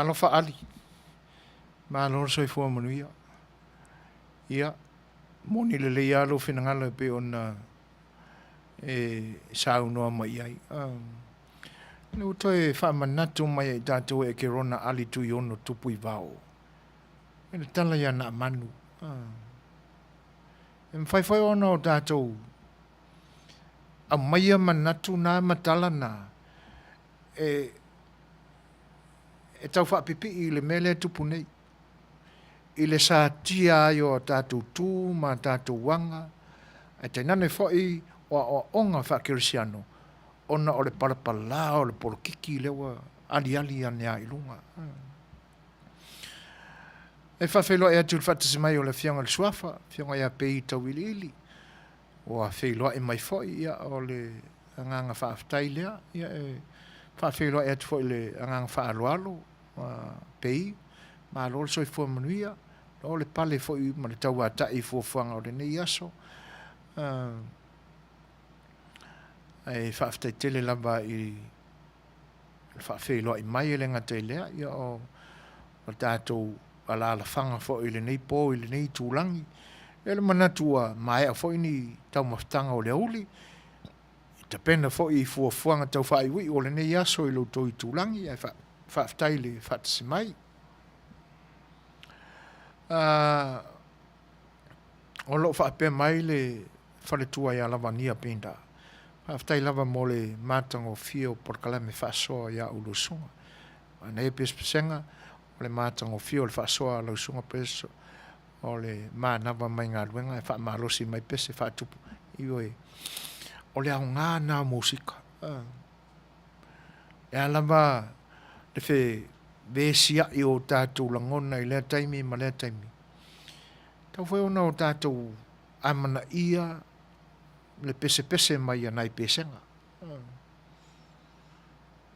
Malo faali. Malo soifua Manuia. Ia. Moni le leia lo finangala pe ona saunoa mai ai. No toi fa manatu mai tātou e ke rona ali tui ono tupu I vao. E le tala ia na manu. E mwhai ona o tātou a maia manatu nā matala nā. E tau wha pipi I le mele tupu nei. I le sa tia ai o tātou tū ma tātou wanga. E te nane whai o onga wha kirisiano. Ona o le parapala o le porokiki lewa ali ane a ilunga. E whawhelo e atu le whatasi mai o le whianga le suafa, whianga ia pei tau ili. O a whelo e mai whoi ia o le anganga whaaftai lea. Ia e whawhelo e atu whoi le anganga whaaloalo pei. Ma lo le soifua Manuia. O le pale whoi ma le tau a tai fuafuanga o le nei aso. Ai whaaftai tele lamba I whaafelo I mai e le ngata lea. Ia o tātou ala whanga fo I le nei pō I le nei tūlangi. E le manatua mai a fo ni tau maftanga o le auli. I te pena fo I fuafuanga tau whaiwi o le nei aso I lo toi tūlangi. Ai whaaftai le whaatasi mai. O lo whaape mai le whaletua ia lava nia penda. Whaaftai lava mo le mātango fio por kalame whaasoa ia ulusunga. Nei pes pesenga. O le mātango fio le whaasoa lausunga peso. O le mānawa mai ngā ruenga. E wha malosi mai pese whaatupu. Iwe. O le au ngā nā musika. E alama le whe vesia I o tātou langona I lea taimi ma lea taimi. Tau whai ona o tātou amana ia le pese mai anai pesenga.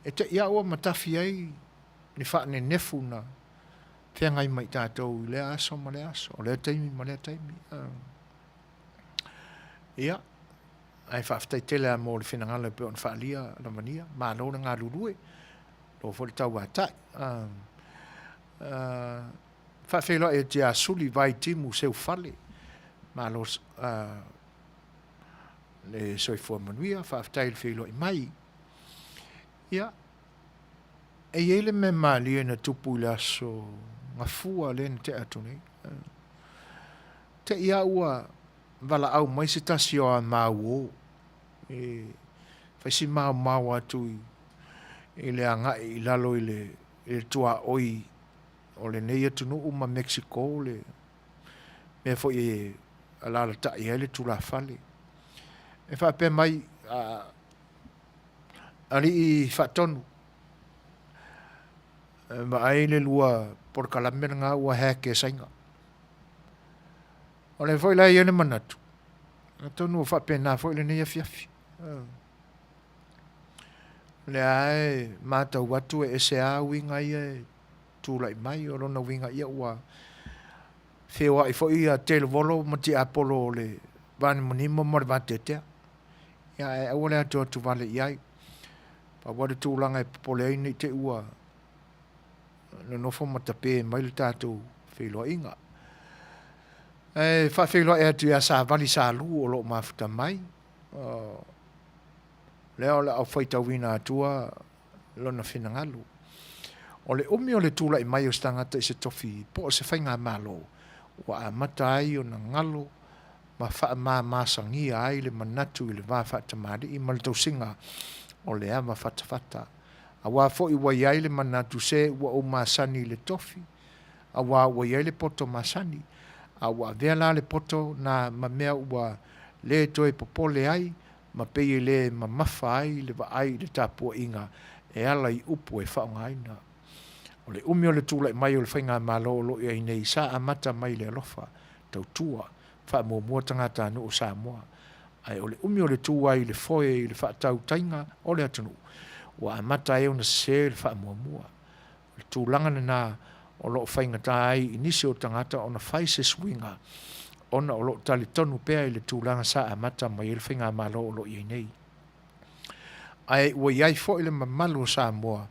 E te ia ua matafi ai ni whaane nefu na whiangai mai tātou I lea aso ma lea aso. O lea taimi ma lea taimi. Ia. Ai whaaftai tele a mō le whinangala pe on whaalia la mania. Mā lōna ngā lurue. Lo fo le tau a tai. Whaafelo e te a suli vai timu seu fale. Ma lo le soifua Manuia. Whaaftai le whilo I mai. Ia. E ele me mali e na tupu le aso ngafua le na te atu nei. Te ia ua wala au mai se tasi o a mau o. Whaisi mau atu I le anga I lalo I le tua oi o le nei atu no uma Mexico le me fo I alala ta I ele tula fale. E whape mai ali I whatonu. Ma ai le lua por kalamena ngā ua heke sainga. O le foi la I ene manatu. Na tonu o whape nā foi le nei a fiafi. Le ai mātau watu e se a winga ia tūlai mai o lona winga ia ua Fai'oa I foi a tele volo ma te apolo o le vane monimo mo le vatetea. Ia e au le atu atu vale iai. Pa wale tūlanga e popolei ni te ua le nofo matape mai le tātou Fai'oa inga. E Fai'oa e atu ia sa vali sa lu o lo mafuta mai. Leo le au whaita wina atua lona whinangalu. O le umi o le tūla I mai o stangata I se tofi po o se whainga malo. Wa a mata ai o na ngalo ma wha ma masangia ai le manatu I le wā whatamari I mal tausinga o le ama whatawhata. A wā fo I wai ai le manatu se wa o masani le tofi. A wā wai ai le poto masani. A wā vela le poto na mamea ua le toi popole ai. Ma pei le ma mafa ai le wa ai le tapua inga e ala I upu e whaonga aina. O le umi o le tūla I mai o le whainga malo o lo I nei sa amata mai le alofa tau tua wha mua tangata anu o Samoa. Ai o le umi o le tūa I le foe I le wha tau tainga o le atunu. Wa amata e ona se le wha mua. Le tūlanga na o lo whainga tai I nisi o tangata ona whai se swinga. Ona o lo tali tonu pea I le tūlanga sa amata mai le whainga malo o lo I nei. Ai ua iai fo I le mamalu o Samoa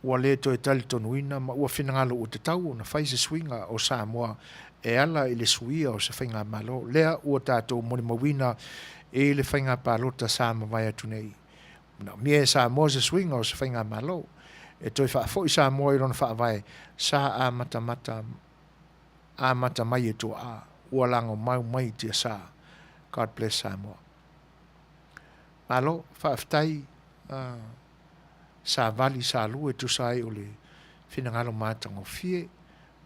ua le to e tali tonuina ma ua finagalo ua tatau na fai se suiga o Samoa e ala i le suia o se whainga malo. Lea ua tātou moni mawina e le whainga pālota sa mawai atu nei. Mia e Samoa se swinga o se whainga malo. E toi whaafo i Samoa i rona whaavai sa a mata mai e tua a. Ua lango mau mai tia sa. God bless Samoa. Malo, whaaftai sa vali sa lu e tu sai o le finangalo mātango fie.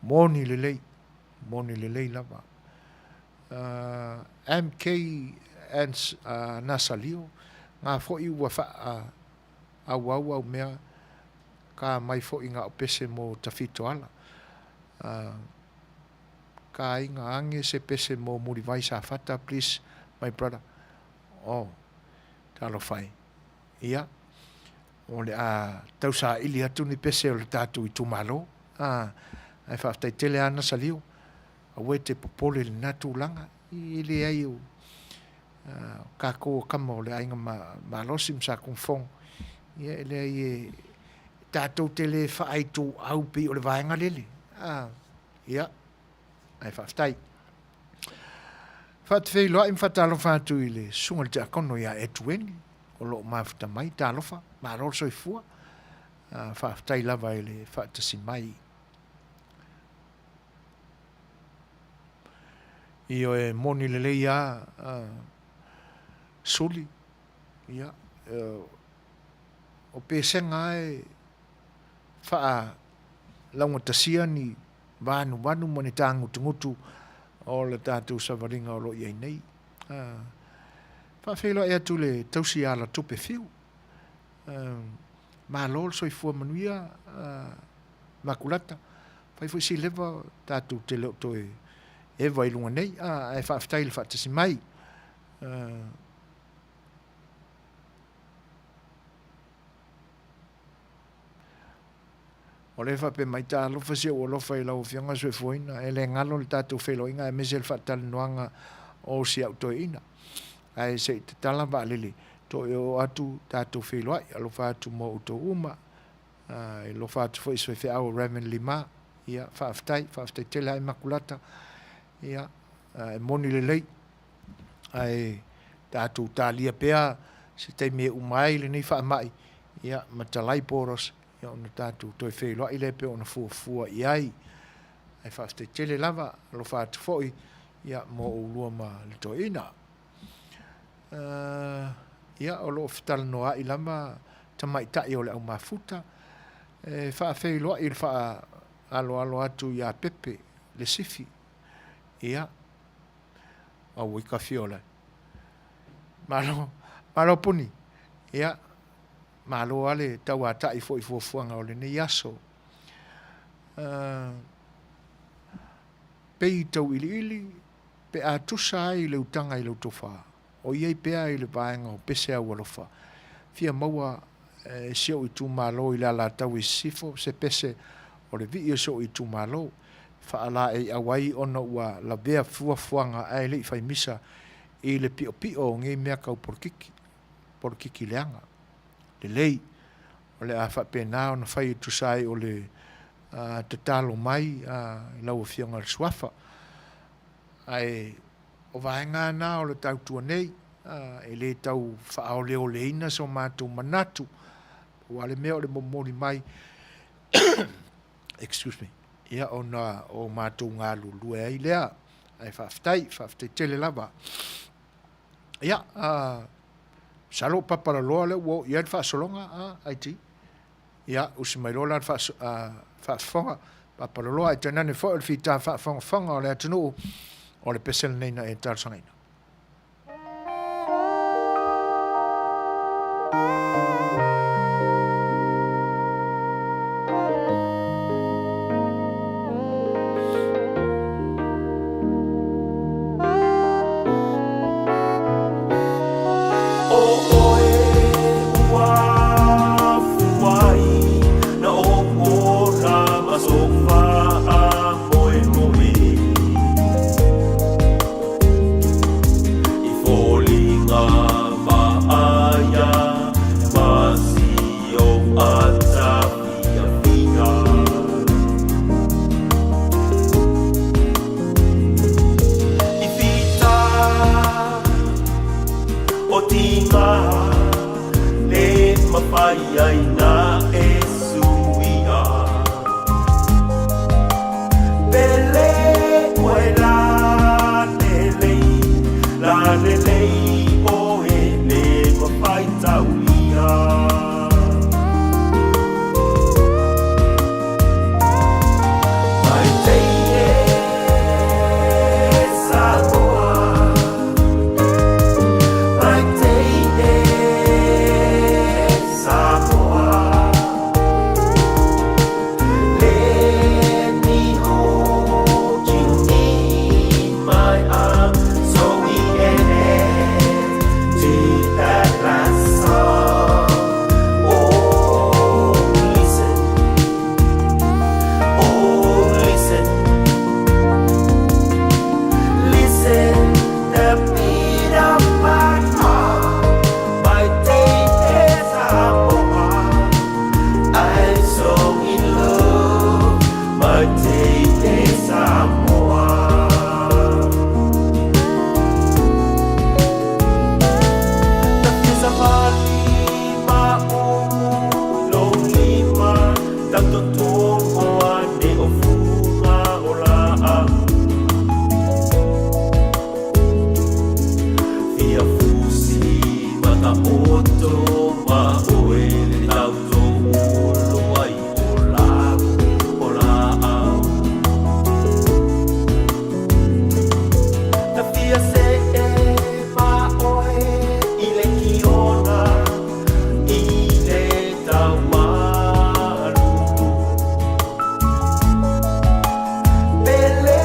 Moni lelei lava. MK and Nasalio ngā fo'i ua au mea ka mai fo'i ngā pese mo tawhito ala. Ka inga ange se pese mo muri vai sa fata, please, my brother. Oh, talo fai. Ia. O le tau sa ili atu ni pese o le tātu i tumalo. Ai whaftai tele ana Salio. Awe te popole le natu langa. Ili ai o ka ko kama o le ainga malosim sa kungfong. Ia ele ai e tātou tele whaaitu au pi o le vaenga lele. Ia. Ai whaftai. Whaatwhei loa im whatalo whātu i le sunga le te akono ia e tueni. O lo mawhita mai tālofa. Maro soi fua. Whaftai lava i le whaatasi mai. Io e moni le ia suli. Ia. O pesenga e wha launga tasia ni vanu moni tā ngutu o le tātou savaringa o lo iei nei. Wha whelo e atu le tausi ala tupe whiu. Ma lol soi fua Manuia makulata. Whai fui si lewa tātou te leo toe e vai lunga nei, e whaaftai le whaatasi mai. O le whape mai tā lofa se o lofa i lau whianga sue fuina, e le ngalo le tātou whelo inga, e mese le whaatali noanga o si au toi ina. Ai se te tala wa lili, to e o atu tātou whelo ai, alofa atu mo uto uma, e lofa atu fo iswe whi au Raven Lima, ia whaaftai tele ai makulata, ia moni le lei ai tātou tālia pēa se te me umai le nei whaamai ia matalai poros ia ona tātou toi whēloa i le pēo ona fuafua i ai ai whaafte tele lava lo whaatu foi ia mo ulua ma le toina ia o lo fitala noa i lama tamai tai o le au mafuta whaafeiloa i le wha alo atu ia pepe le sifi ia au i ka fiola malo puni ia malo ale tau ata i foi fuanga o le ne yaso pei tau ili pe atusa i le utanga i le utofa o iei pea i le vaenga o pese au alofa fia maua sio i tu malo i la tau i sifo se pese o le vi so i tu malo faala e awai ona ua la vea fuanga ai le fai misa i le pio nge mea kau porkiki leanga le lei o le afa pena ona fai tu sai o le tatalo mai i lau fianga le suafa ai o vaenga na o le tau tua nei e le tau fao leo leina so mātou manatu o ale mea o le momori mai excuse me ia ona o mātou ngā lulu ai lea ai whaaftai tele lava ia salo papalaloa le uo ia le whaasolonga ai ti ia usi mai lola whaafonga papalaloa ai tanane fo el fita whaafonga o le atunu o le pesel neina e tarsangaina Ata tinga le mawhai ai nā e suia Pele koe la lelei o e le mawhai tau ia Mai teine Samoa Mai teine Samoa Le ni ho jini mai am so we can head to that last song Oh listen Listen, the beat of my heart. My day is Samoa. I'm so in love. My day is Samoa. The piece of lima, lima, tanto tomo ane o funga o la Fia fusi mata oto ma oe tau tō ulo ai o la au Na fia se e ma oe i le kiona i le tau maru Pele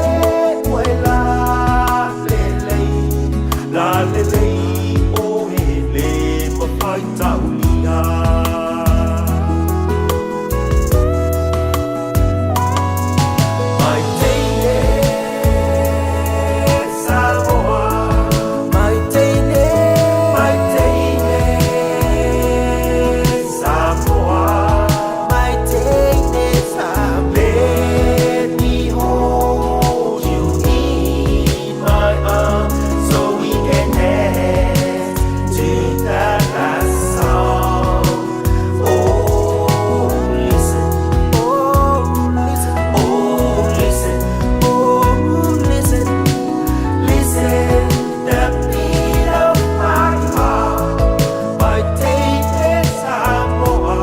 koe la lelei o e le mawhai tau ia Mai teine Samoa Mai teine Samoa Mai teine Samoa Le ni ho you in my arms so we can head to that last song Oh listen Listen, the beat of my heart My tainted Samoa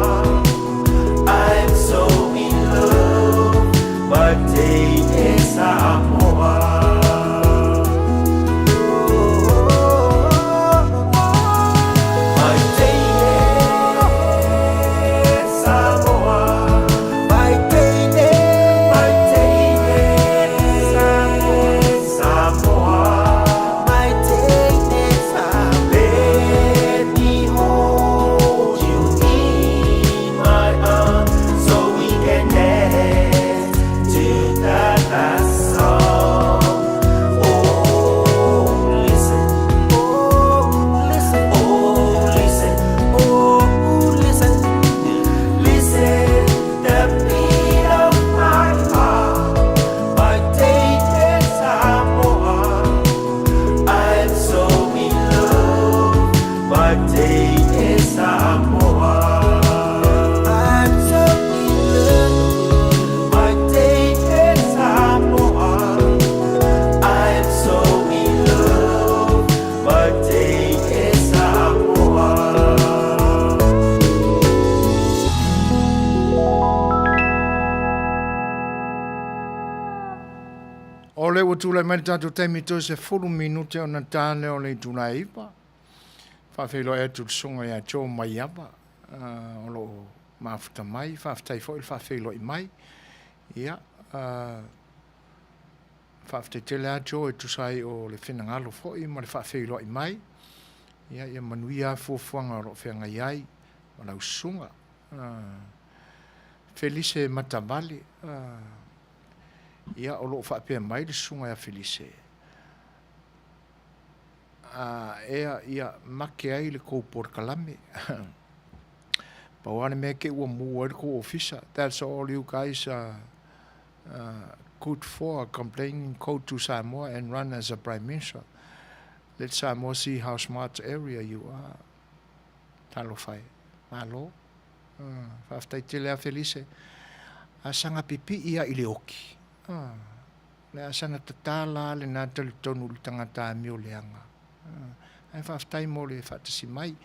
I'm so in love My tainted Samoa My tainted Samoa My tainted Samoa My tainted Samoa Let me hold you in my arms so we can head to that last song Oh listen Listen, the beat of my heart My tainted Samoa I'm so in love My tainted Samoa I'm so in love My tainted Samoa I'm so in love My tainted Samoa O le ua tūlai mai tātou taimi tō se 4 minute o na tāne o le tūlai ipa. Whawhelo e tu songa ia tō mai apa. O lo mafuta mai, whawhtai fo il whawhelo i mai. Ia. Whawhtai tele a tō e tu sai o le whenangalo fo i ma le whawhelo i mai. Ia ia manuia fuafuanga ro whenga iai. Ma lau sunga. Felice Matamale. Ia o loo whaapea mai le sunga ia Felice. Ia make ai le kou porkalame. Pawane me ke ua mua le kou officer. That's all you guys could for complaining code to Samoa and run as a prime minister. Let Samoa see how smart area you are. Talo fai. Malo. Whaftai te lea Felice. Asanga pipi ia ili oki. Le asanga tatala le nā tali tonu li tangata mi o leanga. Ai whaftai mo le whatasi mai.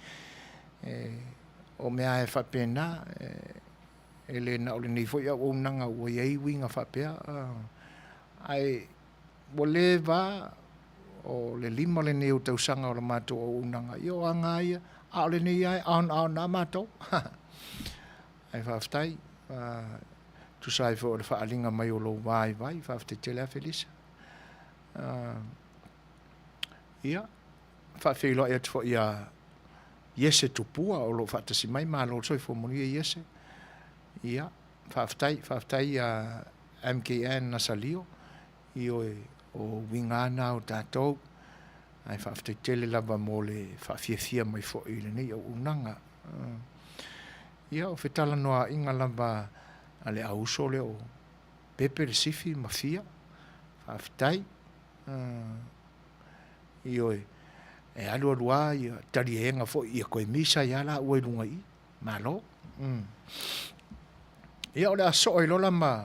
O mea e whapena. E le na o le nei foi au nanga ua iei winga whapea. Ai mo le va o le lima le nei o tausanga o le mato o unanga. Io anga ia. A o le nei ai aon na mato. Ai whaftai. Tu sai fo le whaalinga mai o lo vai whaftai te lea Felisa. Ia. Whawhilo ia tfo ia Yese tupua o lo whatasi mai maa lo soi fo Manuia Yese. Ia. Whaftai MKN na salio. Io o wingana o tātou. Ai whaftai tele lava mo le whawhiawhia mai fo i le nei o unanga. Ia o whetala noa inga lava ale auso le o pepe le sifi mafia. Whaftai. Io e alua lua ia tari e nga fo ia koe misa ia la ua ilunga i. Malo. Ia o le aso i lola ma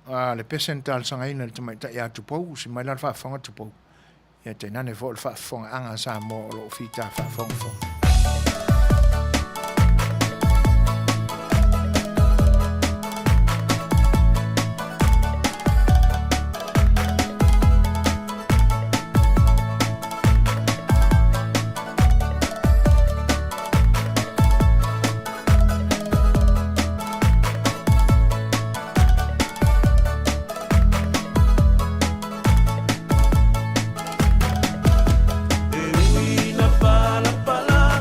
le percental sanga ina le tamai ta ia tupou si mai la whaafonga tupou. Ia te nane fo le whaafonga anga sa mo o lo fita whaafonga fo. Pala pala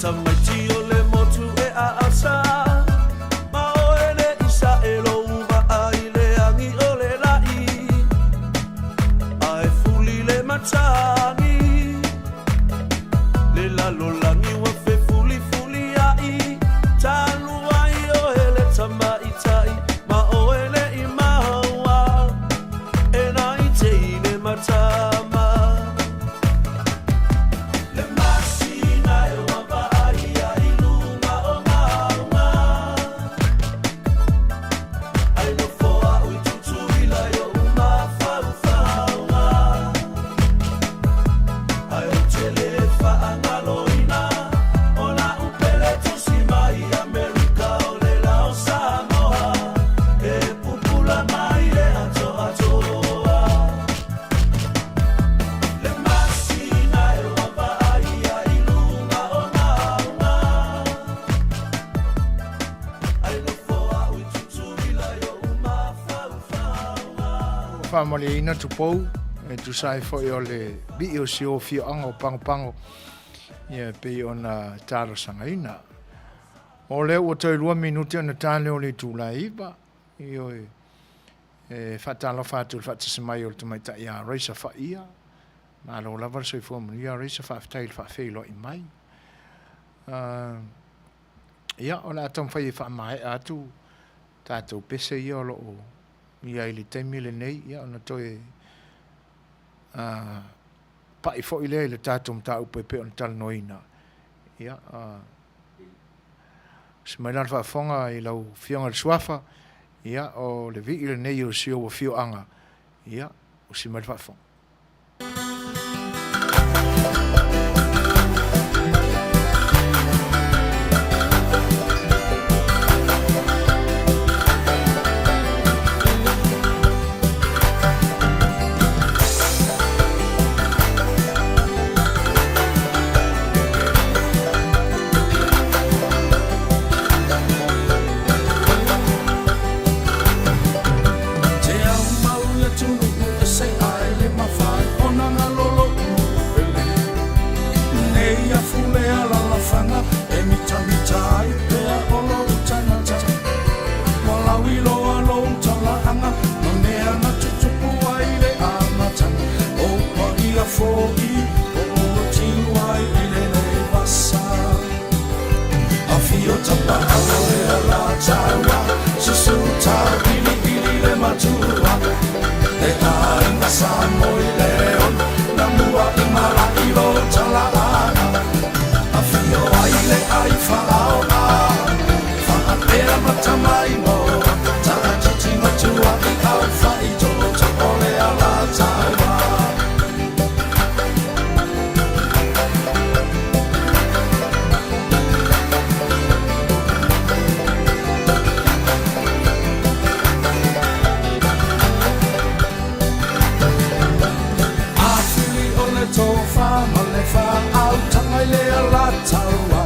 tamaiti o le motu e a asa ma o ele isa e lo uva ai le angi o le lai ai fuli le matangi le lalolangi wa fe fuli fuli ai talu ai o ele tamaitai ma o ele i maua e nai te i le matama le masina e wapa ai ai lunga o maunga ai no foa ui tutu ila yo uma fau faunga ai o tele fa angaloina o na upele tusi mai Amerika o le lao Samoa e pupula mai le ato atoa le masina e wapa ai ai lunga o maunga ai no foa ui tutu ila yo uma fau faunga Whamole ina tu pou, e tu sai foi o le bi o si o fio anga o pango ia pe o na taro sanga ina. O le o toi 2 minuti o na tale o le tu la iba, i o e whatalo whātu le whatasimai o le tumaita ia reisa wha ia, ma lo lava soi fua Manuia reisa wha aftai le wha whelo i mai. Ia o la atam whai e wha mai atu, tātou pese ia o lo o ia i le teimi le nei, ia o na toi pa i fo i le tātou mta upe pe o na tala noina. Ia, se mai lana whaafonga i lau fionga le suafa, ia o le vi i le nei o si o fio anga. Ia, o se mai whaafonga. Te au mau ia tunu e se ai le mawhai o nanga lolo upele nei a fule a lalawhanga e mita ai pea o lo utanata walau i loa lo utalaanga no mea na tutupu ai le amatanga o pa ia fōi o tiu ai i le nei wasa a fio tapa ala le ala taua susu tau ili ili le matua le ainga sa moi leon na mua i mara i lo talaana a fio ai le ai whaona whaapea matamai mo taa titi matua i au whai toto o le ala taua Afili o le tofa ma le wha au tangai le ala taua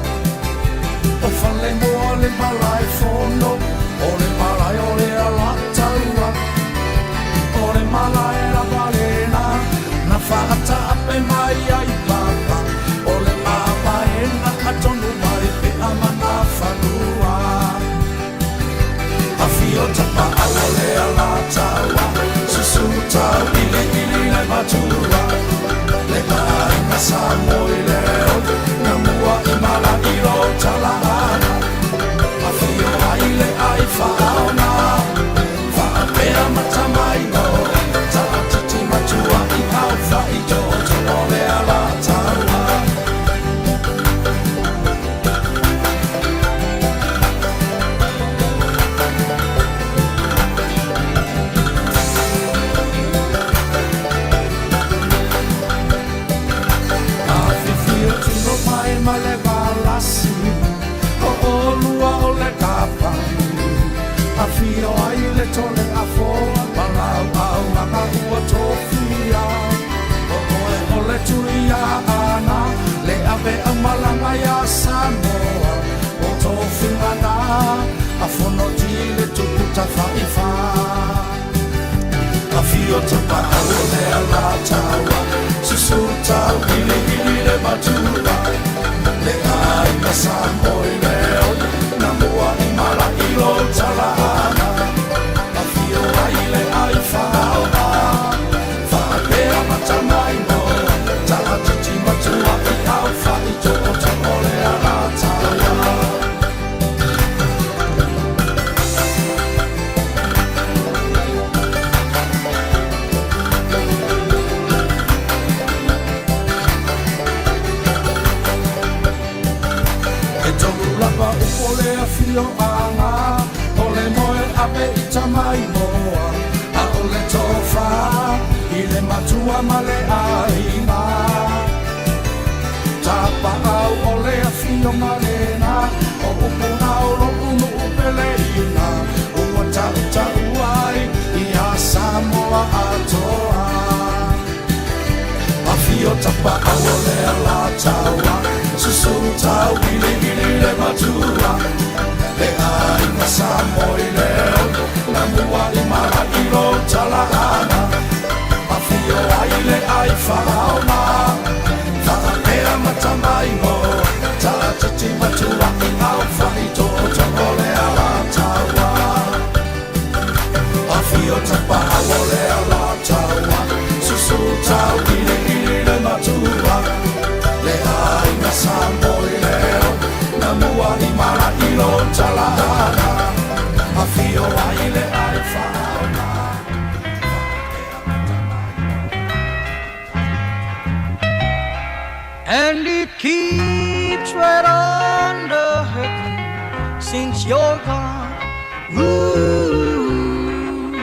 o whale mua le malai whono o le malai o le ala taua o le malai la balena na whaata ape mai ai papa o le mapaena atonu mai pe amana whanua a fio tapa au o le ala taua susu tau ili ili le matua le ainga sa moi leo na mua i mala i lo talaana a fio ai le ai whaona whaapea matamai no taa titi matua i au whai toto o le ala taua Afifio tino mai ma le valasi o olua o le kapai a fio ai le tole a foa palau au ngaka ua tofia o oe o le tuia ana le ave a malanga ia Samoa o tofingana a fono ti le tuputa whaifa a fio tapa au le ala taua susu tau ili ili le matua le ainga fio anga o le moe ape i tamai moa a o le tofa i le matua ma le ainga tapa au o le afio ma le na o upuna o lo unu upele ina o watau tau ai i a Samoa atoa Afio tapa au o le ala taua Susu tau ili le matua Le ai ma Samoa i leo Na mua i mara i lo talahana Afio ai le ai whaona Whaapea matamai mo Tala tati matua i au whahi tōta o le ala taua Afio tapa au o le ala taua Susu tau ili le matua Le ai ma Samoa i leo Na mua i mara i lo talahana Afio ai le ai whaona And it keeps right on the hurting since you're gone. Ooh,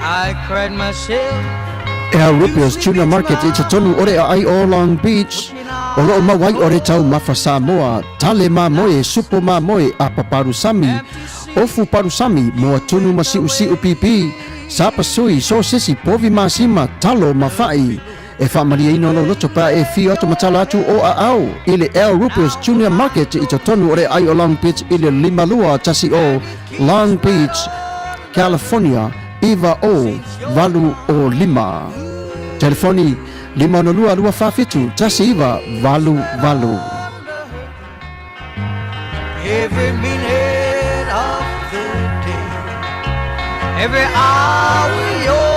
I cried myself. Ea Rupios Tuna Market i te tonu ore ai o Long Beach. O loo mawai ore tau mafa Samoa. Tale ma moe, supo ma moe, a paparusami. Ofu parusami, moa tunu ma siu pipi. Sapa sui, so sisi, povi ma sima, talo ma fai. E whaamaria ino no loto pa e whio atu matala atu o a au. Ile Ea Rupios Junior Market i te tonu ore ai o Long Beach ile limalua tasi o Long Beach, California. Iva o valu o lima. Telefoni 502 tasi iva valu. Every minute of the day, every hour yours.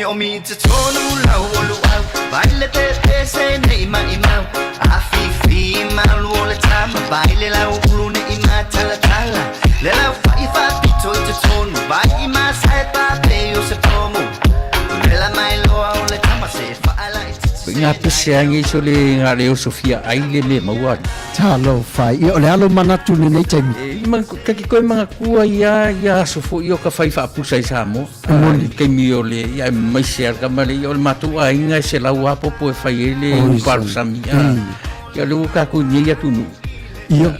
Omi te tonu lau o luau Baile te se ne ima imau Afifi malu o le tama Baile lau ulu ne ima tala tala Le lau fai pito i te tonu Vai ima sae pape o se pomu Le la mai loa o le tama se faala i te Ngā pese angi so le ngā reo Sofia aile me mauari. Talo fai, i o le alo manatu ni nei taimi. Kaki koe mga kua ia sofo i o ka whai whaapusa i Samoa. Kei mi o le, ia mai se arka mare, i o le matua inga se lau apopo e whai e le uparu sami. Ia le uka ko ni ia tunu. Ia.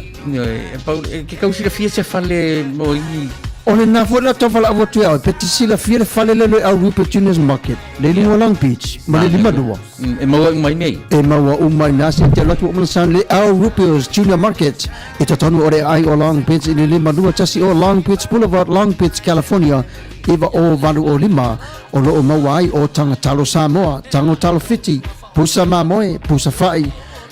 Ke kausira fia se whale mo i O le nā fuela tawhala awa tui au, peti sila fia le whale lele au Rupert Juniors Market, le lingo Long Beach, ma le lima dua. E maua umai nei. E maua umai nasi, te latu umalasan le au Rupert Junior Market, i te tonu ore ai o Long Beach, i le lima dua tasi o Long Beach Boulevard, Long Beach, California, iwa o valu o lima, o loo maua ai o tangatalo Samoa, tangotalo fiti, pusa mamoe, pusa fai,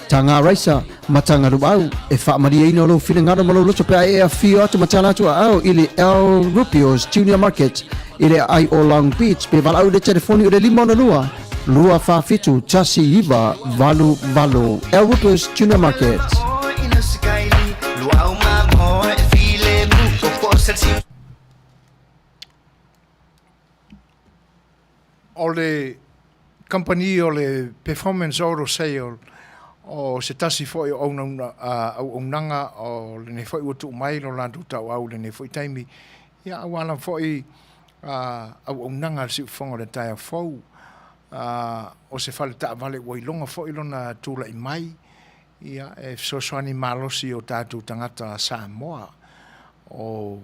tanga raisa matanga ruau e fa maria ino lo fina ngaro malo loto pe e fio atu matala atu au ili El Rupios Junior Market ile ai o Long Beach pe valau de telefoni ile limona lua fa fitu tasi iva valu El Rupios Junior Market o le company o le performance auto sale o se tasi foi o nanga o le ne foi utu mai lo landu tau au le ne foi taimi ia awala foi au nanga si fonga le tai fo o se fale ta vale wai longa foi lona tula i mai ia e so swani malosi o tatu tangata Samoa o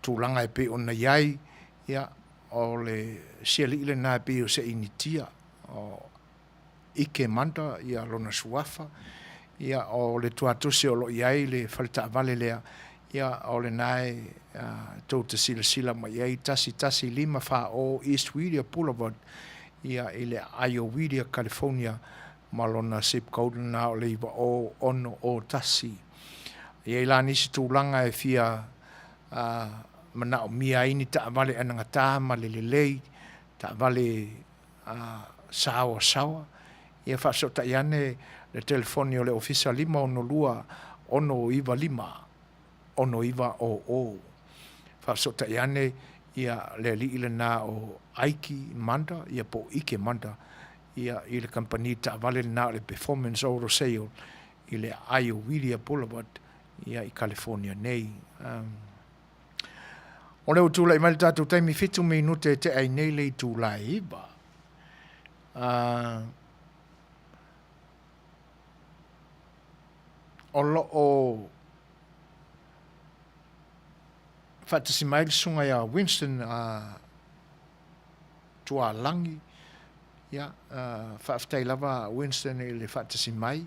tulanga e pe ona iai ia o le siali le na pe o se initia o ike manda ia lona suafa ia o le tuatusi o lo iai le falta vale lea ia o le nai tau te sila mai iai tasi lima fa o East Widia Boulevard ia ile Iowa California malona zip code na o le iwa o ono o tasi ia ila nisi tūlanga e fia mana o mia ini ta vale ananga tā ma le lei ta vale sawa ia whaasota i ane le telefoni o le ofisa 5 ono iwa 5 ono iwa o whaasota i ane ia le li ile na o aiki manda ia po ike manda ia i le company ta vale na le performance oro sale i le Iowa Boulevard ia i California nei. O leo tūla i mai tātou taimi 7 minute te ai nei le tūla i ba. O lo o whatasi mai le sunga ia Winston tua langi ia whaftai lava Winston i le whatasi mai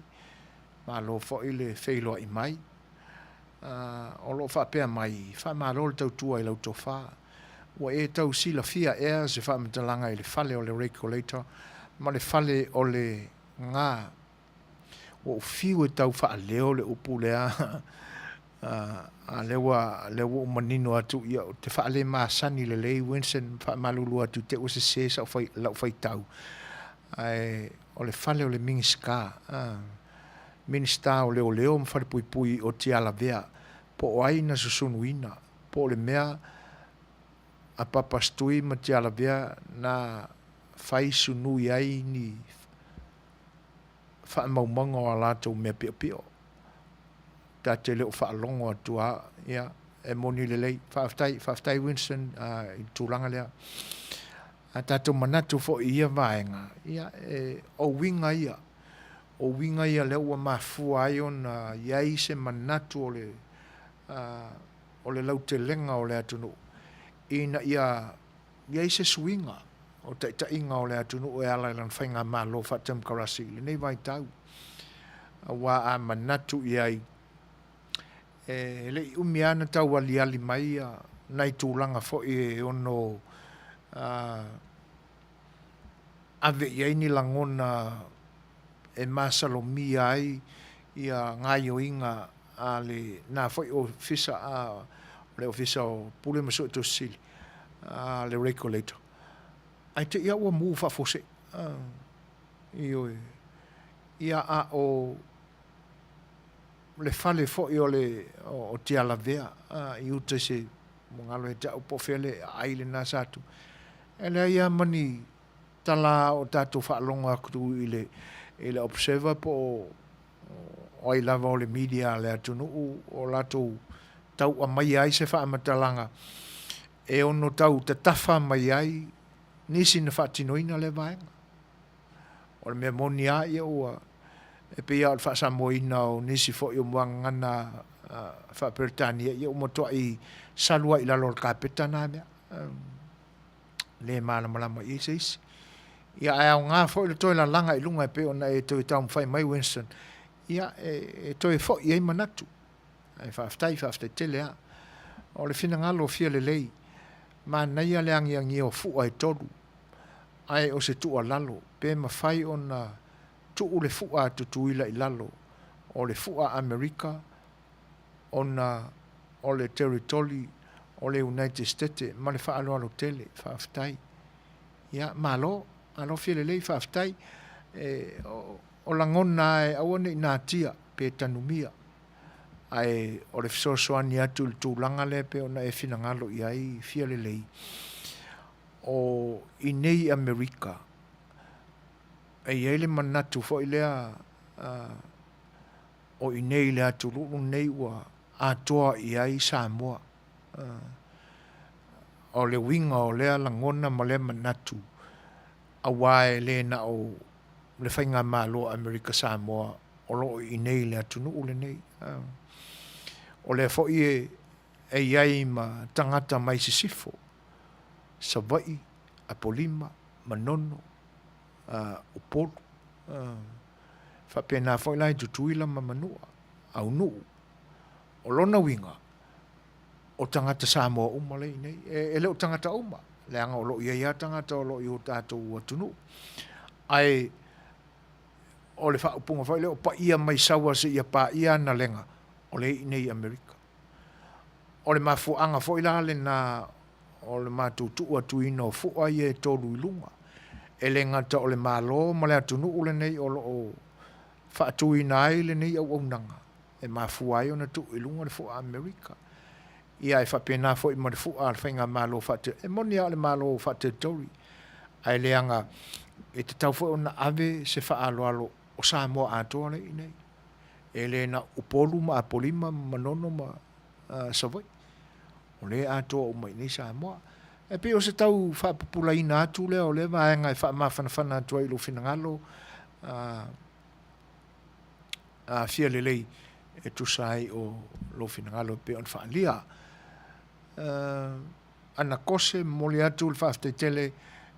ma lo fo i le Fai'oa i mai o lo whapea mai ma lo le tautua i lau tofa wa e tau sila fia ea se whamatalanga i le fale o le regulator ma le fale o le ngā o fiu e tau wha leo le upu lea a lewa manino atu ia te wha le maasani le lei Winston wha malulu atu te use se sa lau whai tau o le fale o le mingiska minista o leo mwhare pui o te ala vea po o aina susunuina po le mea a papastui ma te ala vea na whai sunu ai ni wha maumanga o alatou mea pio ta te leo wha longo atua ia e moni le lei whaftai Winston i tūranga lea a tātou manatu fo ia vaenga ia o winga ia leo ua mafua ai ona iai se manatu o le lau te lenga o le atunu ina iai se swinga o ta inga o le atunu e ala ilan whainga malo whatam karasi le nei vai tau wa a manatu iai le umiana tau ali mai nai tūlanga fo e ono ave iai ni langona e masalomi ai ia ngai o inga ale na foi ofisa le ofisa o pule maso to sil le regulator ai te ia o mu fa fose ia o le fale fo o le o te ala vea i ute se mongalo e tau pofele ai le na satu ele ia mani tala o tatu fa longa kru ile observer po o i lava o le media le atunu o lato tau a mai ai se wha amatalanga e ono tau te tafa mai ai nisi na whatinoina le vaenga o le mea Manuia ia ua e pia o le whaasamoina o nisi fo i o muangana whaperitania ia umotoa i salua i lalo le kapeta na mea le malama i se isi ia ai au ngā fo i le toi la langa i lunga e pe ona e toi tau mwhai mai Winston ia e toi fo i ei manatu ai whaftai tele a o le whina ngalo fia le lei ma naia le angi o fua e toru ai o se tua lalo pe ma whai ona tuu le fua tutuila i lalo o le fua Amerika ona o le territory o le United States ma le whaaloalo tele whaftai ia malo alo fia lei whaftai o langona e awane i nā tia pe tanumia ai o le fisosoani atu le tūlanga le pe ona e whina ngalo i ai fia lei o i nei Amerika e iei le manatu fo i lea o i nei le atu lulu nei ua atoa i ai Samoa o le winga o lea langona ma le manatu awae le na o le whainga malo Amerika Samoa o lo i nei le atunu ule nei o le fo i e iai ma tangata mai sisifo Savai, Apolima, Manono Upolu whapena fo i lai tutuila ma Manua au nuu o lona winga o tangata Samoa uma le nei e leo tangata uma le anga o lo ia tangata o lo i o tātou atunu ai o le whaupunga whai leo pa ia mai sawa se ia pa ia na lenga o le nei Amerika o le mafuanga fo i la le na o le mātutu atu ina o fua i e tolu ilunga. E le ngata o le malo, ma le atunu u le nei o lo o whaatu ina ai le nei au nanga. E mafua ai o na tu ilunga le fua Amerika. Ia e whapena fo i ma le fua al whainga malo whaate. E moni a le malo whaate tori. Ai le anga e te tau fo o na ave se wha alo alo o Samoa atoa le i nei. E le na upolu ma apolima manono ma savoi. O le atoa o mai nei Samoa. E pe o se tau whapupula ina atu lea o le vaenga e whamawhanawhana atua i lo finangalo fia lelei e tusai o lo finangalo pe on whaalia. Ana kose moli atu le whafteitele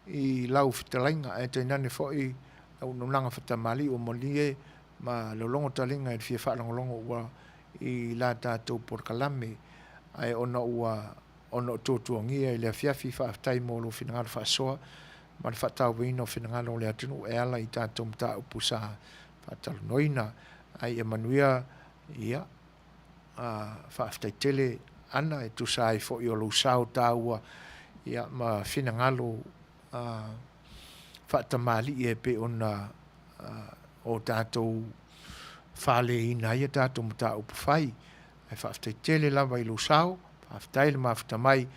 i lau fitalainga e te nane fo i au nunanga whatamali o molie ma lolongo talinga e fia whaalongolongo ua i la tātou porkalame ai ona ua ono tuatuangia i le afiafi whaaftai mo lo finangalo whaasoa ma le whaatau wino finangalo le atunu e ala i tātou mta upusa whaatalu noina ai e Manuia ia whaaftai tele ana e tusai fo i o lo sao tāua ia ma finangalo whaatamali e pe ona o tātou whale ina ia tātou mta upufai ai whaaftai tele lava i lo sao aftai le mafuta mai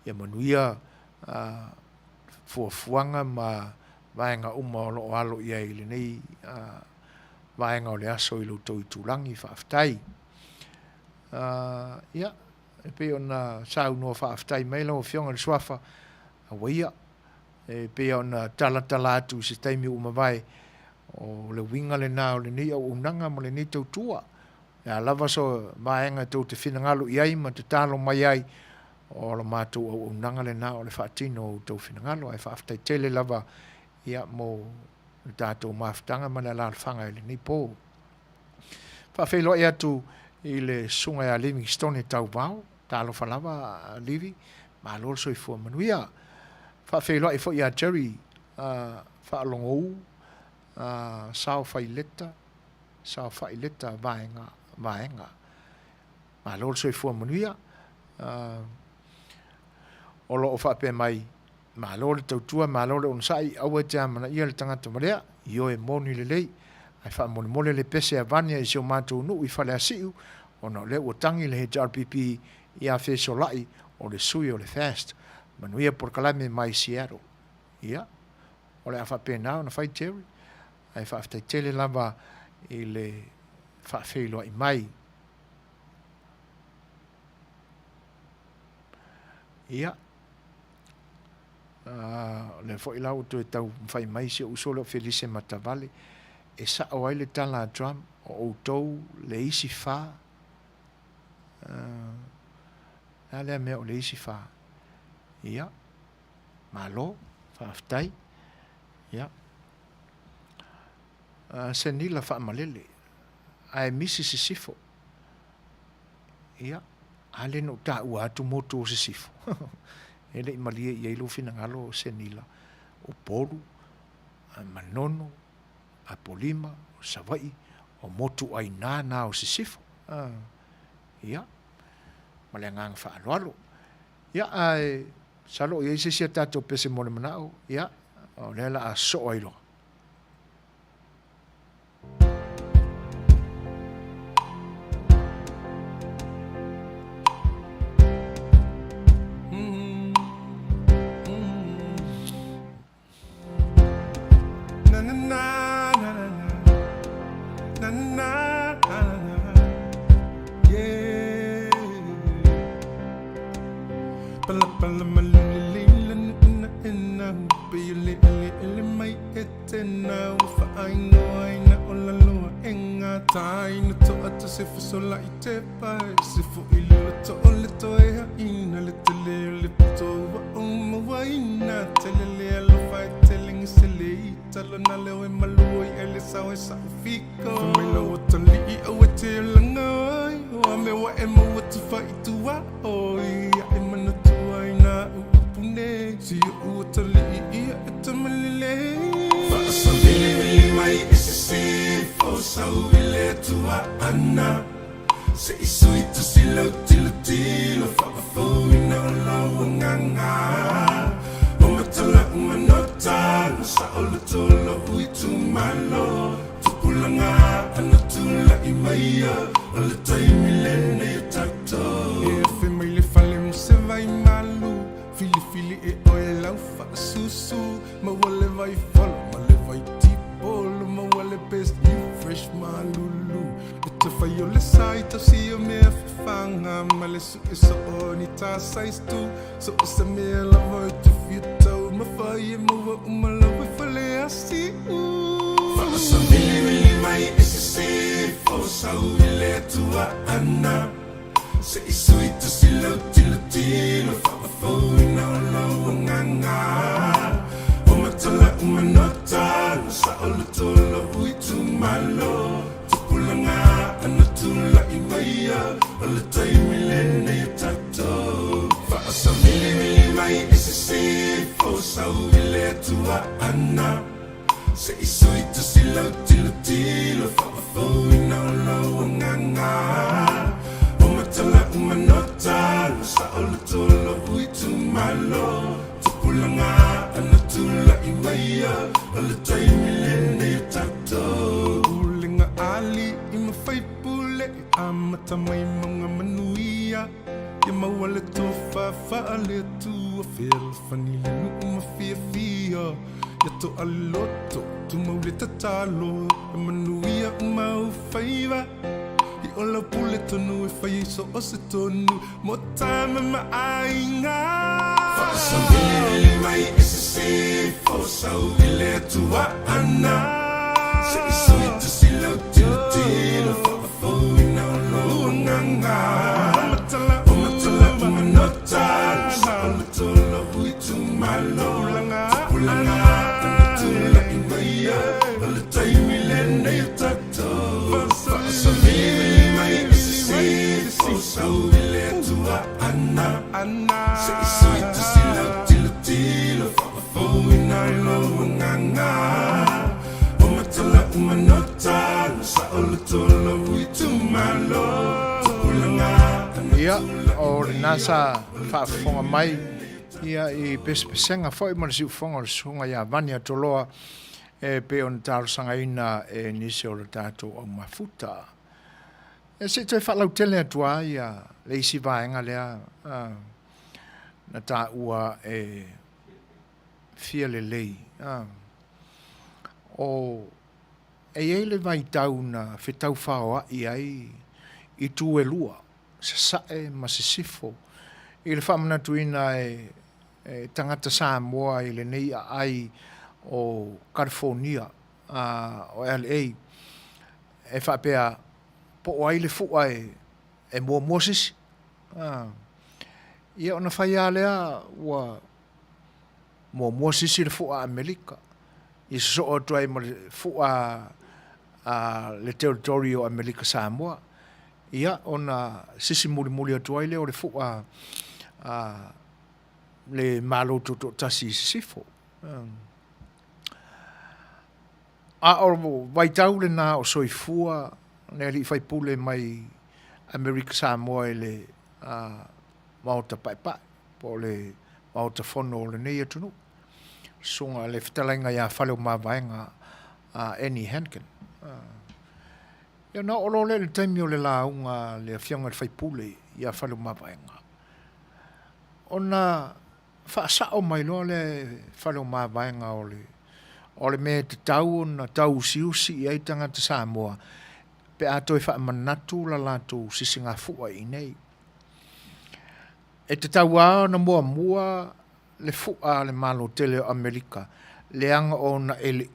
ia Manuia fuafuanga ma vaenga uma o loo alo ia i le nei vaenga o le aso i lo tau i tūlangi whaaftai. Ia, e pe ona sau noa whaaftai mai lau fionga le suafa a waia e pe ona tala atu se taimi uma vai o le winga le nā o le nei au unanga ma le nei tau tua. Ia lava so vaenga tau te finangalo iai ma te talo mai ai o la mātou au unanga le nā o le whaatino o tau finangalo ai whaaftai tele lava ia mo le tātou maafutanga ma le lalwhanga i le nei pō. Whaafeilo e atu i le sunga a Livingstone e tau vau, talo whalawa a Livi, ma lor so i fua Manuia. Whaafeilo e fo i a Jerry whaalongo u, sao whaileta vaenga. Ma lor so i fua Manuia. O lo o whape mai, ma lor le tautua, ma lor le onsai, au e te amana ia le tangata marea, io e moni le lei, ai wha mole le pese a vania i seo mātou nu i whale a siu, o no le ua tangi le HRPP i a wheso lai, o le sui o le fast, Manuia por kalame mai Seattle. Ia, o le a whape nao na whai teori, ai whaaftai tele lava i le whaafeilo i mai. Ia, le fo i lau tu e tau mwhai mai se usolo Felice Matavale e sa o ai le tala drum o outou le isi wha na lea mea o le isi wha ia malo whaaftai ia senila wha malele ai misi se sifo ia ale no ta ua atu moto o se sifo ele imalie i eilu finangalo o senila o poru a manono a polima o savai o motu ai nā o se sifo ia ma le ngang wha aloalo ia ai salo i eise sia tato pese mole manao ia o lela a so ailo Se isui tu silo tilo tilo fa fa ina la wanga nganga o matala umanota sa olutolo uitu malo tupulanga anatula imaya ala taimilene takto e family falem se vai malu fili e oela fa susu ma wale vai fol ma le vai tipo ma wale best you fresh malulu it's a Fai'oa side to see you me fanga ma le su so oni ta size tu so se me la voi to fito ma fai mo ma la voi fale asi fa so really mai esse for so le tua anna se sweet to see lo tilo fa fo no lo nganga o matala umanota sa olutolo uitu malo tupulanga anatula imaya ala taimilene tato fa sa mili mai esse fo sa wile tua anna se sweet to see lo tilo fa fo no lo nganga Tala umanota sa olutolo uitu malo tupulanga anatula imaya ala taimilene tato ulinga ali ima fai pule amata mai mga manuia ya mawale tofa faale tu afel fanile nu uma fia ya to aloto tu maule tatalo manuia uma ufaiva Ola pule tonu e fai so o se tonu mo time ma ainga fa so really mai esse fo so ile tua anna se sweet to see lo tilo fo no lo nganga matala umanota sa lo uitu malo langa tula imaya ala taimilene tato fa so so ile tua anna se sweet to see lo tilo fo ina lo nganga o matala umanota sa olutolo uitu malo tupulanga ia o nasa fa fonga mai ia I pespesenga foi mo si fonga sunga ia vania toloa e pe on tar sanga ina e nisi o tato o mafuta e se te fa lau tele atua ia le isi vaenga lea na ta ua e fia le lei o e ele vai tau na fetau Fai'oa I ai I tu e lua se sae ma se sifo I le whamana tuina e tangata Samoa I le nei ai o California o LA e whapea po o ai le fua e mua Moses ia ona whai alea ua mua Moses I le fua Amerika I so o tuai mo le fua le territory o Amerika Samoa ia ona sisi muli o tuai le o le fua le malo to tasi sifo a o vai tau le na o soifua ne li fai pule mai Amerika Samoa le mauta pai po le mauta fono le nei atunu sunga le fitalenga ia fale ma vaenga Annie Hankin ia na olo le taimi o le launga le fianga fai pule ia fale ma vaenga ona fa sa o mai lo le fale ma vaenga o le me te tau na tau siusi ai tanga te Samoa pe ato e wha manatu la lato sisinga fua I nei. E te tau ao na mua le fua le malo tele o Amerika le anga o na ele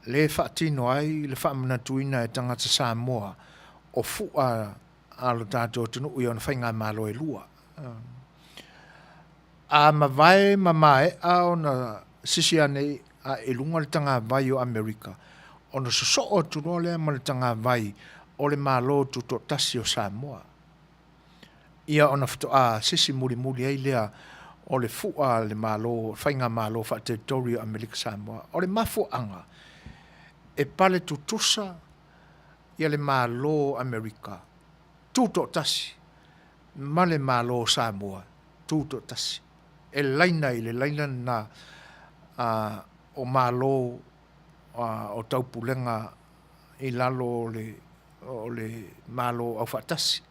le whaatino ai le wha manatu ina e tangata Samoa o fua alo tato tunu ui ona whainga malo e lua. A mawai mamae ao na sisiane a ilunga le tanga vai o Amerika ona so o tuno le maltanga vai o le malo tu to tasi o Samoa ia ona fto a sisi muri ai lea o le fua le malo fainga malo fa territory Amerika Samoa o le mafu anga e pale tutusa ia le malo Amerika tu to tasi ma le malo Samoa tūto tasi. E laina i le laina na o malo o taupulenga i lalo o le malo au whaatasi.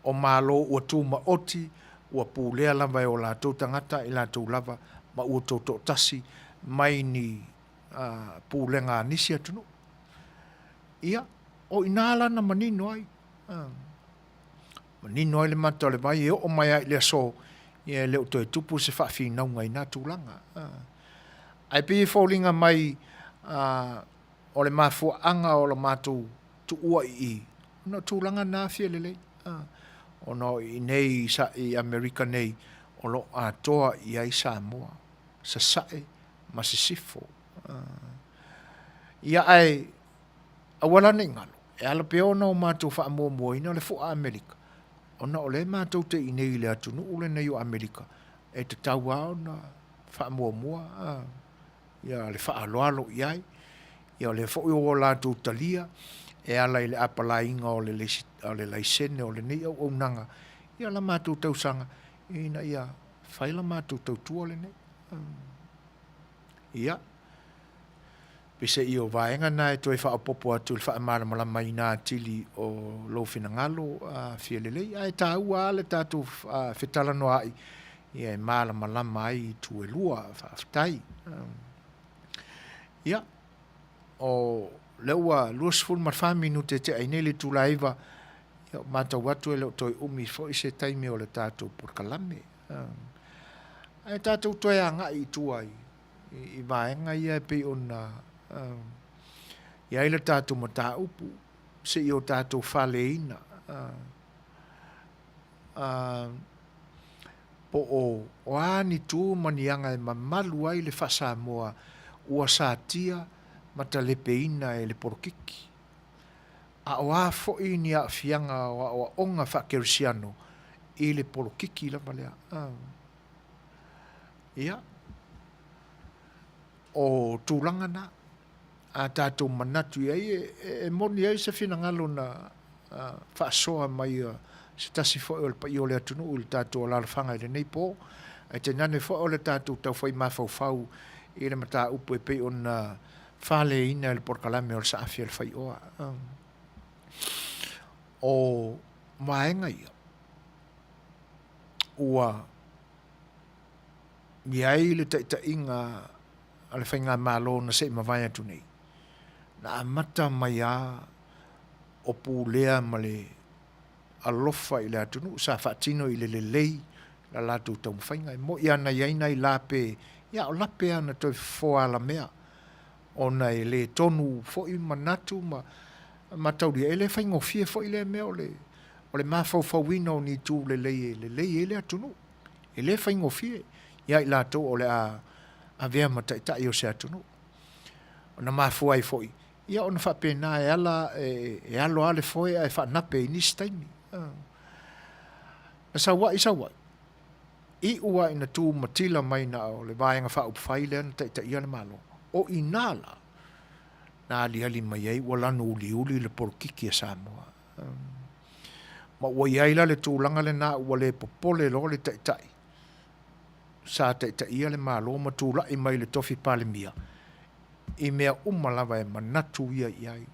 O malo ua tūma oti, ua pūlea lava e o lātou tangata i lātou lava, ma ua tōto tasi mai ni pūlenga nisi atunu. Ia, o inala na manino ai. Manino ai le mata le vai, e o mai ai le aso, ia leo toi tupu se whawhinau ngai nā tūlanga. Ai pi fōlinga mai o le mafuanga o le mātou tu ua i. No tūlanga nā fia lelei. O no i nei sa i Amerika nei, o lo atoa i ai Samoa, sa sae, ma se sifo. Ia ai, awala nei ngalo, e ala peo na o mātou wha mua mua ina le fua Amerika. O na o le mātou te i nei le atunu ule nei o Amerika, e te tau au na wha mua mua, ia le wha aloalo i ai, ia le fo o lātou talia, e ala i le apalainga o le laisene o le nei au nanga, ia la mātou tausanga, ina ia whaila mātou tautua le nei. Ia, pese i o vaenga na e toi whaapopo atu le whaamara malama i nā tili o lo whina ngalo fia lelei, ai tā ua ale tātou whetala no ai, ia e mara malama ai tu e lua whaafitai. Ia, o leua luasful marfami nu te ainele tu laiva mata watu e leo toi umi fo i se taimi o le tātou porkalame. Ai tātou toi anga i tuai i vaenga ia pe ona ia ile tātou mata upu se i o tātou whaleina po o ani tu manianga e mamalu ai le whasa moa ua sātia mata le peina e le porkiki. A oa fo'i ni a fianga o onga whakerisiano i le porkiki la malea. Ia. O tūlanga na. A tātou manatu ai e moni ai se whina ngalo na whaasoa mai se tasi fo'i o le pai o le atunu o le tātou o lalawhanga i le nei po. E te nane fo'i o le tātou tau whai mawhau i le mata upu e pei o na fale ina le porkalame o le saafia le Fai'oa. O maenga ia. Ua miai le taitainga a le whainga malo na se mawai atu nei. Na amata mai a o pūlea ma le alofa i le atunu, sa whaatino i le lelei la lātou tau mwhainga. Mo ia na iaina i lape, ia o lape ana toi foa la mea. Ona e le tonu fo'i manatu ma tauria e le whaingofie fo'i le mea o le mawhauwhauina o ni tū le lei e le atunu. E le whaingofie. Ia i lātou o le a vea mataitai o se atunu. Ona mafuai fo'i. Ia ona whapena e ala e alo ale fo'i e whanape i nisi taimi. Na sawa. I ua ina tū matila mai na o le vaenga whaupwhai le ana taitai ale malo. O inala na ali mai ai wala no uli le porkiki a Samoa. Ma ua iaila le tūlanga le na ua le popole lo le taitai. Sa taitai le malo ma tūla i mai le tofi palemia. I mea umalawa e manatu ia iai.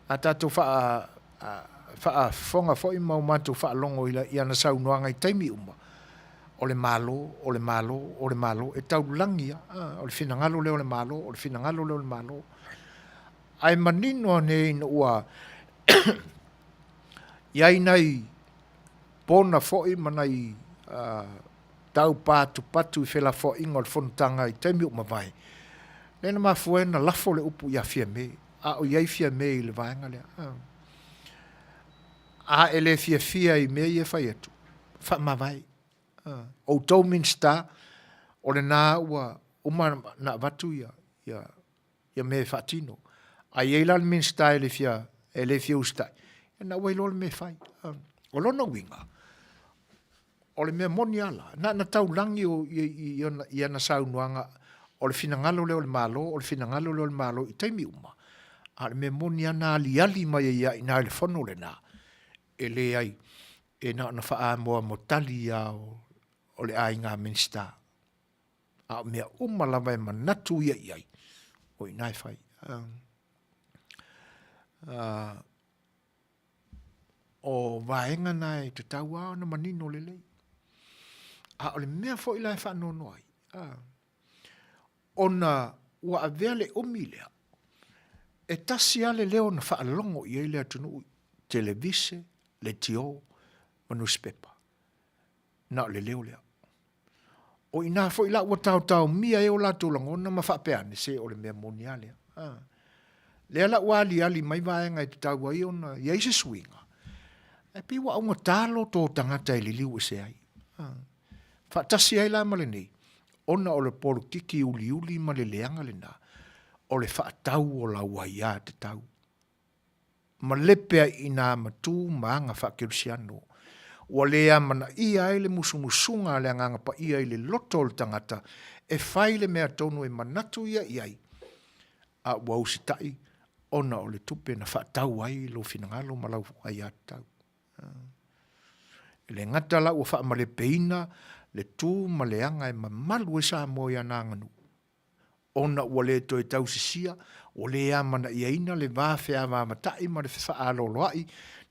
A tātou wha fonga fo i mau mātou wha longo i ana saunoanga i taimi uma. O le malo, e tau langia, o le finangalo leo le malo, ai manino nei na ua, iai nei, pona fo'i manai, tau patu i whela fo'i ngol fontanga i teimi umawai. Nena mafue na lafo le upu ia fia me, a o iai fia me i le vaenga lea. A ele fia i me i e whai atu, wha mawai. O tau minsta o le nā ua uma na watu ia me whatino. A ieila le minsta e le fia ustai. E na wailo le me whai. O lona winga. O le mea moni ala. Na tau langi i ana saunuanga o le finangalo leo le malo, i taimi uma. A le mea moni ana ali mai ia i nā le whono le nā. E le ai. e na wha moa mo tali o le ai ngā minsta. A mea umalawa e manatu ia iai. O i nai whai. O vaenga nai te tau au na manino lelei. A o le mea fo i lai whanono ai. Ona ua avea le umilea. E tasi ale leo na whaalongo i eile atunu televise, le tio, ma newspaper. Na le leo lea. O ina fo ila ua tau mia e o la tūlangona ma whapeane se o le mea moni alea. Lea la ua ali mai vaenga e te tau ai ona iei se swinga. E pi wa unga talo tō tangata e liliu e se ai. Whaatasi ai la male nei. Ona o le polo kiki uli ma le leanga le nā. O le whaatau o la waia te tau. Ma lepea i nā matu maanga whakerusiano. Ua lea mana ia ele musumusunga le anganga pa ia ele loto o le tangata. E whai le mea tonu e manatu ia iai. A ua usitai. Ona o le tupe na whaatau ai lo finangalo ma lau waia te tau. Le ngata la ua wha ma le peina. Le tū ma le anga e mamalu e sa mo ia nanganu. Ona ua le to e tau sisia, o le amana ia ina le vāwhea vāmatai ma le whaaloaloai,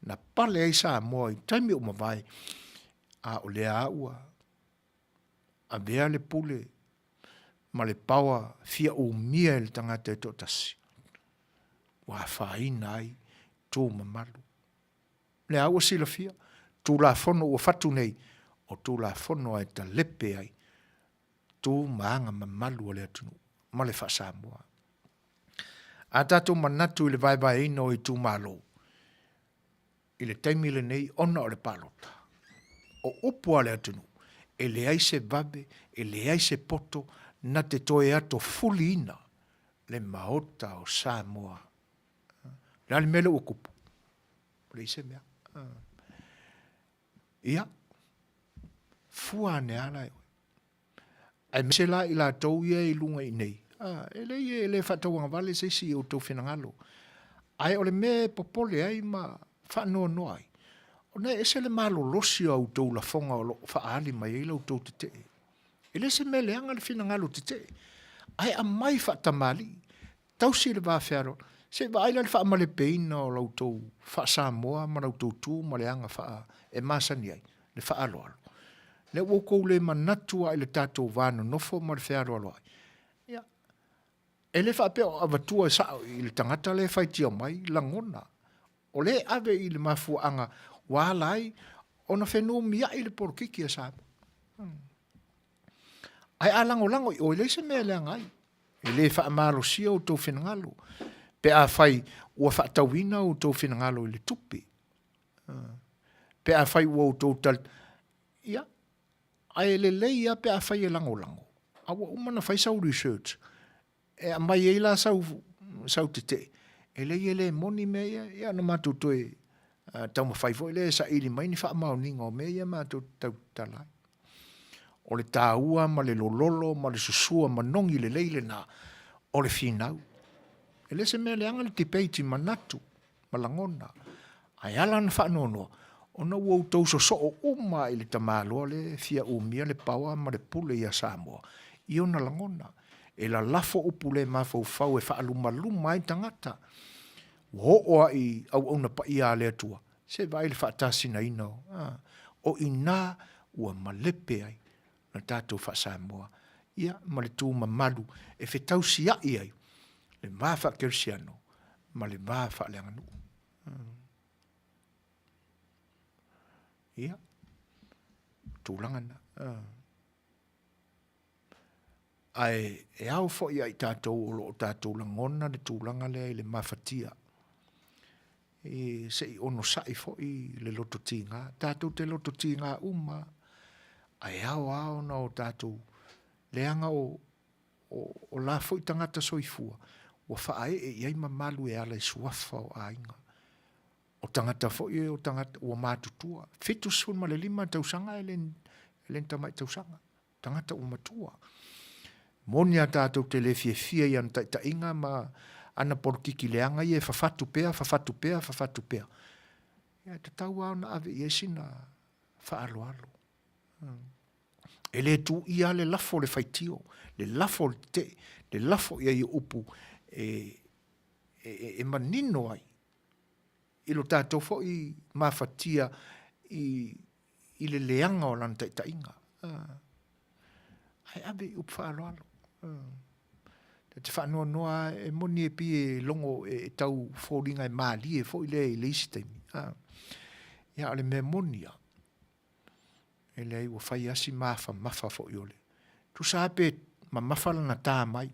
na pale ai sa mo i taimi o mawai, a o le a ua, a vea le pule, ma le paua fia o mia le tangata e totasi. Wa whaina ai, tū mamalu. Le a ua sila fia, tū la fono ua fatu nei, o tū la fono ai ta lepe ai, tū maanga mamalu o le atunu, ma le whasamoa. A tātou manatu i le vai ino i tū malo, i le taimi le nei ona o le palota. O upua le atunu, e le aise vabe, e le aise poto, na te toe ato fuli ina, le maota o Samoa. Le ali mele o kupu, le ise mea. Ia, fua ne ala e. Ai mese la i la tau ia i lunga i nei. E le whatauanga vale se si o tau whenangalo. Ai o le me popole ai ma whanua noa ai. O nei ese le malo losi au tau la fonga o lo whaali mai e lau tau te te. E le se me le anga le whenangalo te te. Ai a mai whatamali. Tau si le whawhiaro. Se wa aila le whaamale peina o lau tau whaasamoa ma lau tau tū ma le anga wha e masani ai. Le whaaloalo. Le woko le manatua i le tātou vāno nofo ma le whea roa ai. Ia. E le whapea o avatua sao i le tangata le whaitia mai langona. O le ave i le mafuanga wālai o na whenua mia i le porokiki a sāma. Ai a lango i o le se mea leanga ai. E le whaamaro sia o tau whenangalo. Pe a whai ua whaatawina o tau whenangalo i le tupi. Pe a whai ua o tau tal. Ia. Ai le leia pe a whai e lango. Awa umana whai sau research. E a mai e la sau te te. E le moni mea ia na mātou toe tau ma whai foi le sa ili mai ni wha mau ninga o mea mātou tau talai. O le tāua ma le lololo ma le susua ma nongi le leile na o le whinau. E le se mea le anga le tipeiti manatu ma langona. Ai ala na whanono. Ona ua tau so o uma i le tamaloa le fia umia le paua ma le pule ia Samoa. I ona langona. E la lafo upu le mafau fau e whaaluma ai tangata. Ho'oa i au na pa ia le atua. Se vai le whaatasina inao. O ina ua malepe ai na tātou wha Samoa. Ia ma le tū mamalu e whetau sia i ai. Le māwha kersiano ma le māwha le anganu. Ia. Tūlangana. Ai e au fo ia i tātou o lo tātou langona le tūlanga lea i le mawhatia. E se i ono sai fo i le loto tinga. Tātou te loto tinga uma. Ai au na o tātou leanga o la fo i tangata soifua. Wa whaae e iai mamalu e ala i suafa o ainga. O tangata fo i o tangata o mātutua. Fitu sun ma le 5 tausanga e len tamai tausanga. Tangata o matua. Monia tātou te le fia i anta ta inga ma ana porkiki leanga i e fafatu pea. Ia te tau au na ave i esina whaaloalo. E le tu ia le lafo le whaitio, le lafo le te, le lafo ia i upu e manino ai. I lo tātou fo i mawhatia i le leanga o lana tainga. Ai abe upu whaaloalo. Te whanua noa e moni e pi e longo e tau fōringa e māli e fo i le isi taimi. Ia ole me monia. E le ua whai asi mafa fo i ole. Tu sape ma mawhala na tā mai.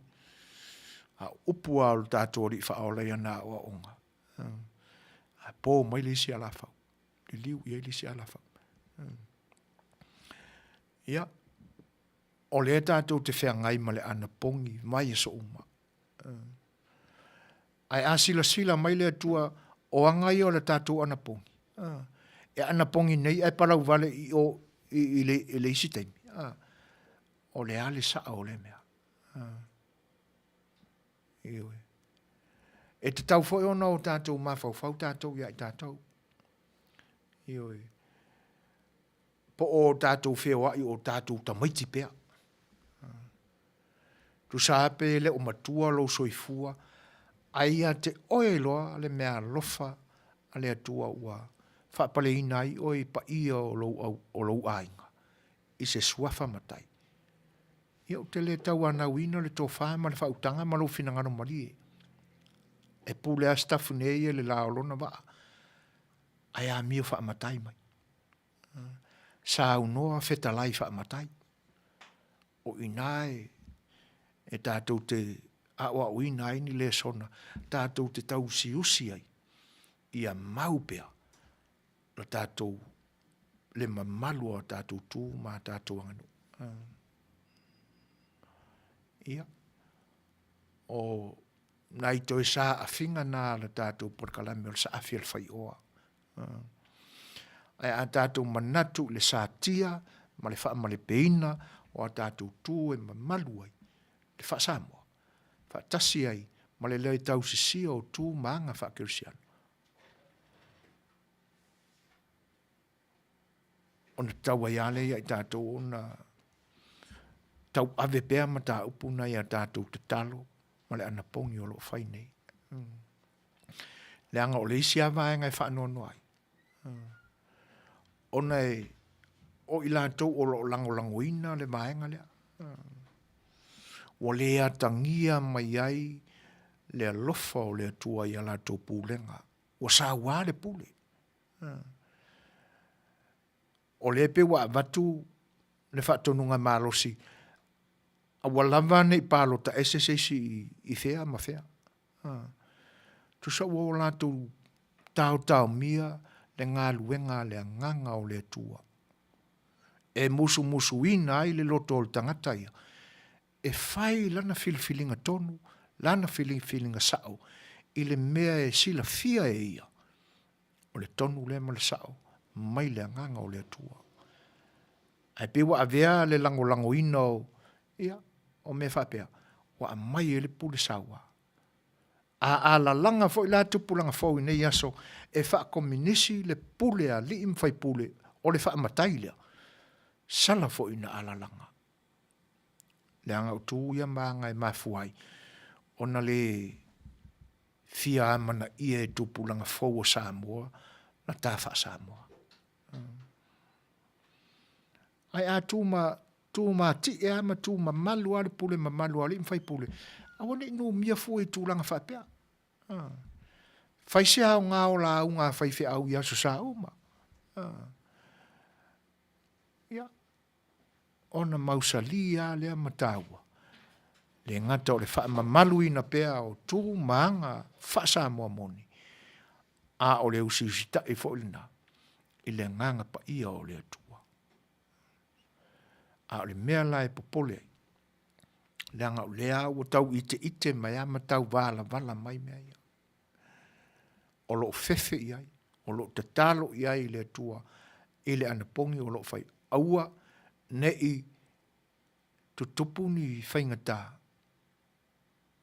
A upu au tātou ori whaolai ana o onga. A pō mai le isi ala whau. Le liu i le isi ala whau. Ia. O le tātou te whea ngai ma le ana pongi mai e so uma. Ai a sila mai le atua o angai o le tātou ana pongi. E ana pongi nei ai parau vale i le isi taimi. O le ale saa o le mea. Iwe. E te tau fo ona o tātou mawhau tātou ia i tātou. Iwe. Po o tātou Fai'oa i o tātou tamaiti pea. Tu sape le o matua lo soifua, aia te oe loa le mea lofa a le atua ua whapale inai oi pa ia o lo ainga. I se suafa matai. Ia o te le tau ana wina le tō whae ma le whautanga ma lo finangano malie. E pule a stafu nei le laolona waa. Ai a mio wha matai mai. Sa unoa whetalai wha matai. O inai e tātou te awa o inai ni le sona. Tātou te tau usi ai. Ia maupea. La tātou le mamalua tātou tū ma tātou anganu. Ia. O nai toi sa afinga na la tātou porkalame o sa afia le Fai'oa. Ai a tātou manatu le sa tia, ma le wha ma le peina, o a tātou tū e mamalu ai. Le wha Samoa. Wha tasi ai, ma le lei tau sisia o tū maanga wha kirisiano. Ona tau ai ale i tātou ona tau ave pea ma tā upuna i a tātou te talo, ma le ana pongi o lo whai nei. Le anga o le isi awa e ngai whaanono ai. Ona e o i lātou o lo langolangoina le maenga lea. O lea tangia mai ai le alofa o le atua i a lātou pūlenga. O sa wā le pūle. O le pe wa vatu le whatonunga mālosi. A walawa nei pālo ta SSC i whea ma whea. Tu sa o lātou tau mia le ngā luenga le nganga o le atua. E musu ina ai le loto o le tangataia. E whai lana whiliwhilinga tonu, lana whiliwhilinga sao, i le mea e sila fia e ia. O le tonu le ma le sao, mai le nganga o le atua. Ai pewa avea le lango ina o, ia, o me whapea, wa a mai e le pule sawa. A la langa fo i la tupulanga fo i nei aso, e wha kominisi le pule a li imwhai pule, o le wha matailia. Sala fo ina ala langa. Le anga o tū ia maanga e mafuai. Ona le fia amana ia e tupulanga fo o Samoa, na tāwha Samoa. Ai a tū ma ti e ama tū ma malu ale pule, ma malu ale imwhai pule. Awane ino mia fu e tūlanga whapea. Whai se hao ngā o la au ngā whai whi au ia so sa uma. Ia. Ona mausalia lea mataua. Le ngata o le wha mamalu ina pea o tū maanga wha Samoa moni. A o le usiusita e fo ilina. I le nganga pa ia o le atua. A o le mea lai popole ai. Leanga o lea o tau ite mai ama tau vala mai mea ia. O lo fefe iai, o lo tatalo iai le atua, i le anapongi o lo fai aua nei tutupu ni whaingata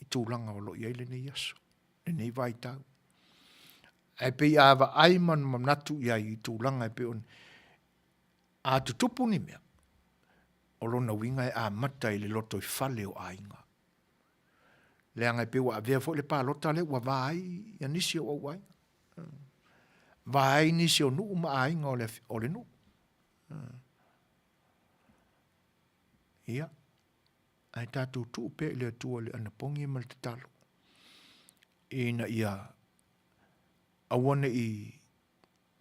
i tūlanga o lo iai le nei aso, le nei vai tau. Ai pe awa aiman manatu iai i tūlanga e pe on, A tutupu ni mea. O lona winga e a mata i le loto i fale o ainga. Le anga pe wa vea fo le palota le wa vai ya nisi o wai. Vai nisi o nu ma ainga o le nu. Ia. Ai tātou tu pe le tua le ana pongi mal te talo. Ina ia awane i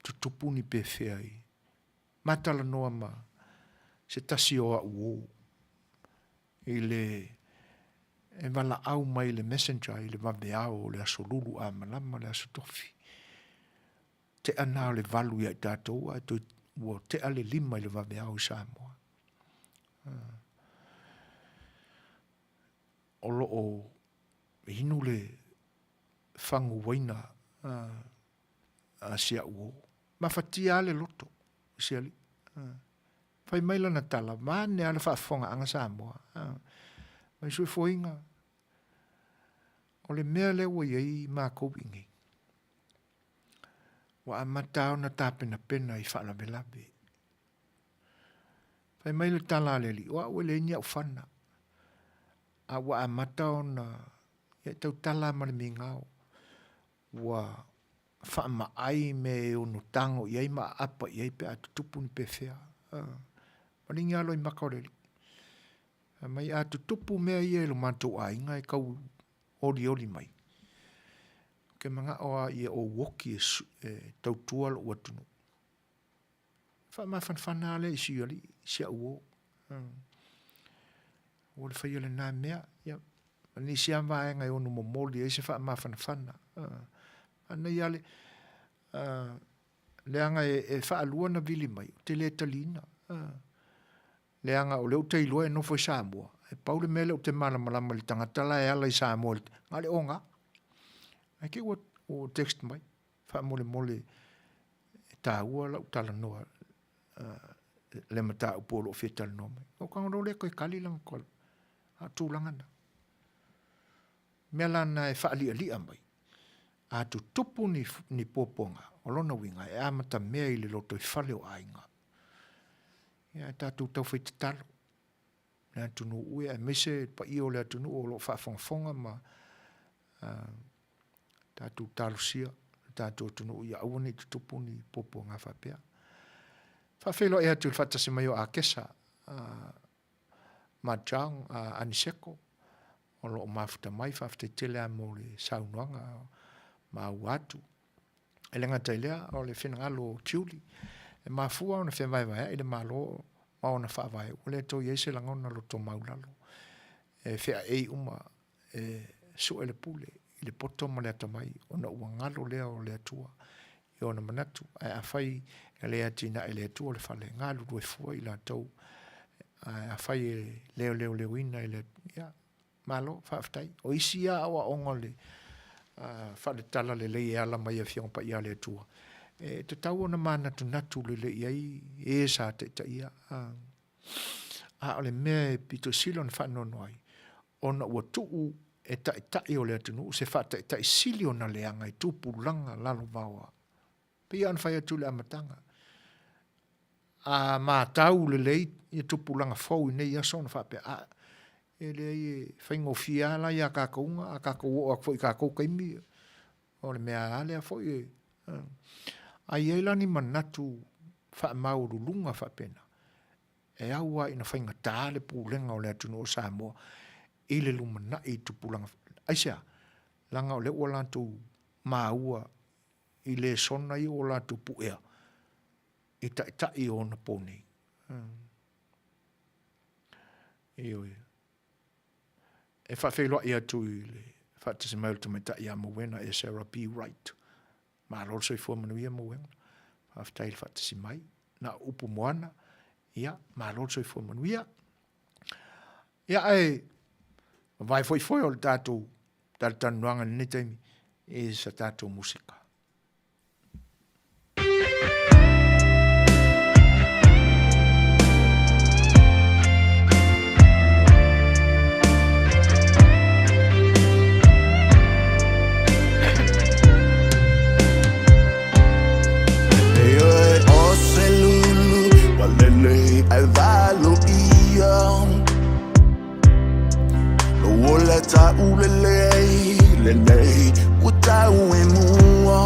tutupu ni pe fea i. Matala noa ma se tasi o a uo. I le e wala au mai le messenger i le waweao le asolulu a malama le asotofi. Te ana le valu ia i tātou a te ale lima i le waweao i Samoa. Olo o hinu le fangu waina a sia uo. Mafatia le loto, sia li. Fai maila na tala, mane ala whaafonga anga Samoa. Mai sui foinga. O le mea le wa iei mā kouingi. Wa a matao na tāpena pena i whaala velabe. Fai maila tala le li, wa ue le nia ufana. A wa a matao na ia tau tala male mi ngao. Wa whaama ai me unu tango iei ma apa iei pe atu tupuni pe fea. Maringi alo i makoreli. Mai atu tupu mea iei lo manto a inga e kau oli mai. Ke mga oa ia o woki e tau tual o atunu. Whaama whanwhana ale i siali, sia uo. O le whaia le nā mea, ia. Ni si ama e ngai onu momoli e se whaama whanwhana. Ana ia le anga e whaalua na vili mai, te le talina. Le anga o leo te ilua e nofo i Samoa. E paule mele o te malamalama li tangatala e ala i Samoa. Nga le onga. Ai ke o text mai. Wha mole e tā ua la utala noa. Le mata upolo o fetala noa mai. O kangaro le koe kali langa kola. A tūlanga na. Mea lana e wha alia mai. A tu tupu ni poponga. O lona winga e amata mea i le loto i whale o ainga. Ia tātou tau whai te talo. Le atunu ue, e mese pa i o le atunu o lo whaafongafonga ma tātou talo sia, tātou atunu ia awane i tutupu ni popo ngā whapea. Whawhelo e atu whatase mai o a kesa, ma Chang, Aniseko, o lo o mafuta mai, whafte tele a mo le saunuanga, ma uatu. E lenga tailea, o le whenangalo tiuli, e mafua ona whewaiwai, e le malo maona whaawai, o le to iese langona lo to maulalo. E whea ei uma, e su ele pule, i le poto ma le atamai, ona ua ngalo lea o le atua, i ona manatu, ai a whai e le atina e le atua le whale, ngalu rue fua i la tau, a whai e leo ina i le, ia, malo, whaaftai, o isi a awa ongole, whale tala le lei e ala mai a whiong pa ia le atua. E te tau ona mana tu natu le le iai e sa te ta ia a ole mea pito silon whanono ai ona ua tuu e tai o le atunu se whata e tai sili ona leanga i tupu langa lalo vawa pia an whai atu le amatanga a mā tau le lei i tupu langa fau i nei aso na whape a e le e whaingo fiala i a kākounga a kākou o a kwoi kākou kaimi o le mea ale a fwoi e ai eilani manatu wha mauru lunga wha pena. E aua ina whainga tāle pūlenga o le atunu o Samoa i le lumana i tupulanga. Aisea, langa o le ua lantu maua i le sona i o lantu puea i tai o na pōnei. Io e. E whawheloa i atu i le whatase maurta me tai a mawena e Sarah B. Wright. Ma lorso i fua Manuia mawena. Whaftail whatasi mai. Na upu moana. Ia, ma lorso i fua Manuia. Ia ai, vai foi o le tātou tanuanga ni taimi e sa tātou musika. ai valo ia Ola ta ulele uta uemua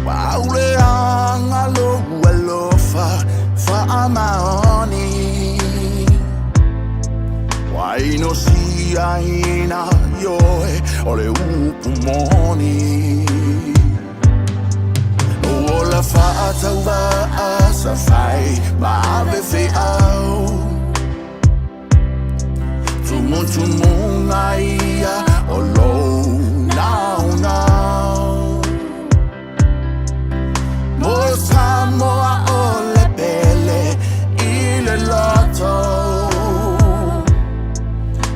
Waule angalo alofa fa amaoni Waino si aina yoe ole upumoni Ola fa atauva asafai maave fe'au Tumu ngaia o low now Mo Samoa o le pele I le loto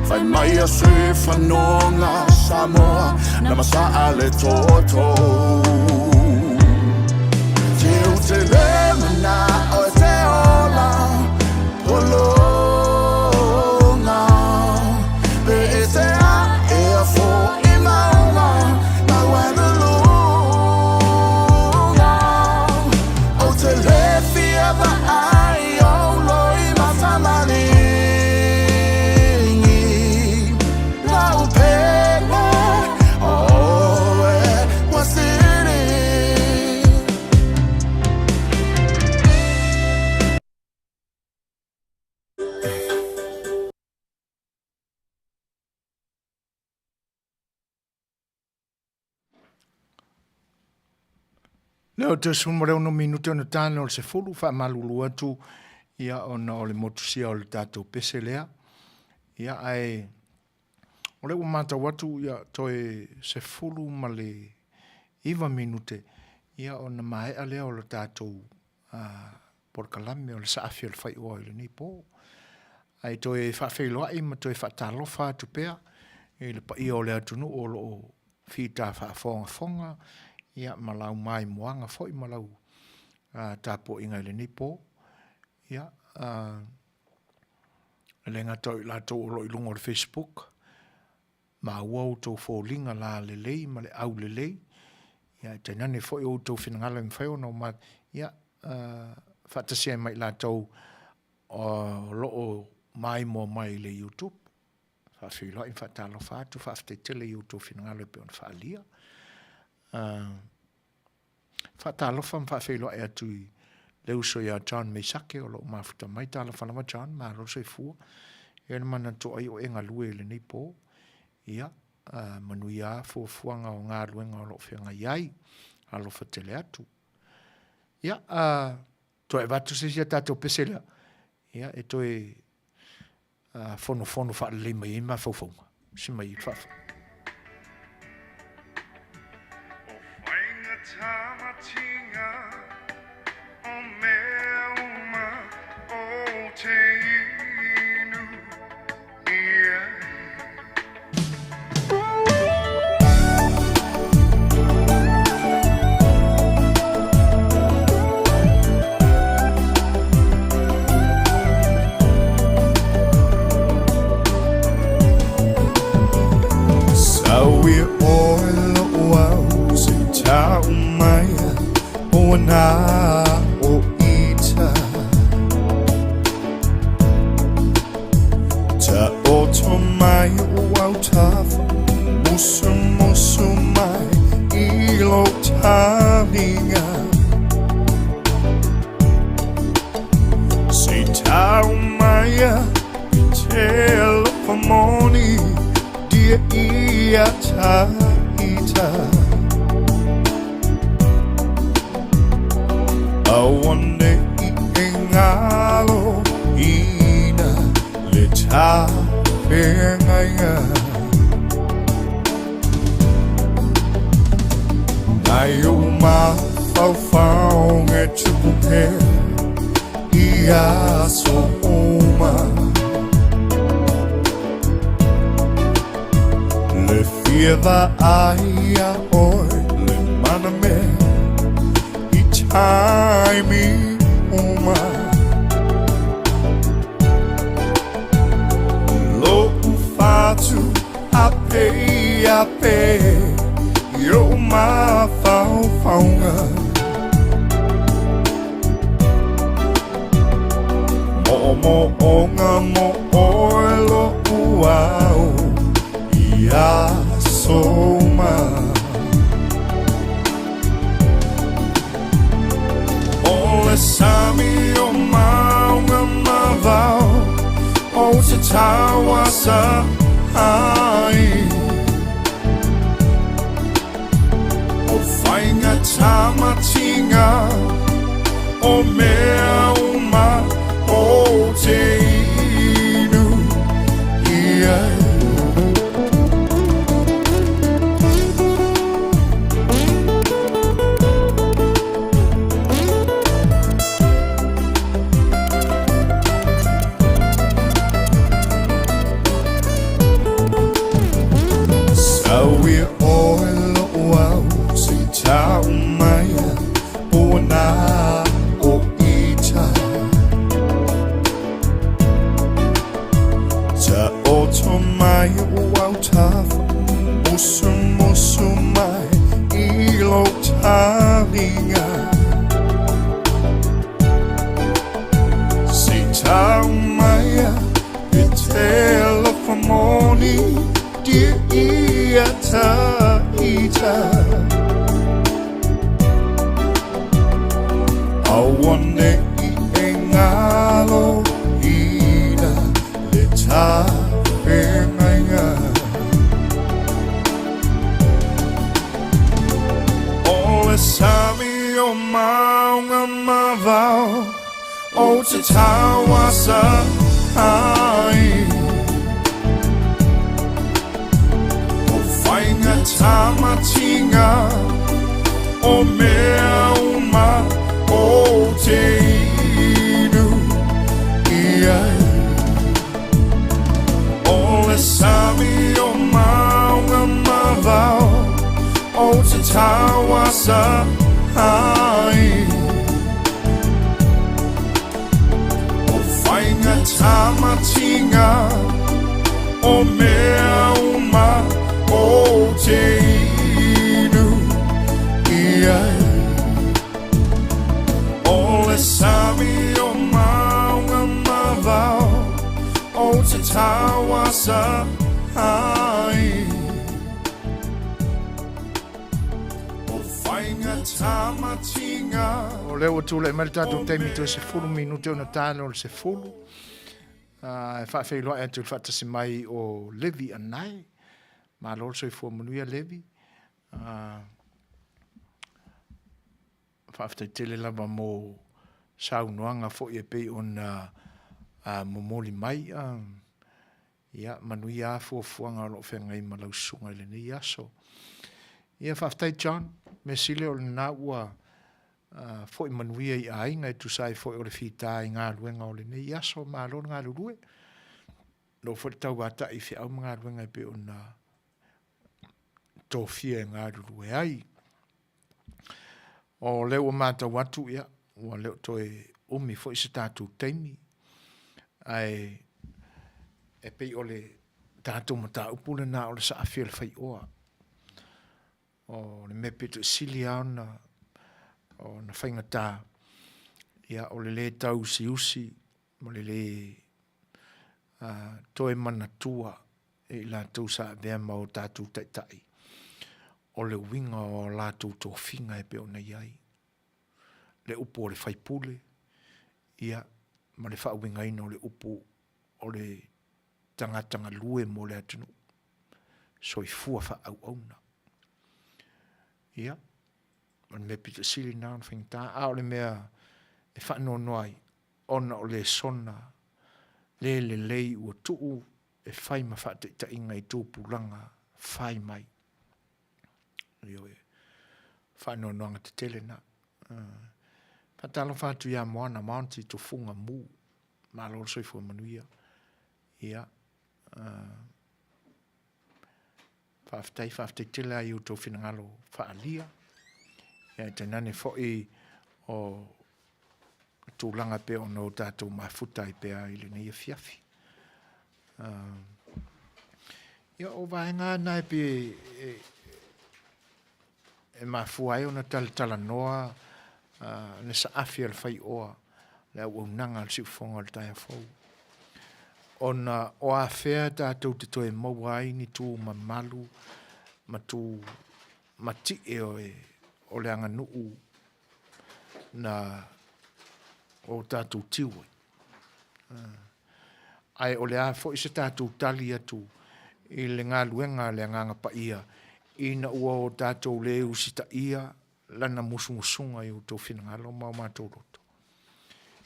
Fai mai a se whanonga Samoa na masa ale toto Te ute le mana o te ola Polo Leo te sumare ono minute ono tāna o se fulu wha malulu atu ia ona o le motusia o le tātou pese lea. Ia ai o le umata watu ia toe se fulu ma le iwa minute ia ona maea lea o le tātou porkalame o le saafia le Fai'oa i le ni po. Ai toe whawhailoa i ma toe whatalofa atu pea i le pa ia o le atunu o lo whita whaafonga ia malau mai moanga foi malau tapo inga le nipo ia lenga toi la to lo ilungo le Facebook ma wo to folinga la le lei ma le au le lei ia tenane foi o to finangala in fai no ma ia fatasia mai la to lo mai mo mai le YouTube fa filo in fatalo fa tu fa tele YouTube finangala pe on fa lia Whatalofa mwhawhelo e atui leu so ia John Meisake o lo mafuta mai tala whanama John ma rosa i fua e na mana to ai o enga lue le nei po ia Manuia fuanga o ngā luenga o lo whianga iai alo whatele atu ia to e watu se sia tātou pesela ia e to e fono whaale mai ima faufonga si mai i whafa Tamatinga o meuma o te inu ia So we're all wow Tau maya o na o ita Ta o to mai o au tafa Musu mai ilo taninga Se tau maya Telo pamoni Dia ia ta ita Awane I engalo ina le ta pengaya Ai uma fau e chupuke ia so uma Le fieva aia oi le maname Ai mi uma Lo fatu ape Yo ma faunga mo o ngā mo o e lo uau ia soma o le sami o maunga mavao o te tawa sa ai o whainga tamatinga o mea uma o te inu ia Sawi o lo au si tau mai o na o ita ta o to mai o au tafu musu mai I lo taringa si tau mai e te lo famoni Dear Iata Ita Awane I engalo Ida Le ta enganga O le sami o maunga mavao O te tawa sa ai Whainga tamatinga o mea uma o te inu iai O le sami o maunga mavao o te tawa sa ai O whainga tamatinga o mea uma o te inu iai O le sami o maunga mavao o te tawa sa ai O whainga tamatinga O leo tu le mai tātou teimi tu se fulu minute o na tāna o se fulu. E whawhailoa e tu whatasi mai o Levi anai. Ma lor so for Manuia Levi. Whaftai tele lava mo saunoanga fo e pe on momoli mai. Ia Manuia fuanga lo whenga I malau sunga le ni aso. Ia whaftai John, me sile o le na ua fo I Manuia I ainga e tu sai fo o le whita I ngā luenga o le ni aso ma lor ngā lurue. Lo fo tau wata I whiau ngā luenga I pe on tō fia ngā rurue ai. O leo māta watu ia, o leo toi umi fo isa tātou teimi. Ai, e pei o le tātou mata upule nā o le sa awhia le Fai'oa. O le mepe tu sili au na, o na whainga tā. Ia, o le tau si usi, mo le toi mana tua, e la tau sa vea mau tātou taitai. O le winga o lātou tō whinga e pe o nei ai. Le upo o le whaipule, ia, ma le whauwinga ina o le upo o le tangatanga lue mo le atunu. So I fua wha au auna. Ia, ma le me pita sili nā on whinga tā, a o le mea e whanua noai, ona o le sona, le lei ua tuu, e whai ma whate ta inga I tōpulanga, whai mai. Io e whanau noanga te tele na. Patalo whatu ia moana maunti to funga mu. Ma lor soi fua Manuia. Ia. Whaftai tele ai o tō whinangalo whaalia. Ia te nane fhoi o tūlanga pe o no tātou mafuta I pe a ili nei a fiafi. Ia o vaenga nai pe e mafuai ona tala noa ne sa afia le Fai'oa le au nanga si fonga le tai fo ona o a fea tātou te toe maua ai ni tū mamalu ma tū mati o le anga nuu na o tātou tiwai. Ai o le a fo i se tātou tali atu i le ngā luenga le nganga pa ia ina ua o tātou le usita ia lana musungusunga i o tō whinangalo mau mātou roto.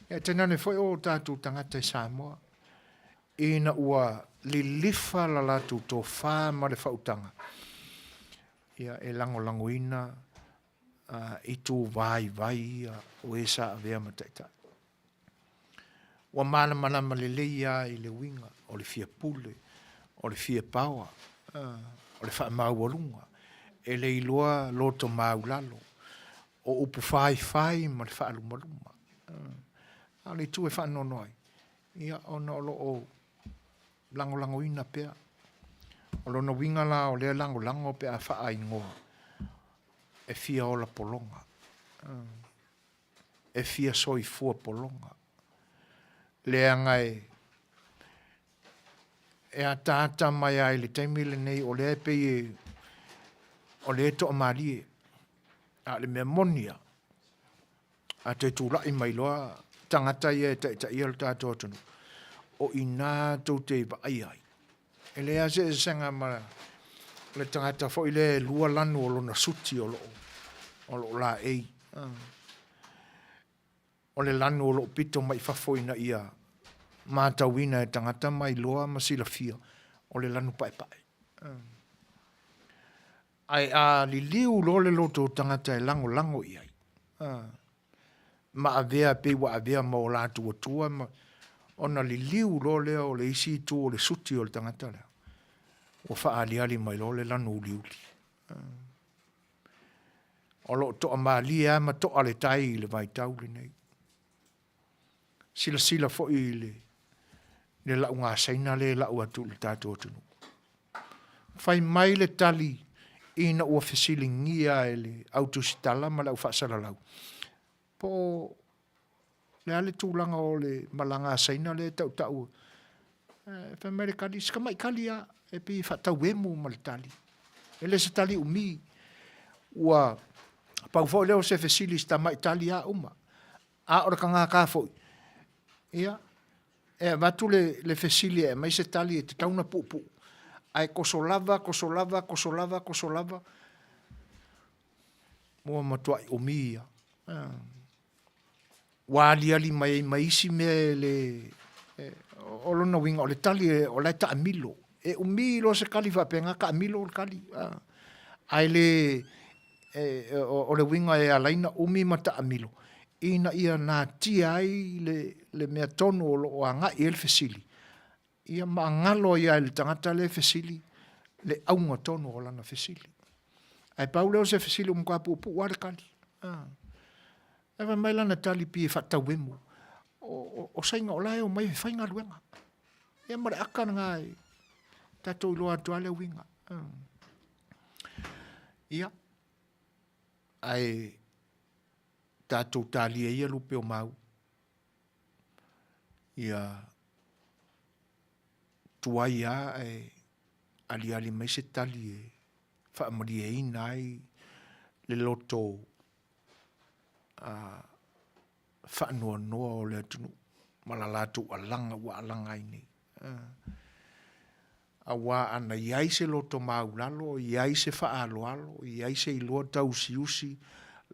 E tenane foi o tātou tangata i Samoa ina ua lilifa la latu tō whā ma le whautanga. Ia e lango ina i tū vai o e sa avea mataitai. Wa mana ma le leia i le winga o le fia pule, o le fia paua, o le wha mauarunga, e le iloa loto maulalo, o upu whai ma le wha alumaluma. A le tu e wha nonoi. Ia ona o lango ina pea. O lona winga la o le lango pea wha a ingoa. E fia o la polonga. E fia soi fua polonga. Le angai e a tāta mai ai le taimile nei o le pei o le to amalie a le Manuia a te tūlai mai loa tangata ia ta ia le tātou atunu o ina tau te iwa ai e le ase e sanga ma le tangata fo i le lua lanu o lona suti o lo la ei o le lanu o lo pito mai fafoina ia mātauina e tangata mai loa masila fia o le lanu pai. Ai a li liu lo le loto tangata e lango iai. Ma avea pe wa avea ma o lātu atua ma ona li liu lo lea o le isi tu o le suti o le tangata lea. O wha ali mai lo le lanu uliuli. O lo toa maalia ma toa le tai le vai taule nei. Sila fo i le lau ngā saina le lau atu le tātou atunu. Whai mai le tali ina ua whesilingia e le autusitala ma lau whaasara lau. Po le ale tūlanga o le malanga saina le tau. Whai mai le kali, sika mai kali a e pi whatau emu ma le tali. E le se tali umi ua pau fo leo se whesili sta mai tali a uma. A ora ka ngā kā foi. Ia. E watu le fesili e mai se tali e te tauna pupu. Ai kosolava. Mua matua o mia. Wali mai isi me le o lona winga o le tali o lai ta amilo. E umilo se kali vapenga ka amilo o kali. Ai le o le winga e alaina umi mata amilo. Ina ia nā tia ai le mea tonu o anga i el fesili. Ia maangalo ia le tangata le fesili, le aunga tonu o lana fesili. Ai pauleo se fesili umkua pupu wale kali. Ewa mai lana tali pi e whatau emu. O sainga o lai o mai whainga luenga. Ia mare aka na ngai tatou iloa tuale winga. Ia. Ai tātou tālia ia lupe o mau. Ia tuai a ali mai se tali e whaamari e inai le loto whaanua noa o le atunu malalatu wa alanga ini. A wā ana iai se loto mau lalo, iai se whaaloalo, iai se iloa tau siusi,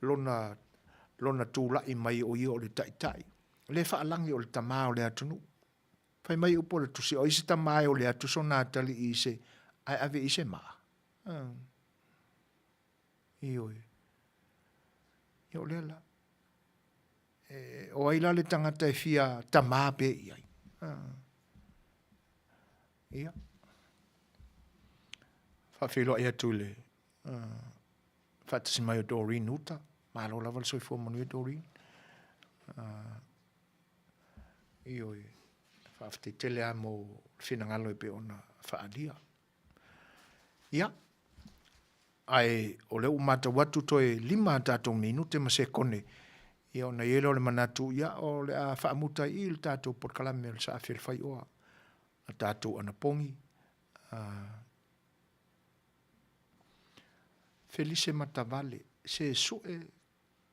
lona tūlai mai o ia o le taitai. Le whaalangi o le tamā o le atunu. Whai mai upo le tusi, o isi tamā o le atu so nātali i se, ai ave i se maa. Ioi. Io le la. O aila le tangata e fia tamā pe iai. Ia. Whawhilo ai atu le. Whatasi mai o Doreen uta. Malo lava le soifua Manuia Doreen. Ioi. Whawhite tele a mo whinangalo e pe ona whaalia. Ia. Ai o le umata watu toe 5 tātou minute ma se kone. Ia ona ielo le manatu ia o le a whaamuta i le tātou porkalame le sa awhir Fai'oa. A tātou ana pongi. Felice Matavale, se sue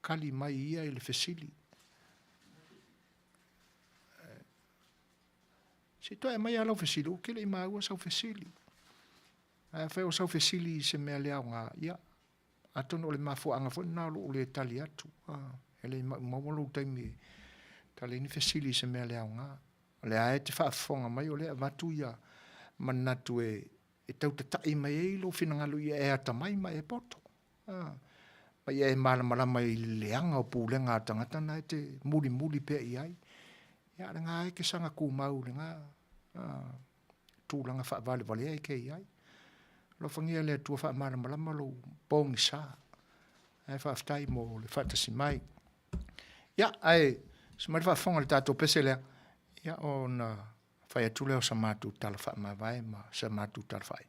kali mai ia i le fesili. Se toi mai alau fesili, o kele i maua sau fesili. Whai o sau fesili se mea lea ngā ia. Atono le mafua anga fo na lo le tali atu. Ele mawalo taimi tali ni fesili se mea lea ngā. Le ae te whaafonga mai o le avatu ia manatu e tau te tai mai e lo finangalu ia e ata mai mai e poto. Mai e malama i leanga o pūlenga tangata na e te muli pe i ai. Ia ngā e ke sanga kumau le ngā tūlanga whaavale e ke i ai. Lo fangia le tua wha malama lo pongi sa. E whaaftai mo le whaatasi mai. Ia ai, sumari whaafonga le tātou pese lea. Ia o na whai atule o sa mātu tala wha mawai ma sa mātu tala whai.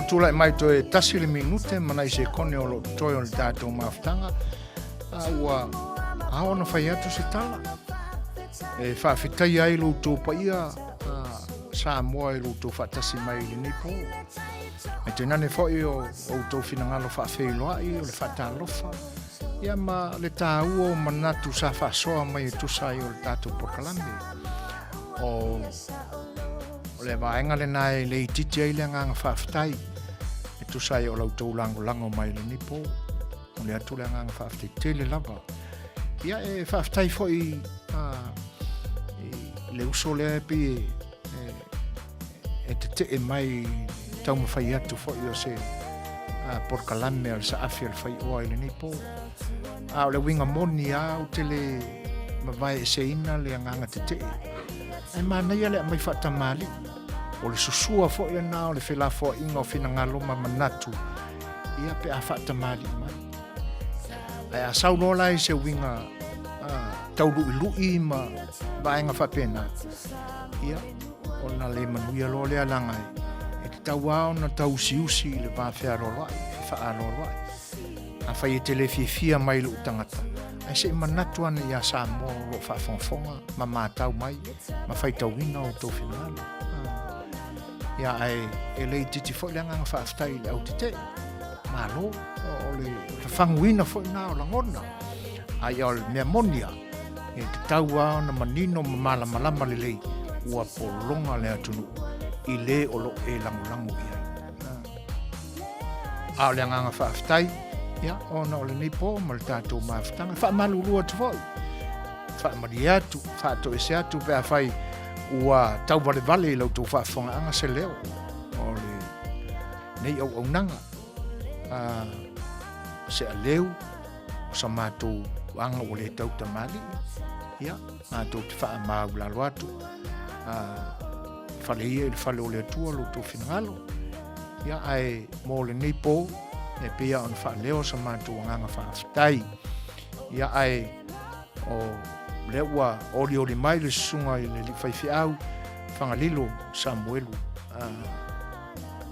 Tula mai to e tasi le minute mana i se kone o lo toi o le tātou maafutanga ua aona whai atu se tala e whaafitai ai lo tō pa ia sa moa i lo tō whaatasi mai le nipo e te nane fwoi o tō whinangalo whaafeiloa i o le whaatalofa ia ma le tāua o manatu sa whaasoa mai e tusai o le tātou porkalame o le vaenga le nai le ititi ai le nganga whaafitai tu sai o lau tau lango mai le nipo o le atu le nganga whaaftai tele lava ia e whaaftai fwoi le uso le pi e te te mai tau mawhai atu fwoi o se porkalame al sa awhia le Fai'oa i le nipo o le winga moni au te le mawai e se ina le nganga te te e manai le mai whaatamali o le Suasua fo ia na o le whela fo inga o whinangalo ma manatu ia pe a whaatamali mai ai a sauno lai se winga tau lui ma vaenga whapena ia o na le Manuia lo le alanga e te tau ao na tau siusi le whawhea roroai e wha roroai a fai e tele fia mai lu tangata ai se manatu ana ia Samoa lo whaafonga ma mātau mai ma fai tauina o tō whinalo ia ai e lei titi fo le anga whaaftai le au te malo o le whanguina fo ina o langona ai o le mea monia e te taua na manino ma malama le lei ua polonga le atunu i le o lo e langulangu ia a le anga whaaftai ia ona o le nei po ma le tātou mawhitanga whaamalurua te foi whaamari atu whaato e se atu pēa whai ua tau vale i lau tō whaafonga anga se leo o le nei au nanga se a leu sa mātou anga o le tau tamali ia mātou te whaamau lalo atu whale ia i le whale o le atua lo tō whinangalo ia ai mō le nei po e pia on whaleo sa mātou nganga whaafitai ia ai o le ua ori mai le sunga i le whaifi au whangalilo Samuelu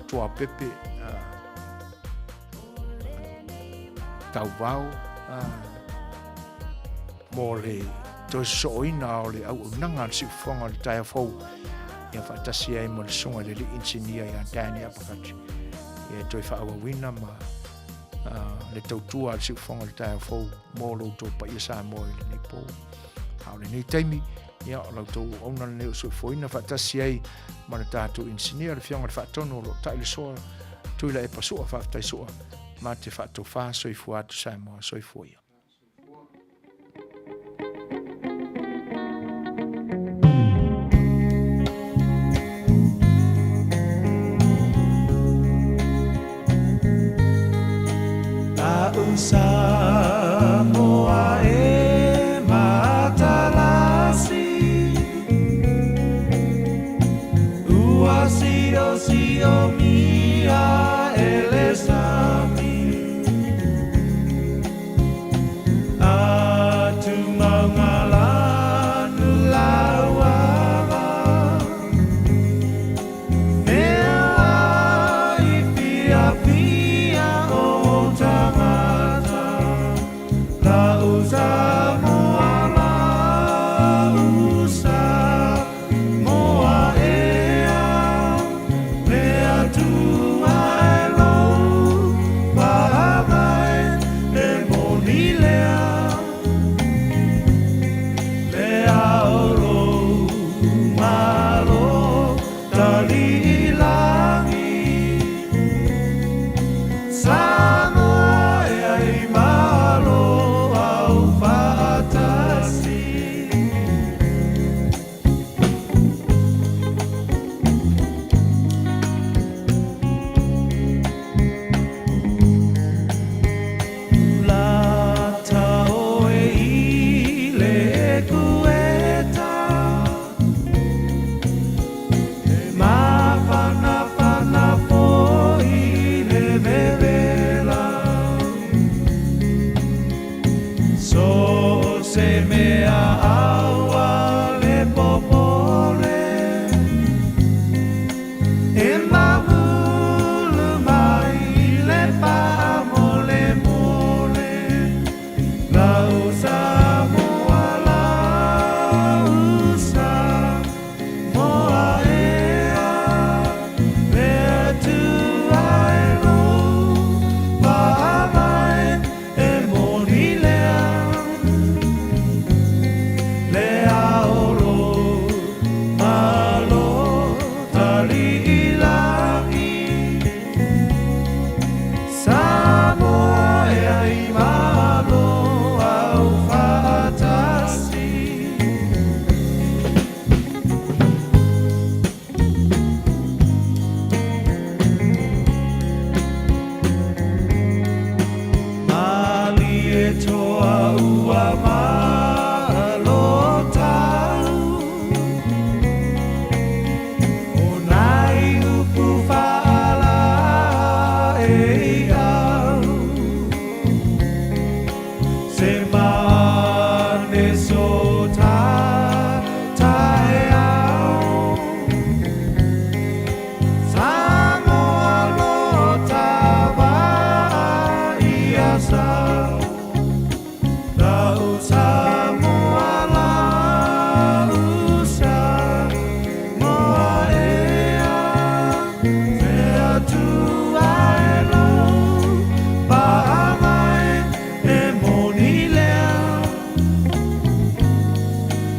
tua pepe tau vau mō le toi soina o le au nanga si whanga le tai fau ia whaatasi ai mo le sunga le li insinia ia Dani Apakati ia toi whaawawina ma le tautua si whanga le tai fau mō lo tō pa ia Samoa i le nipo au le nei taimi ia o lau tō ona le neo sui foina whaatasi ai ma le tātou insinia le whionga le whaatono lo tai le soa tuila e pasua whaatai soa ma te whaatou wha soifu atu Samoa soifu ia. Samoa e matalasi ua sio mia ele sami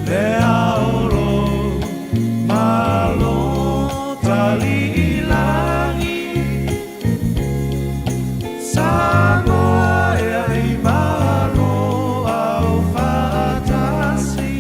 le aolo malo tali ilangi Samoa e ai malo au fatasi